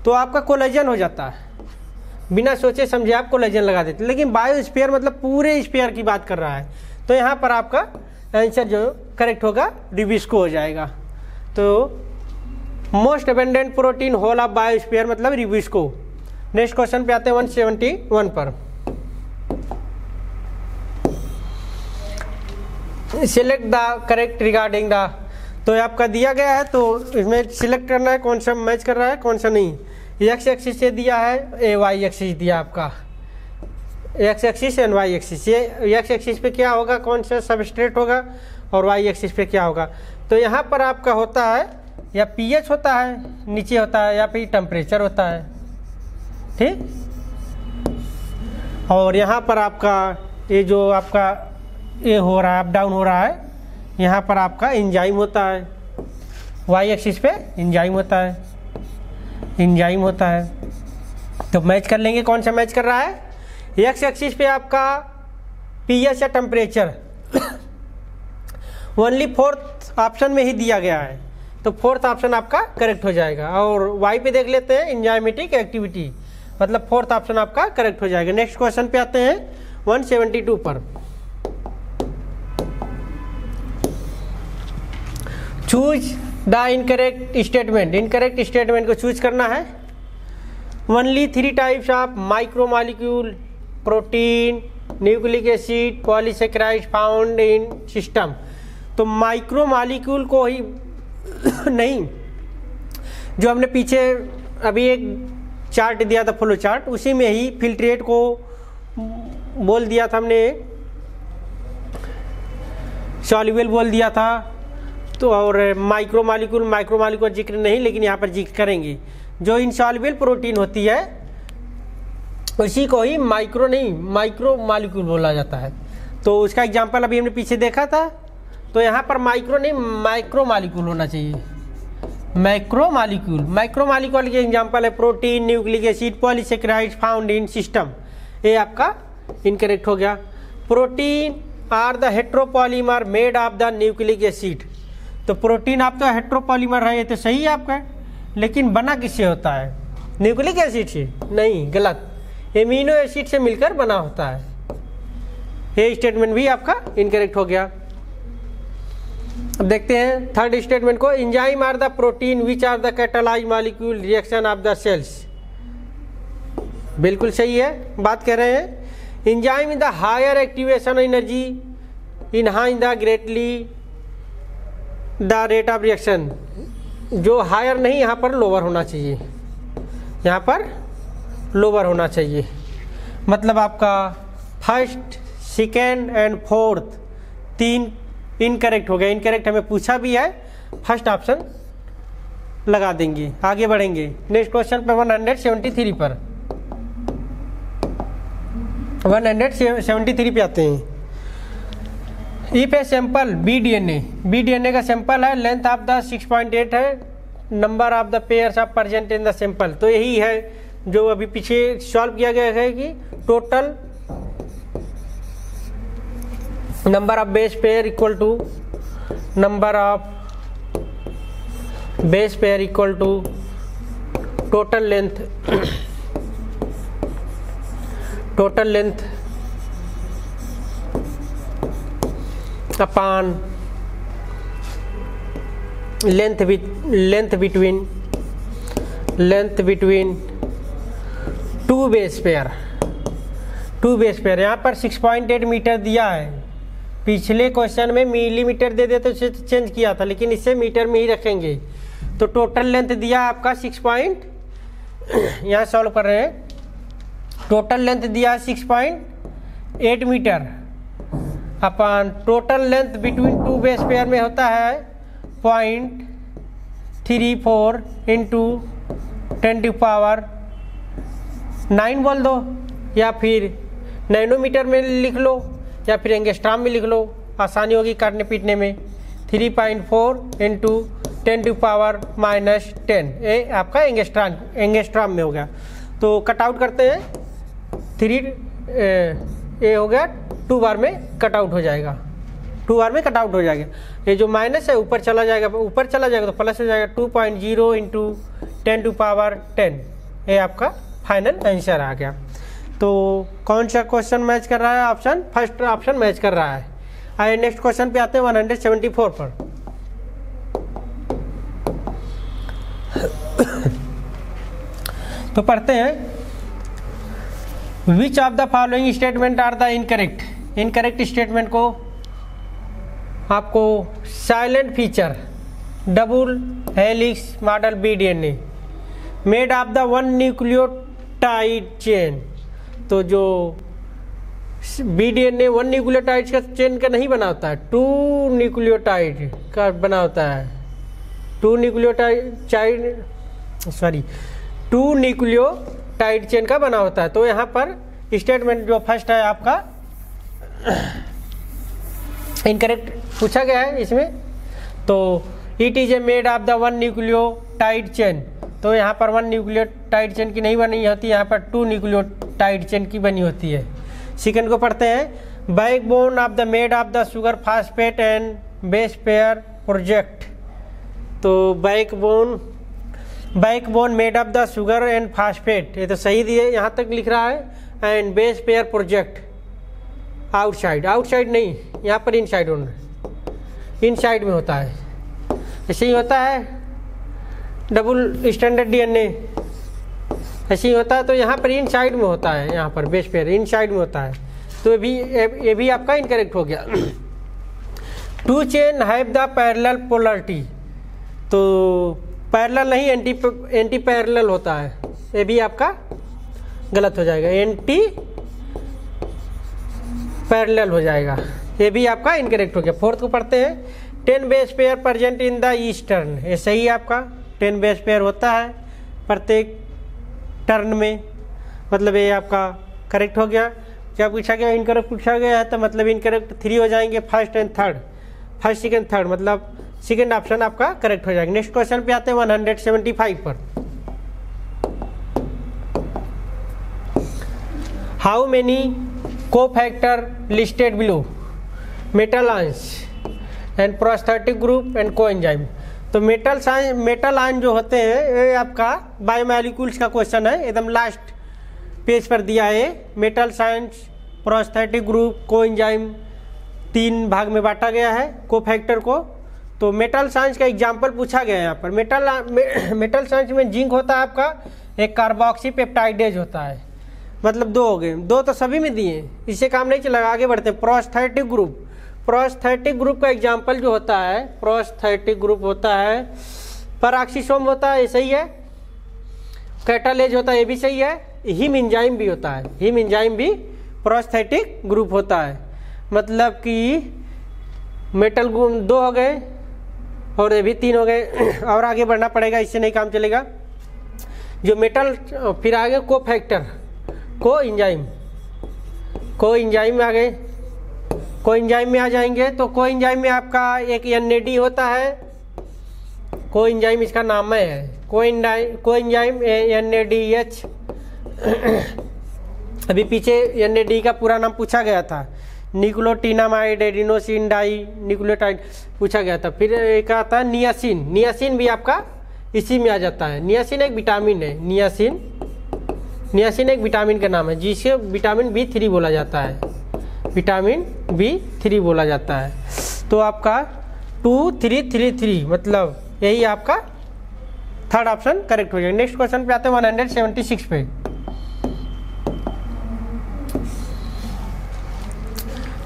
तो आपका कोलाजन हो जाता है, बिना सोचे समझे आप कोलाजन लगा देते। लेकिन बायोस्फीयर मतलब पूरे स्फीयर की बात कर रहा है, तो यहाँ पर आपका आंसर जो करेक्ट होगा रिबिस्को हो जाएगा। तो most abundant protein whole of biosphere मतलब रिबिस्को। नेक्स्ट क्वेश्चन पे आते हैं 171 पर। Select the correct regarding the, तो आपका दिया गया है, तो इसमें सिलेक्ट करना है कौन सा मैच कर रहा है कौन सा नहीं। एक्स एक्सिस से दिया है, ए वाई एक्सिस दिया आपका, X axis and Y axis. ये एक्स एक्सिस पे क्या होगा, कौन सा सबस्ट्रेट होगा, और वाई एक्सिस पे क्या होगा। तो यहाँ पर आपका होता है या पीएच होता है नीचे होता है, या फिर टेम्परेचर होता है, ठीक। और यहाँ पर आपका ये जो आपका ये हो रहा है, अप डाउन हो रहा है, यहाँ पर आपका एंजाइम होता है, वाई एक्सिस पे एंजाइम होता है, एंजाइम होता है। तो मैच कर लेंगे, कौन सा मैच कर रहा है। एक्स एक्सिस पे आपका पीएच या टेम्परेचर ओनली फोर्थ ऑप्शन में ही दिया गया है, तो फोर्थ ऑप्शन आपका करेक्ट हो जाएगा। और वाई पे देख लेते हैं एंजाइमेटिक एक्टिविटी, मतलब फोर्थ ऑप्शन आपका करेक्ट हो जाएगा। नेक्स्ट क्वेश्चन पे आते हैं 172 पर। Choose the incorrect statement, incorrect statement को चूज करना है। Only 3 types of micromolecule protein nucleic acid polysaccharide found in system. तो माइक्रोमॉलिक्यूल को ही नहीं, जो हमने पीछे अभी एक चार्ट दिया था फ्लो चार्ट, उसी में ही फिल्ट्रेट को बोल दिया था हमने, सॉल्युबल बोल दिया था। तो और माइक्रोमॉलिक्यूल जिक्र नहीं, लेकिन यहाँ पर जिक्र करेंगे। जो इनसॉल्युबल प्रोटीन होती है उसी को ही माइक्रोमॉलिक्यूल बोला जाता है। तो उसका एग्जांपल अभी हमने पीछे देखा था, तो यहाँ पर माइक्रो नहीं माइक्रोमॉलिक्यूल होना चाहिए, माइक्रोमॉलिक्यूल के एग्जांपल है protein nucleic acid polysaccharide found in system. ये आपका इनकरेक्ट हो गया। Protein are the heteropolymer made of the nucleic acid. तो प्रोटीन आपका हेट्रोपॉलीमर है, ये तो सही है आपका, लेकिन बना किससे होता है, न्यूक्लिक एसिड से नहीं, गलत, एमिनो एसिड से मिलकर बना होता है। ये स्टेटमेंट भी आपका इनकरेक्ट हो गया। अब देखते हैं थर्ड स्टेटमेंट को। Enzyme are the protein which are the catalyse molecule reaction of the cells. बिल्कुल सही है, बात कर रहे हैं। Enzyme in the higher activation energy enhance the greatly the rate of reaction, जो हायर नहीं, यहाँ पर लोअर होना चाहिए, यहाँ पर लोअर होना चाहिए। मतलब आपका first, second and fourth 3 incorrect हो गया। इनकरेक्ट हमें पूछा भी है, फर्स्ट ऑप्शन लगा देंगे। आगे बढ़ेंगे नेक्स्ट क्वेश्चन पे 173 पर 173 पे आते हैं। इफ ए सैंपल BDNA का सैंपल है, लेंथ ऑफ द 6.8 है, number of the pairs of present in the sample. तो यही है जो अभी पीछे सॉल्व किया गया है कि total number of base pair equal to number of base pair equal to total length upon length between two base pair. यहाँ पर 6.8 मीटर दिया है, पिछले क्वेश्चन में मिलीमीटर दे दे तो चेंज किया था, लेकिन इसे मीटर में ही रखेंगे। तो टोटल लेंथ दिया आपका 6 यहाँ सॉल्व कर रहे हैं, टोटल लेंथ दिया 6.8 metre upon total length between two base pair में होता है 0.34 इंटू 10⁹ बोल दो, या फिर नैनोमीटर में लिख लो, या फिर एंगस्ट्राम में लिख लो, आसानी होगी काटने पीटने में। 3.4 इंटू 10⁻⁻10 ये आपका एंगस्ट्राम में हो गया। तो कट आउट करते हैं, 3 ये हो गया 2 बार में कट आउट हो जाएगा, 2 बार में कट आउट हो जाएगा। ये जो माइनस है ऊपर चला जाएगा तो प्लस हो जाएगा 2.0 इंटू 10⁻10 ये आपका फाइनल आंसर आ गया। तो कौन सा क्वेश्चन मैच कर रहा है? ऑप्शन फर्स्ट ऑप्शन मैच कर रहा है। आइए नेक्स्ट क्वेश्चन पे आते हैं 174 पर। तो पढ़ते हैं, which of the following statement are the incorrect statement को आपको silent feature double helix model BDNA made of the 1 nucleotide chain. तो जो BDNA 1 न्यूक्लियोटाइड का चेन का नहीं बना होता है, 2 न्यूक्लियोटाइड का बना होता है, 2 न्यूक्लियोटाइड चेन का बना होता है। तो यहाँ पर स्टेटमेंट जो फर्स्ट है आपका इनकरेक्ट पूछा गया है इसमें। तो it is a made of the 1 nucleotide chain, तो यहाँ पर 1 न्यूक्लियोटाइड चेन की नहीं बनी होती, यहाँ पर 2 न्यूक्लियोटाइड चेन की बनी होती है। सेकंड को पढ़ते हैं, backbone of the made of the sugar phosphate and base pair project. तो backbone made of the sugar and phosphate, ये तो सही दिए, यहाँ तक लिख रहा है, and base pair project outside नहीं, यहाँ पर इनसाइड होना, इनसाइड में होता है। ऐसे ही होता है डबल स्टैंडर्ड DNA, ऐसे ही होता है। तो यहाँ पर इनसाइड में होता है, यहाँ पर बेस पेयर इनसाइड में होता है। तो ये भी आपका इनकरेक्ट हो गया। 2 chain have the parallel polarity, तो पैरेलल नहीं एंटी पैरेलल होता है, ये भी आपका गलत हो जाएगा, एंटी पैरेलल हो जाएगा, ये भी आपका इनकरेक्ट हो गया। फोर्थ को पढ़ते हैं, 10 base pair present in the eastern, ये सही है आपका, 10 बेस पेयर होता है प्रत्येक टर्न में, मतलब ये आपका करेक्ट हो गया। क्या पूछा गया? इनकरेक्ट पूछा गया है, तो मतलब इनकरेक्ट 3 हो जाएंगे, फर्स्ट सेकंड थर्ड, मतलब सेकंड ऑप्शन आपका करेक्ट हो जाएगा। नेक्स्ट क्वेश्चन पे आते हैं 175 पर। How many cofactor listed below? Metal ions and prosthetic group and coenzyme. तो मेटल आयन जो होते हैं ये आपका बायोमोलिक्यूल्स का क्वेश्चन है, एकदम लास्ट पेज पर दिया है। Metal science, prosthetic group, coenzyme 3 भाग में बांटा गया है कोफैक्टर को। तो मेटल साइंस का एग्जाम्पल पूछा गया है यहाँ पर। मेटल साइंस में जिंक होता है आपका, एक कार्बोक्सी पेप्टाइडेज होता है, मतलब 2 हो गए, 2 तो सभी में दिए, इससे काम नहीं चलेगा। आगे बढ़ते हैं, प्रोस्थेटिक ग्रुप प्रोस्थेटिक ग्रुप का एग्जाम्पल जो होता है, प्रोस्थेटिक ग्रुप होता है, पेरोक्सिसोम होता है, ये सही है, कैटालेज होता है, ये भी सही है, हीम एंजाइम भी होता है, हीम एंजाइम भी प्रोस्थेटिक ग्रुप होता है। मतलब कि मेटल ग्रुप 2 हो गए और ये भी 3 हो गए, और आगे बढ़ना पड़ेगा, इससे नहीं काम चलेगा। जो मेटल, फिर आगे को फैक्टर, को एंजाइम, को एंजाइम में आ गए, को एंजाइम में आ जाएंगे तो को एंजाइम में आपका एक NAD होता है, को एंजाइम इसका नाम है, को एंजाइम NADH। अभी पीछे NAD का पूरा नाम पूछा गया था, निकोटिनामाइड एडिनोसिन डाई न्यूक्लियोटाइड पूछा गया था। फिर एक आता है नियासिन, नियासिन भी आपका इसी में आ जाता है। नियासिन एक विटामिन है, नियासिन एक विटामिन का नाम है, जिसे विटामिन B3 बोला जाता है, विटामिन B3 बोला जाता है। तो आपका 2 3 3 3 मतलब यही आपका थर्ड ऑप्शन करेक्ट हो जाएगा। नेक्स्ट क्वेश्चन पे आते हैं 176 पे।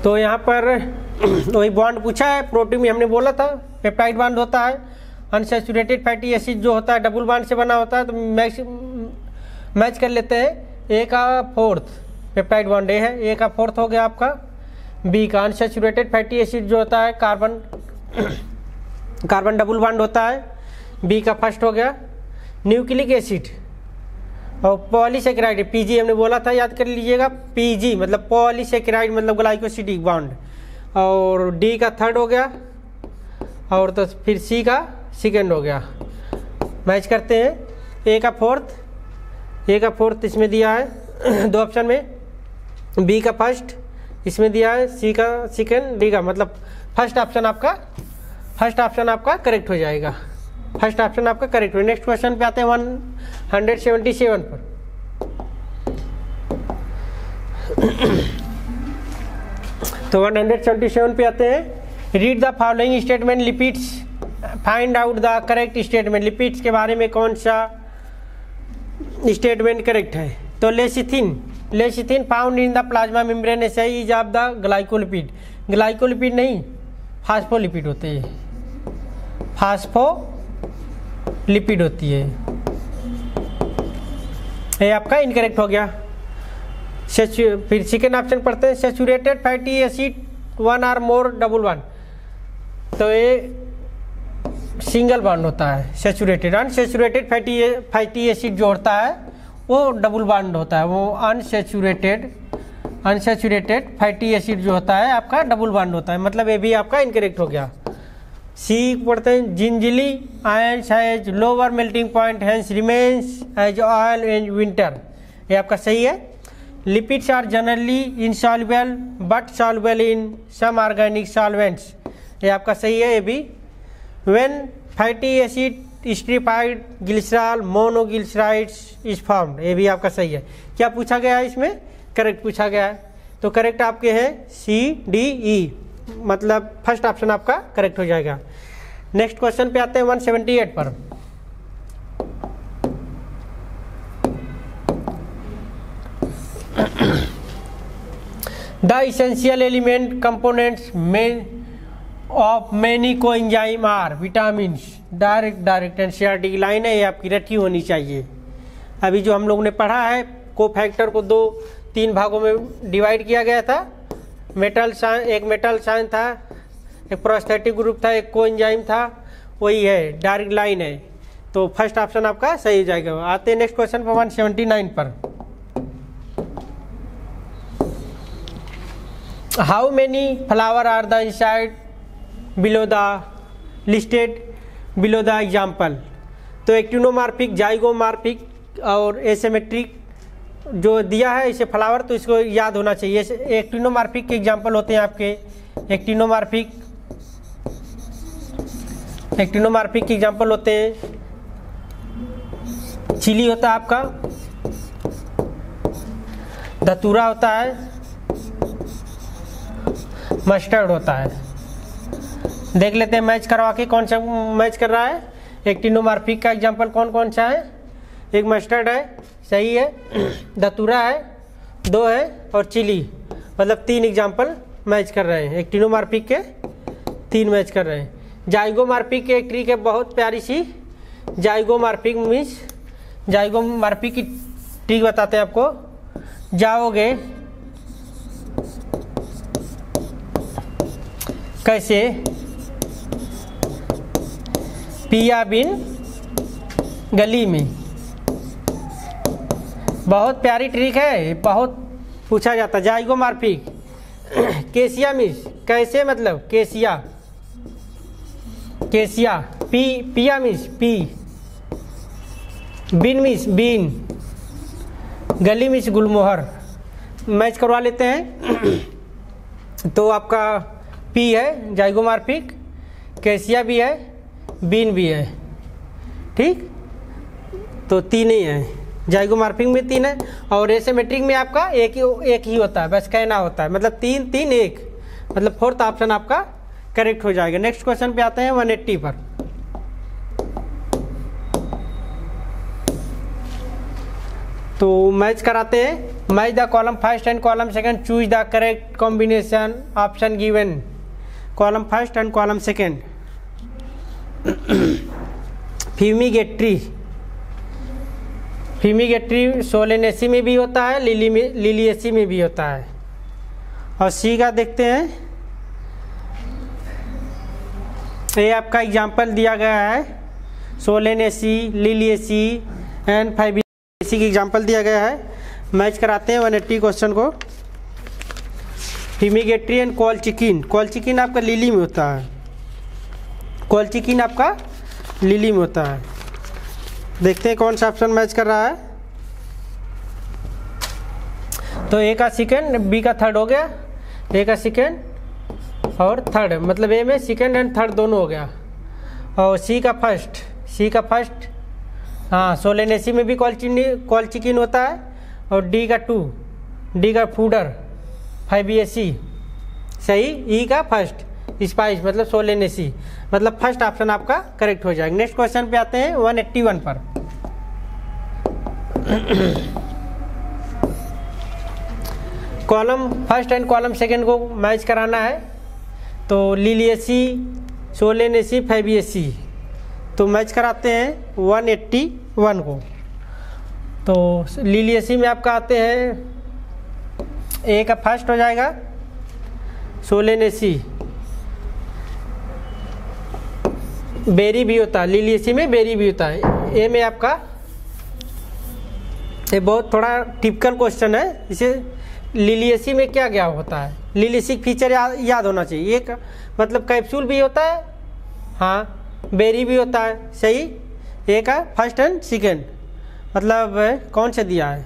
तो यहाँ पर वही बॉन्ड पूछा है, प्रोटीन में हमने बोला था पेप्टाइड बॉन्ड होता है, अनसैचुरेटेड फैटी एसिड जो होता है डबल बॉन्ड से बना होता है। तो मैच कर लेते हैं, ए का फोर्थ पेप्टाइड बॉन्ड ए है, ए का फोर्थ हो गया आपका। बी का अनसैचुरेटेड फैटी एसिड जो होता है कार्बन डबल बॉन्ड होता है, बी का फर्स्ट हो गया। न्यूक्लिक एसिड और पॉलीसेकेराइड, पीजी हमने बोला था, याद कर लीजिएगा, पीजी मतलब पॉलीसेकेराइड मतलब ग्लाइकोसिडिक बॉन्ड, और डी का थर्ड हो गया, और तो फिर सी का सेकेंड हो गया। मैच करते हैं, ए का फोर्थ इसमें दिया है 2 ऑप्शन में, बी का फर्स्ट इसमें दिया है, सी का सेकेंड, डी का मतलब फर्स्ट ऑप्शन आपका करेक्ट हो जाएगा, फर्स्ट ऑप्शन आपका करेक्ट हो। नेक्स्ट क्वेश्चन पे आते हैं 177 पर। तो 177 पे आते हैं, read the following statement lipids, find out the correct statement. Lipids के बारे में कौन सा स्टेटमेंट करेक्ट है? तो lecithin found in the plasma membrane is of the glycolipid, glycolipid नहीं फास्फोलिपिड होते हैं, फास्फोलिपिड होती है, ये आपका इनकरेक्ट हो गया। फिर सेकेंड ऑप्शन पढ़ते हैं, सैचुरेटेड फैटी एसिड 1 और मोर डबल बॉन्ड, तो ये सिंगल बॉन्ड होता है सैचुरेटेड। अनसैचुरेटेड फैटी एसिड जो होता है वो डबल बॉन्ड होता है, वो अनसैचुरेटेड फैटी एसिड जो होता है आपका डबल बॉन्ड होता है, मतलब ये भी आपका इनकरेक्ट हो गया। सी पढ़ते हैं, gingelly ions has lower melting point hence remains as oil in winter, ये आपका सही है। Lipids are generally insoluble but soluble in some organic solvents, ये आपका सही है, ये भी। When fatty acid esterified glycerol monoglycerides is formed, ये भी आपका सही है। क्या पूछा गया है इसमें? करेक्ट पूछा गया है, तो करेक्ट आपके हैं CDE, मतलब फर्स्ट ऑप्शन आपका करेक्ट हो जाएगा। नेक्स्ट क्वेश्चन पे आते हैं 178 पर। The essential element components of many coenzyme are vitamin, direct NCERT की लाइन है, ये आपकी रटी होनी चाहिए। अभी जो हम लोग ने पढ़ा है, को फैक्टर को 2-3 भागों में डिवाइड किया गया था, एक मेटल साइन था, एक प्रोस्थेटिक ग्रुप था, एक कोएंजाइम था, वही है, डायरेक्ट लाइन है, तो फर्स्ट ऑप्शन आपका सही हो जाएगा। आते हैं नेक्स्ट क्वेश्चन पर 179 पर। How many flower are the inside below the listed below the example, तो एक्टिनोमॉर्फिक, जाइगोमॉर्फिक और एसिमेट्रिक जो दिया है इसे फ्लावर, तो इसको याद होना चाहिए। एक्टिनोमॉर्फिक के एग्जाम्पल होते हैं आपके, एक्टिनोमॉर्फिक के एग्जाम्पल होते हैं, चिली होता है आपका, धतूरा होता है, मस्टर्ड होता है। देख लेते हैं मैच करवा के कौन सा मैच कर रहा है। एक्टिनोमॉर्फिक का एग्जाम्पल कौन कौन सा है? एक मस्टर्ड है, सही है, धतूरा है, 2 है, और चिली, मतलब 3 एग्जाम्पल मैच कर रहे हैं, एक्टिनोमॉर्फिक के 3 मैच कर रहे हैं। जाइगोमॉर्फिक के एक ट्रिक है बहुत प्यारी सी, जाइगोमॉर्फिक मीन्स जाइगोमॉर्फिक की ट्रिक बताते हैं आपको। जाओगे कैसे पिया बिन गली में, बहुत प्यारी ट्रिक है, बहुत पूछा जाता है। जाइगोमॉर्फिक केसिया मीन्स कैसे, मतलब केसिया, केसिया पिया मीन्स पी, बिन मीन्स बीन, गली मीन्स गुलमोहर। मैच करवा लेते हैं तो आपका पी है जाइगोमॉर्फिक, केसिया भी है, बीन भी है, ठीक। तो 3 ही है, जाइगोमॉर्फिक में 3 है और एसिमेट्रिक में आपका एक ही होता है, बस कहना होता है, मतलब 3 3 1, मतलब 4th ऑप्शन आपका करेक्ट हो जाएगा। नेक्स्ट क्वेश्चन पे आते हैं 180 पर। तो मैच कराते हैं। Match the column first and column second, choose the correct combination option given. Column first and column second. Fumigatory Solanaceae में भी होता है, लिलिएसी में भी होता है। और सी का देखते हैं, ये आपका एग्जाम्पल दिया गया है, सोलेनेसी, लिलिएसी एंड फाइबिएसी की एग्जाम्पल दिया गया है। मैच कराते हैं 180 क्वेश्चन को। फ्यूमिगेट्री एंड कॉलचिकिन, कॉलचिकिन आपका लिली में होता है, कॉलचिकिन आपका लिली में होता है। देखते हैं कौन सा ऑप्शन मैच कर रहा है। तो ए का सेकेंड, बी का थर्ड हो गया, ए का सेकेंड और थर्ड, मतलब ए में सेकेंड एंड थर्ड दोनों हो गया। और सी का फर्स्ट, हाँ सोलेनेसी में भी कॉलचिकिन होता है। और डी का 2, डी का फूडर, फाइबिएसी सही। ई का फर्स्ट स्पाइस मतलब सोलेनेसी, मतलब फर्स्ट ऑप्शन आपका करेक्ट हो जाएगा। नेक्स्ट क्वेश्चन पे आते हैं 181 पर। Column first and column second को मैच कराना है। तो लिलिएसी, सोलेनेसी, फाइबिएसी, तो मैच कराते हैं 181 को। तो लिलिएसी में आपका आते हैं, ए का फर्स्ट हो जाएगा सोलेनेसी, बेरी भी होता है, लिलिएसी में बेरी भी होता है। ए में आपका, ये बहुत थोड़ा टिपिकल क्वेश्चन है, इसे लिलिएसी में क्या क्या होता है, लिलिएसिक फीचर याद होना चाहिए। एक मतलब कैप्सूल भी होता है, हाँ बेरी भी होता है, सही। ए का फर्स्ट एंड सेकेंड, मतलब कौन सा दिया है।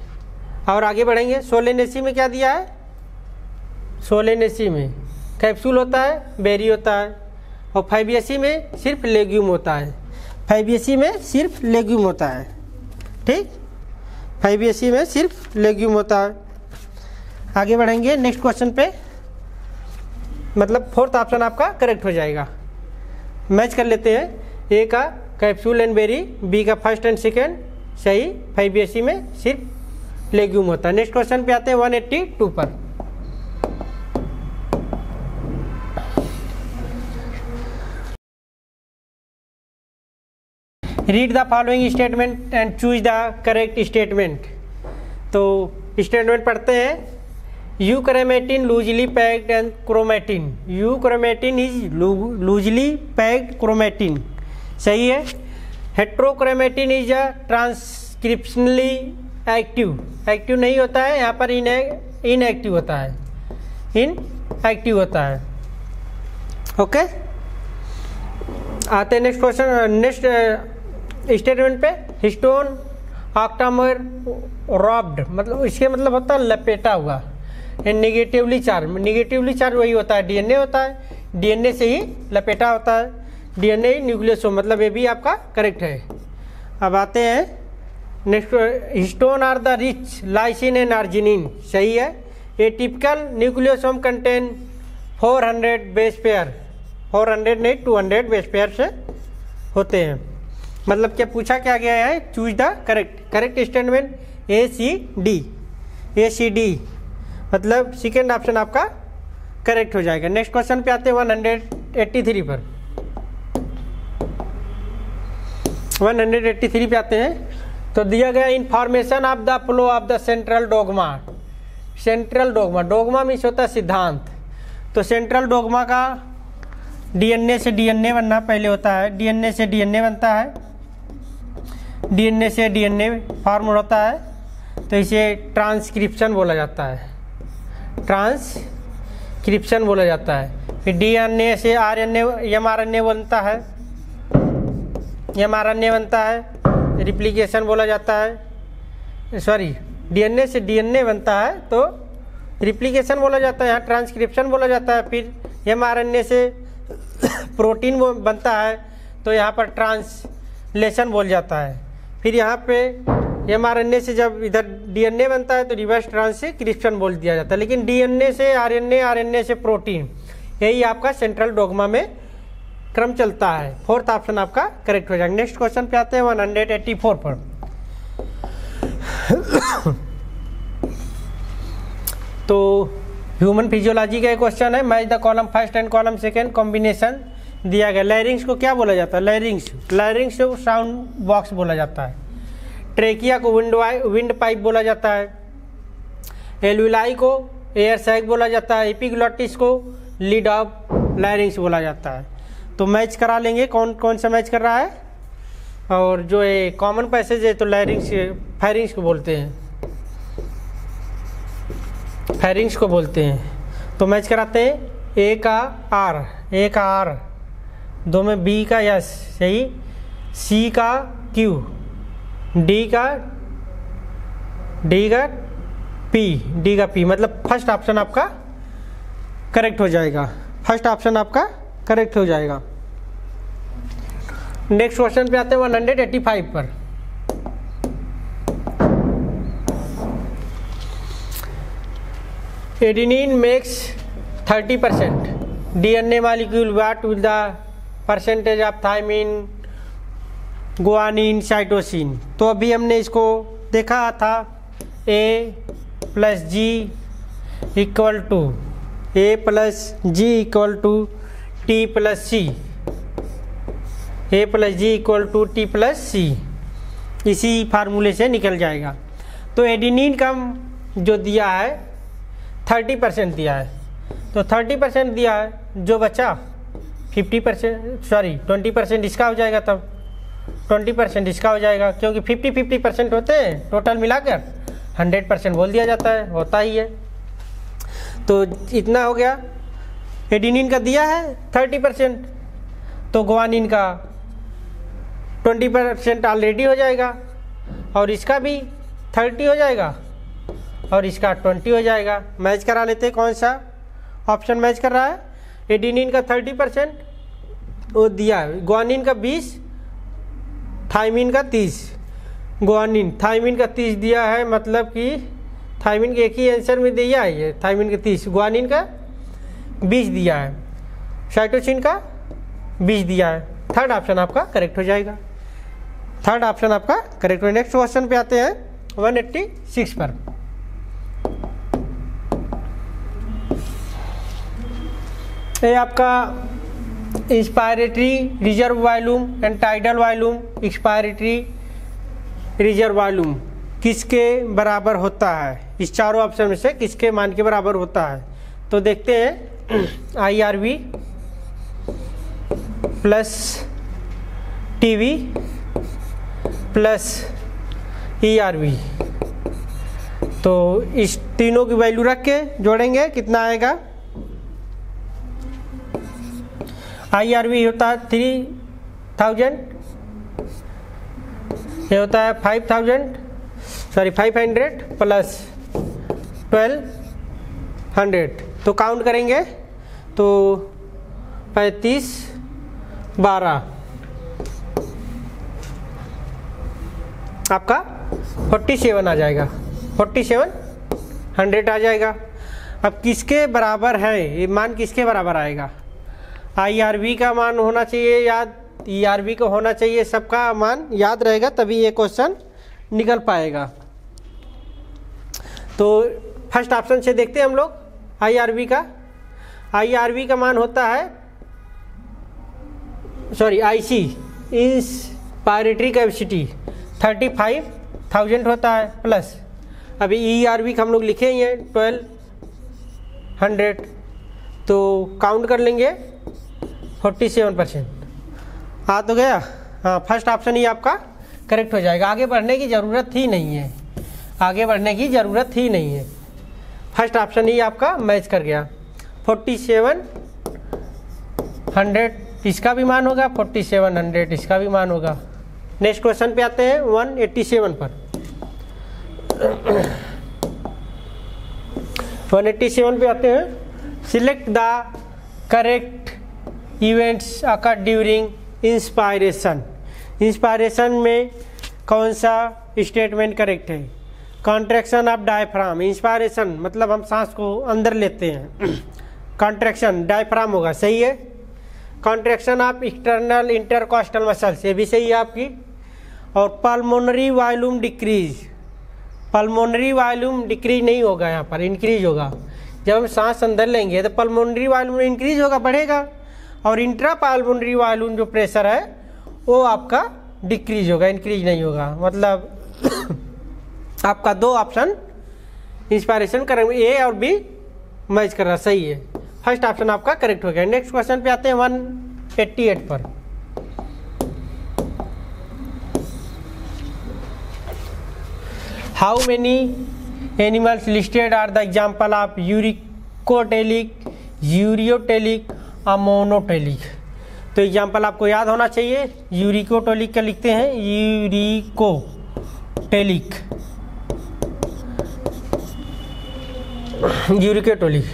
और आगे बढ़ेंगे, सोलेनेसी में क्या दिया है, सोलेनेसी में कैप्सूल होता है, बेरी होता है। और फाइबिएसी में सिर्फ लेग्यूम होता है, फाइबिएसी में सिर्फ लेग्यूम होता है, ठीक। फाइबिएसी में सिर्फ लेग्यूम होता है। आगे बढ़ेंगे नेक्स्ट क्वेश्चन पे, मतलब 4th ऑप्शन आपका करेक्ट हो जाएगा। मैच कर लेते हैं, ए का कैप्सूल एंड बेरी, बी का फर्स्ट एंड सेकेंड सही, फाइबिएसी में सिर्फ लेग्यूम होता है। नेक्स्ट क्वेश्चन पे आते हैं 182 पर। Read the following statement and choose the correct statement. तो स्टेटमेंट पढ़ते हैं। Euchromatin loosely packed and chromatin, euchromatin is loosely packed chromatin, सही है। Heterochromatin is a transcriptionally active, active नहीं होता है, यहाँ पर इनएक्टिव होता है, इनएक्टिव होता है, ओके। आते हैं नेक्स्ट क्वेश्चन, नेक्स्ट स्टेटमेंट पे। हिस्टोन ऑक्टामर रॉब्ड, मतलब इसके मतलब होता है लपेटा हुआ। नेगेटिवली चार्ज, नेगेटिवली चार्ज वही होता है, डीएनए होता है, डीएनए से ही लपेटा होता है, डीएनए न्यूक्लियोसोम, मतलब ये भी आपका करेक्ट है। अब आते हैं next, histone are the rich lysine and arginine, सही है। A typical nucleosome contain 400 base pair, 400 नहीं 200 बेस पेयर से होते हैं। मतलब क्या पूछा क्या गया है, choose the correct statement A C D, मतलब सेकेंड ऑप्शन आपका करेक्ट हो जाएगा। नेक्स्ट क्वेश्चन पे आते हैं 183 पर। 183 पे आते हैं। तो दिया गया information of the flow of the central dogma. Central dogma, dogma means होता है सिद्धांत। तो सेंट्रल डोगमा का डीएनए से डीएनए बनना पहले होता है, डीएनए से डीएनए बनता है, डीएनए से डीएनए फॉर्म होता है, तो इसे ट्रांसक्रिप्शन बोला जाता है, ट्रांसक्रिप्शन बोला जाता है। फिर डीएनए से आरएनए एमआरएनए बनता है, एमआरएनए बनता है, रिप्लिकेशन बोला जाता है, सॉरी डीएनए से डीएनए बनता है तो रिप्लिकेशन बोला जाता है, यहाँ ट्रांसक्रिप्शन बोला जाता है। फिर एमआरएनए से प्रोटीन बनता है तो यहाँ पर ट्रांसलेशन बोल जाता है। फिर यहाँ पे एमआरएनए से जब इधर डीएनए बनता है तो रिवर्स ट्रांसक्रिप्शन बोल दिया जाता है। लेकिन डीएनए से आरएनए, आरएनए से प्रोटीन, यही आपका सेंट्रल डोगमा में क्रम चलता है। फोर्थ ऑप्शन आपका करेक्ट हो जाएगा। नेक्स्ट क्वेश्चन पे आते हैं 184 पर। तो ह्यूमन फिजियोलॉजी का एक क्वेश्चन है, match the column first and column second combination दिया गया। लैरिंग्स को क्या बोला जाता है? लैरिंग्स को साउंड बॉक्स बोला जाता है। ट्रेकिया को विंड पाइप बोला जाता है। एल्विलाई को एयर सैक बोला जाता है। एपिग्लॉटिस को लीड ऑफ लैरिंग्स बोला जाता है। तो मैच करा लेंगे कौन कौन सा मैच कर रहा है। और जो ये कॉमन पैसेज है तो लैरिंग्स फेरिंग्स को बोलते हैं, फेरिंग्स को बोलते हैं। तो मैच कराते हैं ए का आर, दो में बी का एस, सही, सी का क्यू, डी का पी, मतलब फर्स्ट ऑप्शन आपका करेक्ट हो जाएगा। फर्स्ट ऑप्शन आपका करेक्ट हो जाएगा। नेक्स्ट क्वेश्चन पे आते हैं 185 पर। Adenine makes 30% DNA molecule, what will the percentage of thymine, guanine, cytosine. तो अभी हमने इसको देखा था A + G = T + C, A + G = T + C, इसी फार्मूले से निकल जाएगा। तो एडेनिन का जो दिया है 30% दिया है, तो 30% दिया है, जो बचा 20% इसका हो जाएगा, तब 20% इसका हो जाएगा, क्योंकि 50-50% होते हैं, टोटल मिलाकर 100% बोल दिया जाता है, होता ही है। तो इतना हो गया। एडेनिन का दिया है 30%, तो गुआनिन का 20% ऑलरेडी हो जाएगा, और इसका भी 30 हो जाएगा, और इसका 20 हो जाएगा। मैच करा लेते हैं, कौन सा ऑप्शन मैच कर रहा है। एडेनिन का 30% वो दिया है, गुआनिन का 20, थायमिन का 30। थायमिन का 30 दिया है, मतलब कि थायमिन के एक ही आंसर में दिया है ये, थायमिन का 30, गुआनिन का 20 दिया है, साइटोसिन का 20 दिया है। थर्ड ऑप्शन आपका करेक्ट हो जाएगा। थर्ड ऑप्शन आपका करेक्ट हो। नेक्स्ट क्वेश्चन पे आते हैं 186 पर। ये आपका inspiratory reserve volume and tidal volume, expiratory reserve volume किसके बराबर होता है? इस चारों ऑप्शन में से किसके मान के बराबर होता है? तो देखते हैं, IRV plus TV plus ERV। तो इस तीनों की वैल्यू रख के जोड़ेंगे, कितना आएगा? IRV होता है 3000, ये होता है 500 प्लस 1200। तो काउंट करेंगे तो 35 12 आपका 47 आ जाएगा, 4700 आ जाएगा। अब किसके बराबर है ये मान, किसके बराबर आएगा? IRV का मान होना चाहिए याद, ERV का होना चाहिए, सबका मान याद रहेगा, तभी ये क्वेश्चन निकल पाएगा। तो फर्स्ट ऑप्शन से देखते हैं हम लोग IRV का। IRV का मान होता है, सॉरी IC इंस्पायरेटरी कैपेसिटी 35,000 होता है, प्लस अभी ERV का हम लोग लिखे ही हैं 1200, तो काउंट कर लेंगे 47%। आ तो गया। हाँ, फर्स्ट ऑप्शन ही आपका करेक्ट हो जाएगा। आगे बढ़ने की ज़रूरत ही नहीं है, आगे बढ़ने की ज़रूरत ही नहीं है, फर्स्ट ऑप्शन ही आपका मैच कर गया। 4700 इसका भी मान होगा, 4700 इसका भी मान होगा। नेक्स्ट क्वेश्चन पे आते हैं 187 पर। 187 पे आते हैं। Select the correct events occur during inspiration. Inspiration में कौन सा स्टेटमेंट करेक्ट है? Contraction of diaphragm. इंस्पायरेशन मतलब हम सांस को अंदर लेते हैं, कॉन्ट्रैक्शन डायफ्राम होगा, सही है। Contraction of external intercostal muscles, ये भी सही है आपकी। और pulmonary volume decrease, pulmonary volume decrease नहीं होगा, यहाँ पर इंक्रीज होगा। जब हम सांस अंदर लेंगे तो पल्मोनरी वॉल्यूम इंक्रीज होगा, बढ़ेगा, और इंट्रा पल्मोनरी वॉल्यूम जो प्रेशर है वो आपका डिक्रीज होगा, इंक्रीज नहीं होगा। मतलब आपका दो ऑप्शन इंस्पायरेशन करेंगे, ए और बी मैच करना सही है। फर्स्ट ऑप्शन आपका करेक्ट हो गया। नेक्स्ट क्वेश्चन पे आते हैं 188 पर। How many animals listed are the example of uricotelic, ureotelic, ammonotelic. तो एग्जाम्पल आपको याद होना चाहिए। यूरिकोटेलिक का लिखते हैं, यूरिकोटेलिक, यूरिकोटेलिक।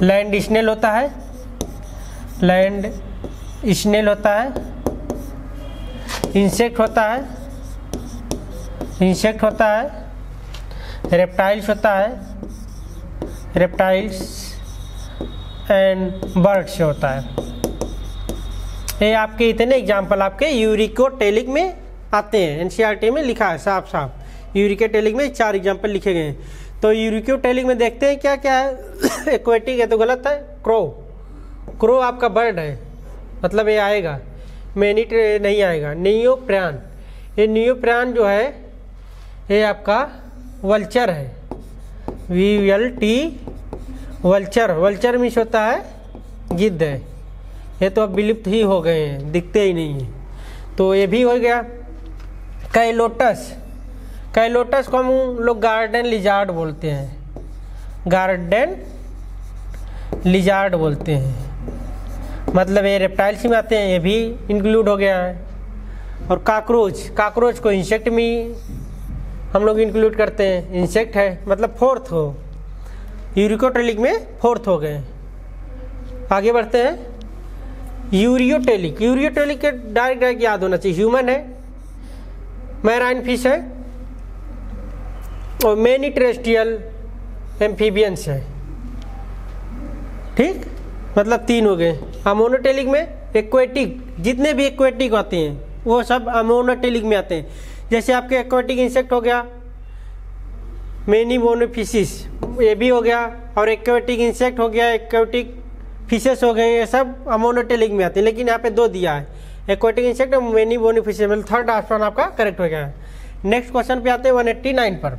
लैंड स्नेल होता है, लैंड स्नेल होता है। इंसेक्ट होता है, इंसेक्ट होता है। रेप्टाइल्स होता है, रेप्टाइल्स एंड बर्ड्स होता है। ये आपके इतने एग्जाम्पल आपके यूरिकोटेलिक में आते हैं, एनसीईआरटी में लिखा है साफ साफ। यूरिकोटेलिक में 4 एग्जाम्पल लिखे गए हैं। तो यूरिकोटेलिक में देखते हैं क्या क्या है। एक्वेटिक है तो गलत है, क्रो, क्रो आपका बर्ड है, मतलब ये आएगा। मैनिट नहीं आएगा। नियोप्रान, ये नियोप्रान जो है ये आपका वल्चर है, VLT वल्चर। वल्चर मीन्स होता है गिद्ध है। ये तो अब विलुप्त ही हो गए हैं, दिखते ही नहीं हैं, तो ये भी हो गया। कैलोटस, कैलोटस को हम लोग गार्डन लिजार्ड बोलते हैं, गार्डन लिजार्ड बोलते हैं, मतलब ये रेप्टाइल्स में आते हैं, ये भी इंक्लूड हो गया है। और काकरोच, काकरोच को इंसेक्ट में हम लोग इंक्लूड करते हैं, इंसेक्ट है, मतलब फोर्थ हो। यूरिकोटेलिक में फोर्थ हो गए। आगे बढ़ते हैं। यूरियोटेलिक, यूरियोटेलिक के डायरेक्ट याद होना चाहिए। ह्यूमन है, मैराइन फिश है, और मेनी टेरेस्ट्रियल एम्फीबियंस है, ठीक, मतलब 3 हो गए। अमोनोटेलिक में एक्वेटिक, जितने भी एक्वेटिक होते हैं वो सब अमोनोटेलिक में आते हैं। जैसे आपके एक्वेटिक इंसेक्ट हो गया, मेनी मोनोफिशिस, ये भी हो गया, और एक्वेटिक इंसेक्ट हो गया, एक्वेटिक फिशेस हो गए, ये सब अमोनोटेलिक में आते हैं। लेकिन यहाँ पे 2 दिया है, एक्वेटिक इंसेक्ट और मेनी मोनोफिशिस, मतलब थर्ड ऑप्शन आपका करेक्ट हो गया है। नेक्स्ट क्वेश्चन पे आते हैं 189 पर।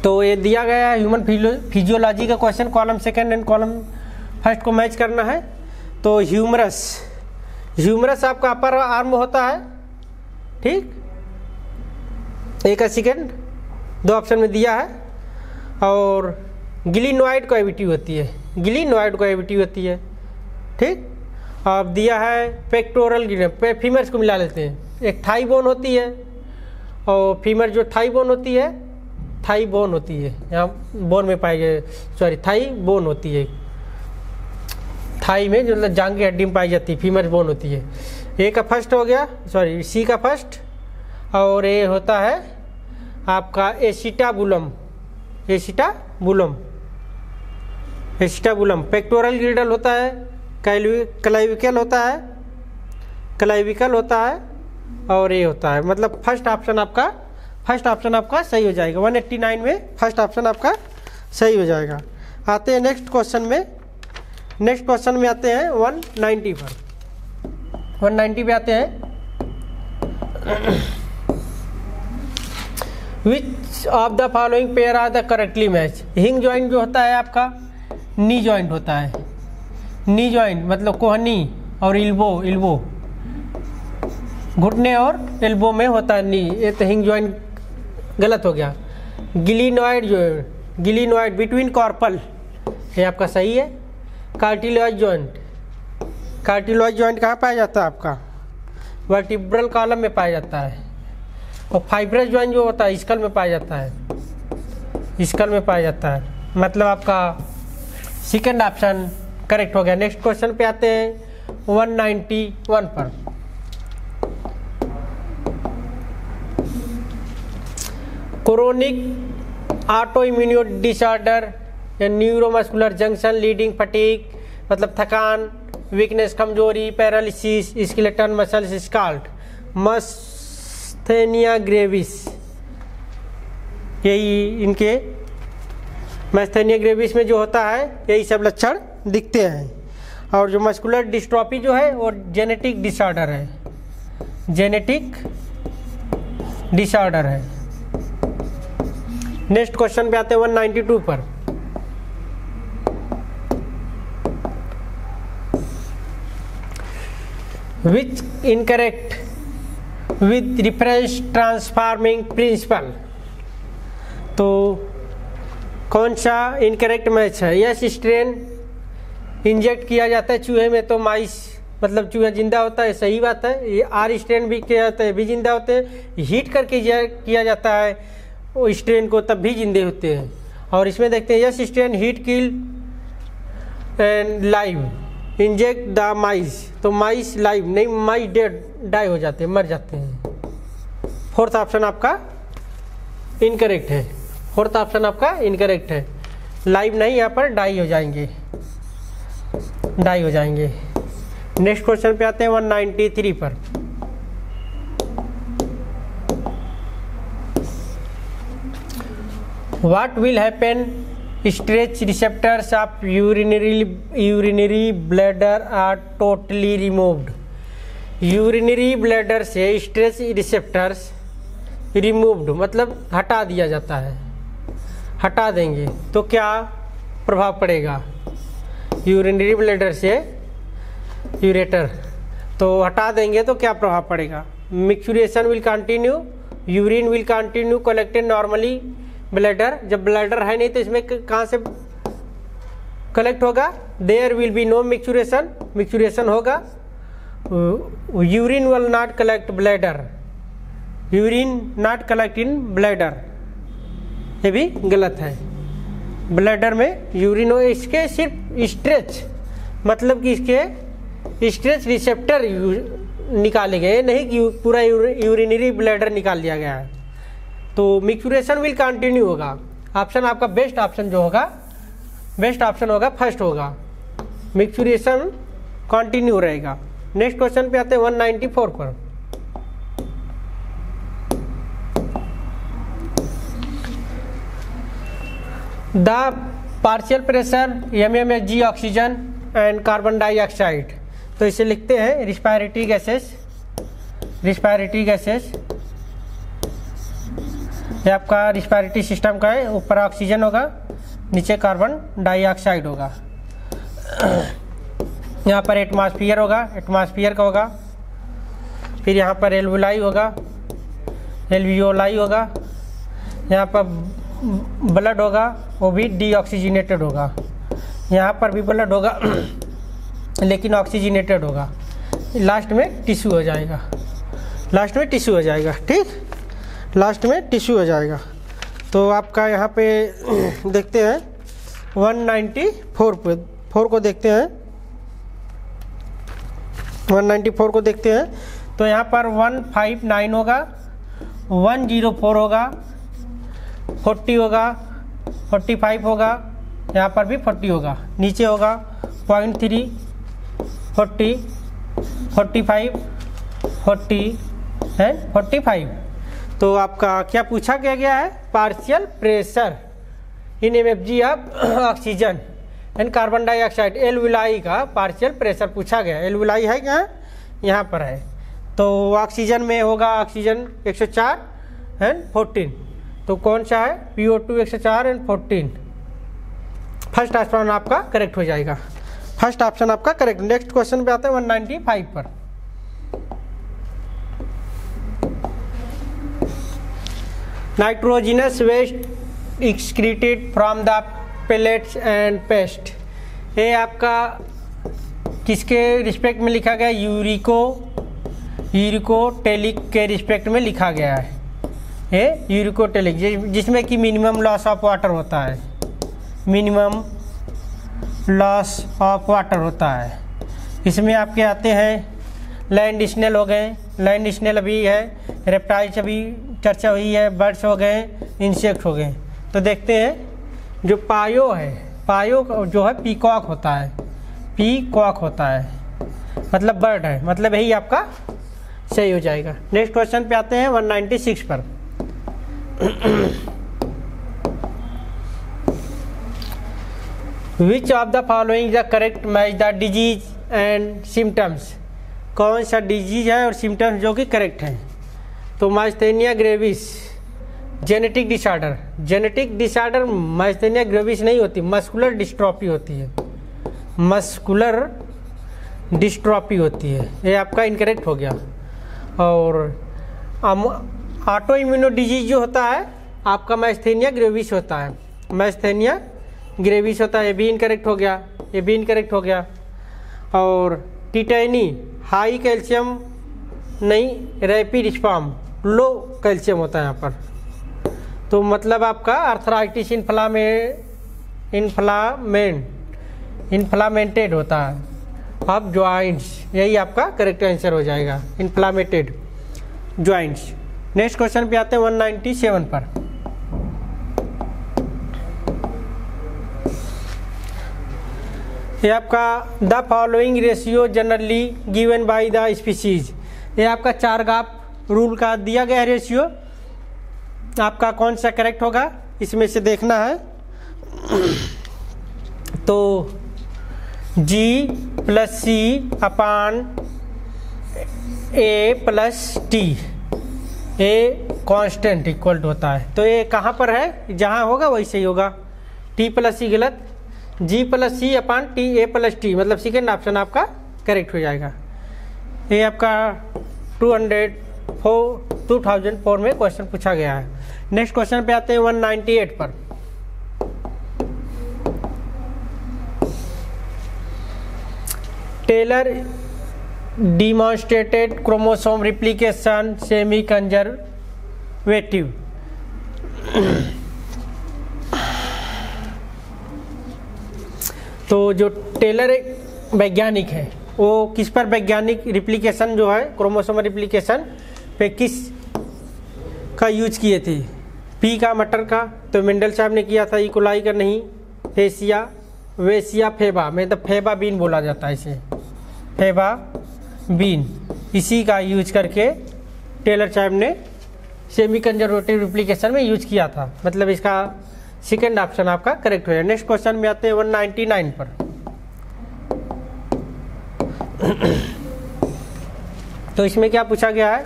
तो ये दिया गया है ह्यूमन फिजियोलॉजी का question, column second and column first को मैच करना है। तो ह्यूमरस, ह्यूमरस आपका अपर आर्म होता है, ठीक, एक सेकंड 2 ऑप्शन में दिया है। और गिलिनॉइड कैविटी होती है, गिलिनॉइड कैविटी होती है, ठीक। अब दिया है पेक्टोरल गिलिन, फीमर्स को मिला लेते हैं। एक थाई बोन होती है, और फीमर जो थाई बोन होती है, थाई बोन होती है, यहाँ बोन में पाई जाए, सॉरी थाई बोन होती है, थाई में जो मतलब जांग की हड्डी में पाई जाती है, फीमर बोन होती है। ए का फर्स्ट हो गया, सॉरी सी का फर्स्ट, और ये होता है आपका एसिटाबुलम, एसिटाबुलम, एसिटाबुलम। पेक्टोरल गिल्डल होता है, क्लाइविकल होता है, क्लाइविकल होता है, और ये होता है, मतलब फर्स्ट ऑप्शन आपका फर्स्ट ऑप्शन आपका सही हो जाएगा। 189 में फर्स्ट ऑप्शन आपका सही हो जाएगा। आते हैं नेक्स्ट क्वेश्चन में। नेक्स्ट क्वेश्चन में आते हैं 190 पर। 190 पे आते हैं। Which of the following pair are the correctly match. Hinge joint जो होता है आपका नी जॉइंट होता है। नी जॉइंट मतलब कोहनी और इल्बो घुटने और एल्बो में होता है नी, ये तो हिंग जॉइंट गलत हो गया। गिलिनॉइड गिलिनॉइड बिटवीन कॉर्पल, ये आपका सही है। कार्टिलॉइड जॉइंट, कार्टिलॉइड जॉइंट कहाँ पाया जाता है आपका? वर्टिब्रल कॉलम में पाया जाता है। और फाइब्रस जॉइंट जो होता है स्कल में पाया जाता है, स्कल में पाया जाता है। मतलब आपका सेकंड ऑप्शन करेक्ट हो गया। नेक्स्ट क्वेश्चन पे आते हैं 191 पर। क्रोनिक ऑटो इम्यून डिसऑर्डर या न्यूरोमस्कुलर जंक्शन लीडिंग फटीग मतलब थकान, वीकनेस कमजोरी, पैरालिसिस, स्केलेटन मसल्स स्काल्ट, मस्थेनिया ग्रेविस, यही इनके मस्थेनिया ग्रेविस में जो होता है यही सब लक्षण दिखते हैं। और जो मस्कुलर डिस्ट्रॉफी जो है वो जेनेटिक डिसऑर्डर है, जेनेटिक डिसऑर्डर है। नेक्स्ट क्वेश्चन पे आते हैं 192 पर। Which incorrect with reference transforming principle, तो कौन सा इनकरेक्ट मैच है? यस स्ट्रेन इंजेक्ट किया जाता है चूहे में तो माइस मतलब चूहा जिंदा होता है, सही बात है। ये आर स्ट्रेन भी किया जाता है, भी जिंदा होते हैं। हीट करके किया जाता है वो स्ट्रेन को, तब भी जिंदे होते हैं। और इसमें देखते हैं yes strain heat kill and live inject the माइस, तो माइस लाइव नहीं, माइस डेड डाई हो जाते हैं, मर जाते हैं। फोर्थ ऑप्शन आपका इनकरेक्ट है। फोर्थ ऑप्शन आपका इनकरेक्ट है। लाइव नहीं, यहाँ पर डाई हो जाएंगे, डाई हो जाएंगे। नेक्स्ट क्वेश्चन पे आते हैं 193 पर। What will happen? Stretch receptors of urinary bladder are totally removed. Urinary bladder से स्ट्रेच रिसेप्टर्स रिमूव्ड मतलब हटा दिया जाता है, हटा देंगे तो क्या प्रभाव पड़ेगा? यूरिनरी ब्लैडर से यूरेटर तो हटा देंगे तो क्या प्रभाव पड़ेगा? Micturition will continue, urine will continue collected normally bladder, जब ब्लैडर है नहीं तो इसमें कहाँ से कलेक्ट होगा? There will be no micturition, micturition होगा। Urine will not collect bladder, urine not collect in bladder, ये भी गलत है। ब्लैडर में यूरिन हो, इसके सिर्फ स्ट्रेच मतलब कि इसके स्ट्रेच रिसेप्टर निकाले गए, नहीं कि पूरा यूरिनरी ब्लैडर निकाल दिया गया है। तो मिक्सुरेशन विल कंटिन्यू होगा। ऑप्शन आपका बेस्ट ऑप्शन जो होगा, बेस्ट ऑप्शन होगा फर्स्ट होगा, मिक्सुरेशन कंटिन्यू रहेगा। नेक्स्ट क्वेश्चन पे आते हैं 194 पर। The partial pressure mmHg oxygen and carbon dioxide, तो इसे लिखते हैं रिस्पायरेटरी गैसेस, रिस्पायरेटरी गैसेस। ये आपका रिस्पायरेटरी सिस्टम का है, ऊपर ऑक्सीजन होगा, नीचे कार्बन डाइऑक्साइड होगा। यहाँ पर एटमॉस्फेयर होगा, एटमॉस्फेयर का होगा। फिर यहाँ पर एल्वुलाई होगा, एल्वियोलाई होगा। यहाँ पर ब्लड होगा, वो भी डीऑक्सीजनेटेड होगा। यहाँ पर भी ब्लड होगा लेकिन ऑक्सीजनेटेड होगा। लास्ट में टिश्यू हो जाएगा, लास्ट में टिश्यू हो जाएगा, ठीक, लास्ट में टिश्यू हो जाएगा। तो आपका यहाँ पे देखते हैं 194 पे, 4 को देखते हैं, 194 को देखते हैं। तो यहाँ पर 159 होगा, 104 होगा, 40 होगा, 45 होगा, यहाँ पर भी 40 होगा, नीचे होगा 0.3, 40, 45, 40 एंड 45। तो आपका क्या पूछा गया है, partial pressure in MFG of oxygen and carbon dioxide alveoli का पार्शियल प्रेशर पूछा गया। एल्विलाई है क्या, यहाँ पर है। तो ऑक्सीजन में होगा ऑक्सीजन 104 एंड 14, तो कौन सा है, PO2 104 एंड 14। फर्स्ट ऑप्शन आपका करेक्ट हो जाएगा, फर्स्ट ऑप्शन आपका करेक्ट। नेक्स्ट क्वेश्चन पे आते हैं 195 पर। Nitrogenous waste excreted from the pellets and paste, ये आपका किसके रिस्पेक्ट में लिखा गया, यूरिकोटेलिक के रिस्पेक्ट में लिखा गया है। ये यूरिकोटेलिक जिसमें कि मिनिमम लॉस ऑफ वाटर होता है, मिनिमम लॉस ऑफ वाटर होता है। इसमें आपके आते हैं लैंड स्नेल हो गए, लैंड स्नेल अभी है, रेप्टाइल्स अभी चर्चा हुई है, बर्ड्स हो गए, इंसेक्ट हो गए। तो देखते हैं जो पायो है, पायो जो है पीकॉक होता है, पीकॉक होता है मतलब बर्ड है, मतलब यही आपका सही हो जाएगा। नेक्स्ट क्वेश्चन पे आते हैं 196 पर। Which of the following the correct match the disease and symptoms, कौन सा डिजीज है और सिम्टम्स जो कि करेक्ट हैं। तो myasthenia gravis genetic disorder, genetic disorder myasthenia gravis नहीं होती, मस्कुलर डिस्ट्रॉफी होती है, मस्कुलर डिस्ट्रॉफी होती है, ये आपका इनकरेक्ट हो गया। और ऑटो इम्यूनो डिजीज जो होता है आपका माइस्थेनिया ग्रेविस होता है, माइस्थेनिया ग्रेविस होता है, ये भी इनकरेक्ट हो गया, ये भी इनकरेक्ट हो गया। और टिटेनी हाई कैल्शियम नहीं, रैपिड स्पाम लो कैल्शियम होता है यहाँ पर। तो मतलब आपका आर्थराइटिस इन्फ्लामेंटेड होता है अब जॉइंट्स, यही आपका करेक्ट आंसर हो जाएगा, इन्फ्लामेटेड जॉइंट्स। नेक्स्ट क्वेश्चन पे आते हैं 197 पर। ये आपका the following ratio generally given by the species, ये आपका 4 गाप रूल का दिया गया रेशियो, आपका कौन सा करेक्ट होगा इसमें से देखना है। तो G+C upon A+T, a constant equal to होता है। तो ये कहाँ पर है, जहाँ होगा वही सही होगा। T+C गलत, G+C अपान T A+T मतलब सेकेंड ऑप्शन आपका करेक्ट हो जाएगा। ये आपका 2004 में क्वेश्चन पूछा गया है। नेक्स्ट क्वेश्चन पे आते हैं 198 पर। Taylor demonstrated chromosome replication semi conservative, तो जो टेलर वैज्ञानिक है वो किस पर वैज्ञानिक रिप्लिकेशन जो है क्रोमोसोम रिप्लिकेशन पे किस का यूज किए थे, पी का मटर का, तो मेंडल साहब ने किया था, इकोलाई का नहीं, फेसिया वेसिया फेबा में, तो फेबा बीन बोला जाता है इसे, फेबा बीन, इसी का यूज करके टेलर साहब ने सेमी कंजर्वेटिव रिप्लिकेशन में यूज किया था, मतलब इसका सेकेंड ऑप्शन आपका करेक्ट हो जाए। नेक्स्ट क्वेश्चन में आते हैं 199 पर। तो इसमें क्या पूछा गया है,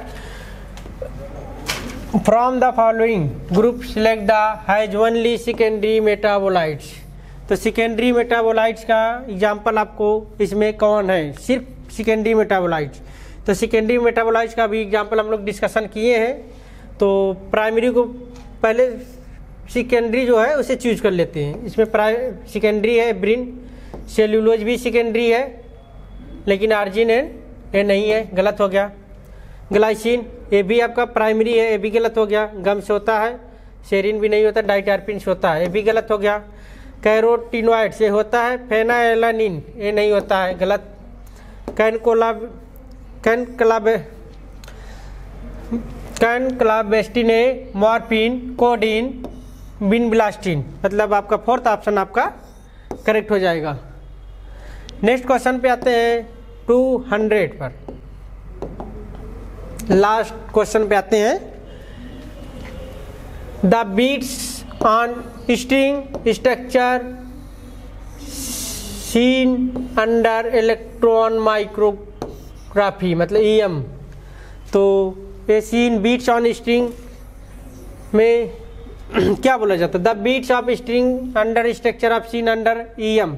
from the following group select the has only secondary metabolites, तो सेकेंडरी मेटाबोलाइट्स का एग्जाम्पल आपको इसमें कौन है, सिर्फ सेकेंडरी मेटाबोलाइट्स। तो सेकेंडरी मेटाबोलाइट्स का भी एग्जाम्पल हम लोग डिस्कशन किए हैं। तो प्राइमरी को पहले सेकेंडरी जो है उसे चूज कर लेते हैं। इसमें सेकेंडरी है ब्रिन, सेल्यूलोज भी सेकेंडरी है, लेकिन आर्जिनिन ये नहीं है, गलत हो गया। ग्लाइसिन ये भी आपका प्राइमरी है, ये भी गलत हो गया। गम से होता है, सेरिन भी नहीं होता, डाइटर्पिन से होता है, ये भी गलत हो गया। कैरोटिनॉइड से होता है, फेनाइलानिन ये नहीं होता है, गलत। कैनक्लाबेस्टिन है, मॉर्फिन, कोडीन, बिनब्लास्टिन, मतलब आपका फोर्थ ऑप्शन आपका करेक्ट हो जाएगा। नेक्स्ट क्वेश्चन पे आते हैं 200 पर, लास्ट क्वेश्चन पे आते हैं the beads on string structure seen under electron micrography, मतलब EM। तो ये सीन बीट्स ऑन स्ट्रिंग में क्या बोला जाता है? The beads of string under structure of seen under EM,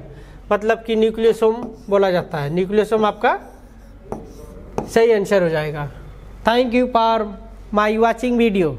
मतलब कि न्यूक्लियोसोम बोला जाता है। न्यूक्लियोसोम आपका सही आंसर हो जाएगा। Thank you for my watching video.